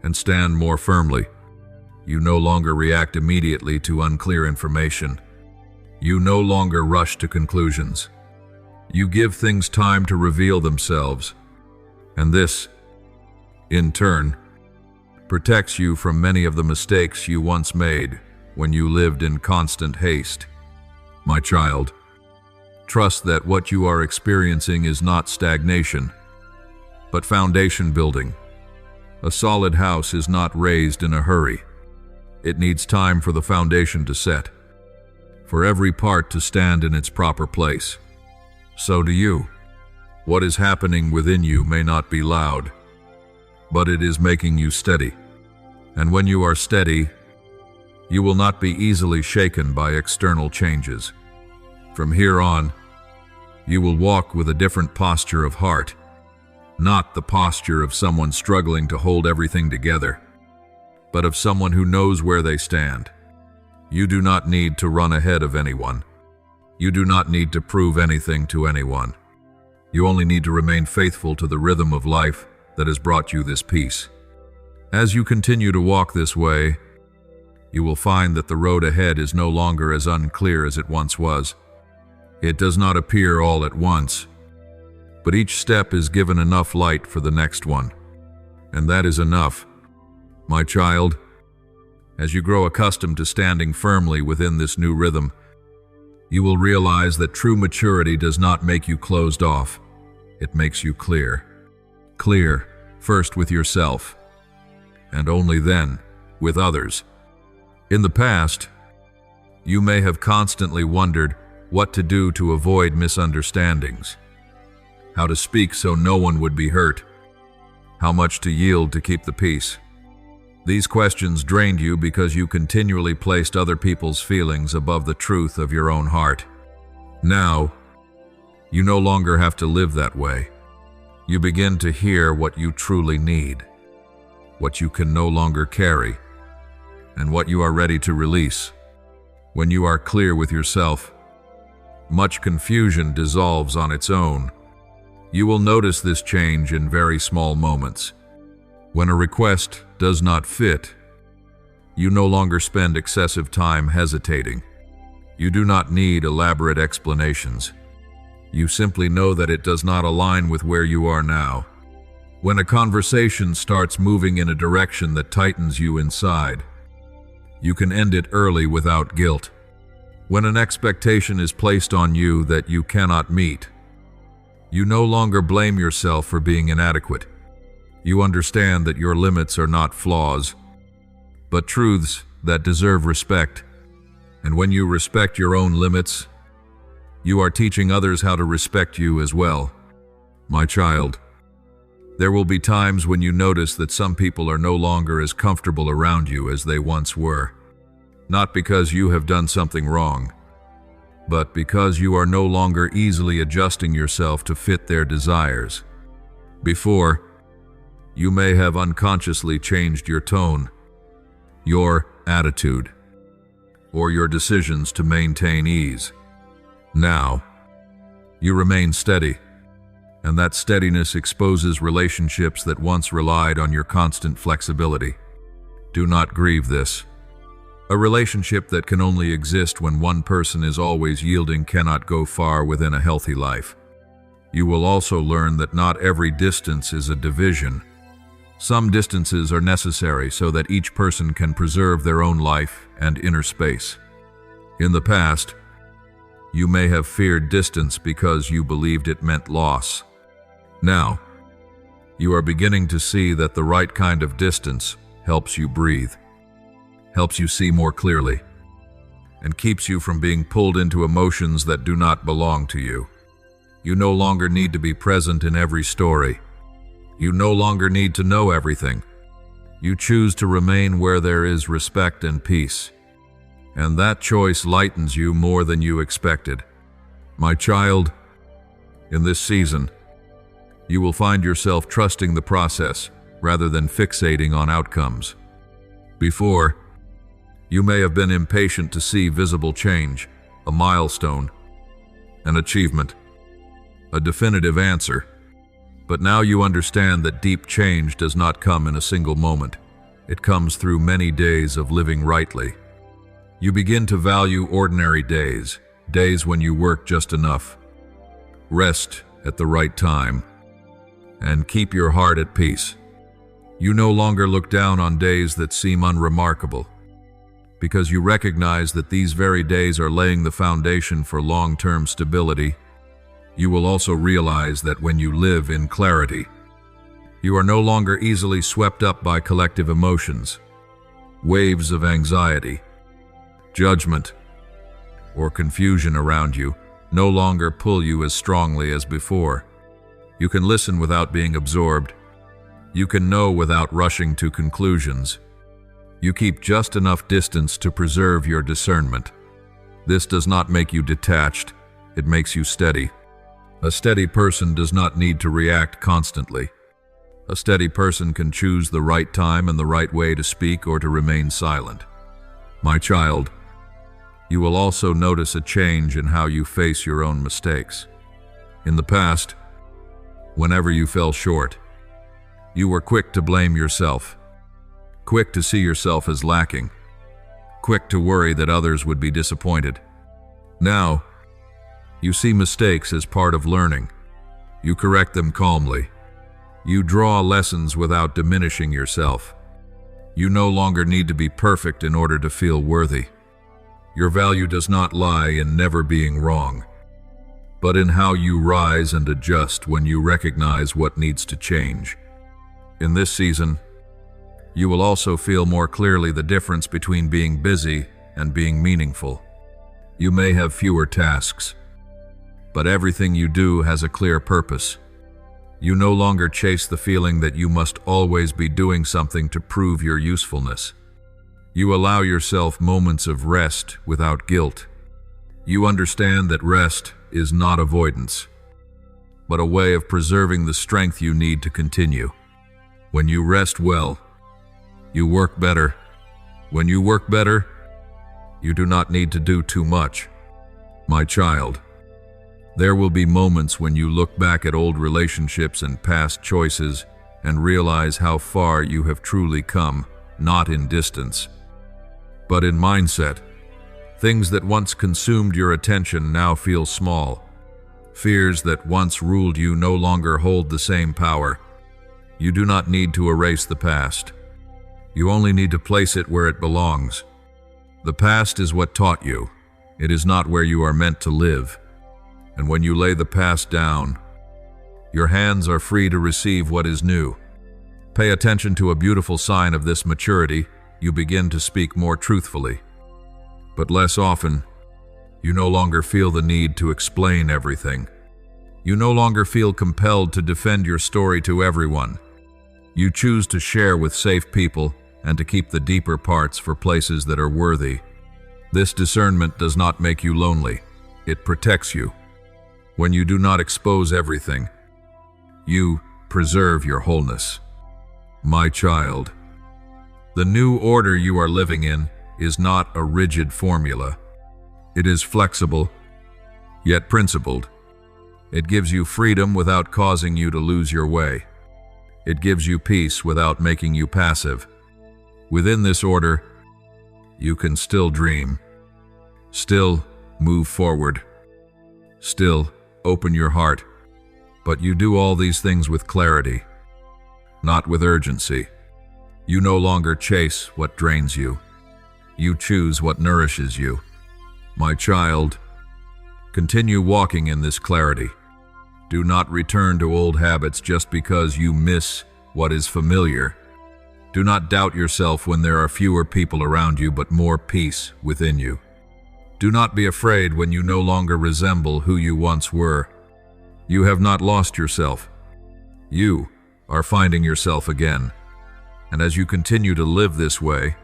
and stand more firmly. You no longer react immediately to unclear information. You no longer rush to conclusions. You give things time to reveal themselves, and this, in turn, protects you from many of the mistakes you once made when you lived in constant haste. My child, trust that what you are experiencing is not stagnation, but foundation building. A solid house is not raised in a hurry. It needs time for the foundation to set, for every part to stand in its proper place. So do you. What is happening within you may not be loud, but it is making you steady. And when you are steady, you will not be easily shaken by external changes. From here on, you will walk with a different posture of heart, not the posture of someone struggling to hold everything together, but of someone who knows where they stand. You do not need to run ahead of anyone. You do not need to prove anything to anyone. You only need to remain faithful to the rhythm of life that has brought you this peace. As you continue to walk this way, you will find that the road ahead is no longer as unclear as it once was. It does not appear all at once, but each step is given enough light for the next one. And that is enough. My child, as you grow accustomed to standing firmly within this new rhythm, you will realize that true maturity does not make you closed off. It makes you clear. Clear, first with yourself, and only then with others. In the past, you may have constantly wondered what to do to avoid misunderstandings, how to speak so no one would be hurt, how much to yield to keep the peace. These questions drained you because you continually placed other people's feelings above the truth of your own heart. Now, you no longer have to live that way. You begin to hear what you truly need, what you can no longer carry, and what you are ready to release. When you are clear with yourself, much confusion dissolves on its own. You will notice this change in very small moments. When a request does not fit, you no longer spend excessive time hesitating. You do not need elaborate explanations. You simply know that it does not align with where you are now. When a conversation starts moving in a direction that tightens you inside, you can end it early without guilt. When an expectation is placed on you that you cannot meet, you no longer blame yourself for being inadequate. You understand that your limits are not flaws, but truths that deserve respect. And when you respect your own limits, you are teaching others how to respect you as well. My child, there will be times when you notice that some people are no longer as comfortable around you as they once were. Not because you have done something wrong, but because you are no longer easily adjusting yourself to fit their desires. Before, you may have unconsciously changed your tone, your attitude, or your decisions to maintain ease. Now, you remain steady, and that steadiness exposes relationships that once relied on your constant flexibility. Do not grieve this. A relationship that can only exist when one person is always yielding cannot go far within a healthy life. You will also learn that not every distance is a division. Some distances are necessary so that each person can preserve their own life and inner space. In the past, you may have feared distance because you believed it meant loss. Now, you are beginning to see that the right kind of distance helps you breathe, helps you see more clearly, and keeps you from being pulled into emotions that do not belong to you. You no longer need to be present in every story. You no longer need to know everything. You choose to remain where there is respect and peace, and that choice lightens you more than you expected. My child, in this season, you will find yourself trusting the process rather than fixating on outcomes. Before, you may have been impatient to see visible change, a milestone, an achievement, a definitive answer. But now you understand that deep change does not come in a single moment. It comes through many days of living rightly. You begin to value ordinary days, days when you work just enough, rest at the right time, and keep your heart at peace. You no longer look down on days that seem unremarkable, because you recognize that these very days are laying the foundation for long-term stability. You will also realize that when you live in clarity, you are no longer easily swept up by collective emotions, waves of anxiety, judgment, or confusion around you no longer pull you as strongly as before. You can listen without being absorbed. You can know without rushing to conclusions. You keep just enough distance to preserve your discernment. This does not make you detached, it makes you steady. A steady person does not need to react constantly. A steady person can choose the right time and the right way to speak or to remain silent. My child, you will also notice a change in how you face your own mistakes. In the past, whenever you fell short, you were quick to blame yourself, quick to see yourself as lacking, quick to worry that others would be disappointed. Now, you see mistakes as part of learning. You correct them calmly. You draw lessons without diminishing yourself. You no longer need to be perfect in order to feel worthy. Your value does not lie in never being wrong, but in how you rise and adjust when you recognize what needs to change. In this season, you will also feel more clearly the difference between being busy and being meaningful. You may have fewer tasks, but everything you do has a clear purpose. You no longer chase the feeling that you must always be doing something to prove your usefulness. You allow yourself moments of rest without guilt. You understand that rest is not avoidance, but a way of preserving the strength you need to continue. When you rest well, you work better. When you work better, you do not need to do too much. My child, there will be moments when you look back at old relationships and past choices and realize how far you have truly come, not in distance, but in mindset. Things that once consumed your attention now feel small. Fears that once ruled you no longer hold the same power. You do not need to erase the past. You only need to place it where it belongs. The past is what taught you. It is not where you are meant to live. And when you lay the past down, your hands are free to receive what is new. Pay attention to a beautiful sign of this maturity. You begin to speak more truthfully. But less often, you no longer feel the need to explain everything. You no longer feel compelled to defend your story to everyone. You choose to share with safe people and to keep the deeper parts for places that are worthy. This discernment does not make you lonely. It protects you. When you do not expose everything, you preserve your wholeness. My child, the new order you are living in is not a rigid formula. It is flexible, yet principled. It gives you freedom without causing you to lose your way. It gives you peace without making you passive. Within this order, you can still dream, still move forward, still open your heart, but you do all these things with clarity, not with urgency. You no longer chase what drains you. You choose what nourishes you. My child, continue walking in this clarity. Do not return to old habits just because you miss what is familiar. Do not doubt yourself when there are fewer people around you but more peace within you. Do not be afraid when you no longer resemble who you once were. You have not lost yourself. You are finding yourself again. And as you continue to live this way,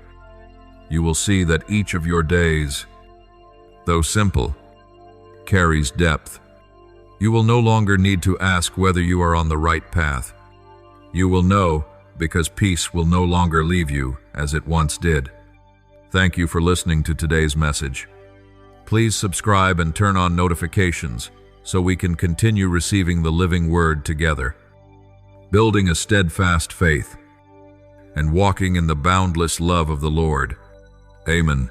you will see that each of your days, though simple, carries depth. You will no longer need to ask whether you are on the right path. You will know because peace will no longer leave you as it once did. Thank you for listening to today's message. Please subscribe and turn on notifications so we can continue receiving the living word together, building a steadfast faith and walking in the boundless love of the Lord. Amen.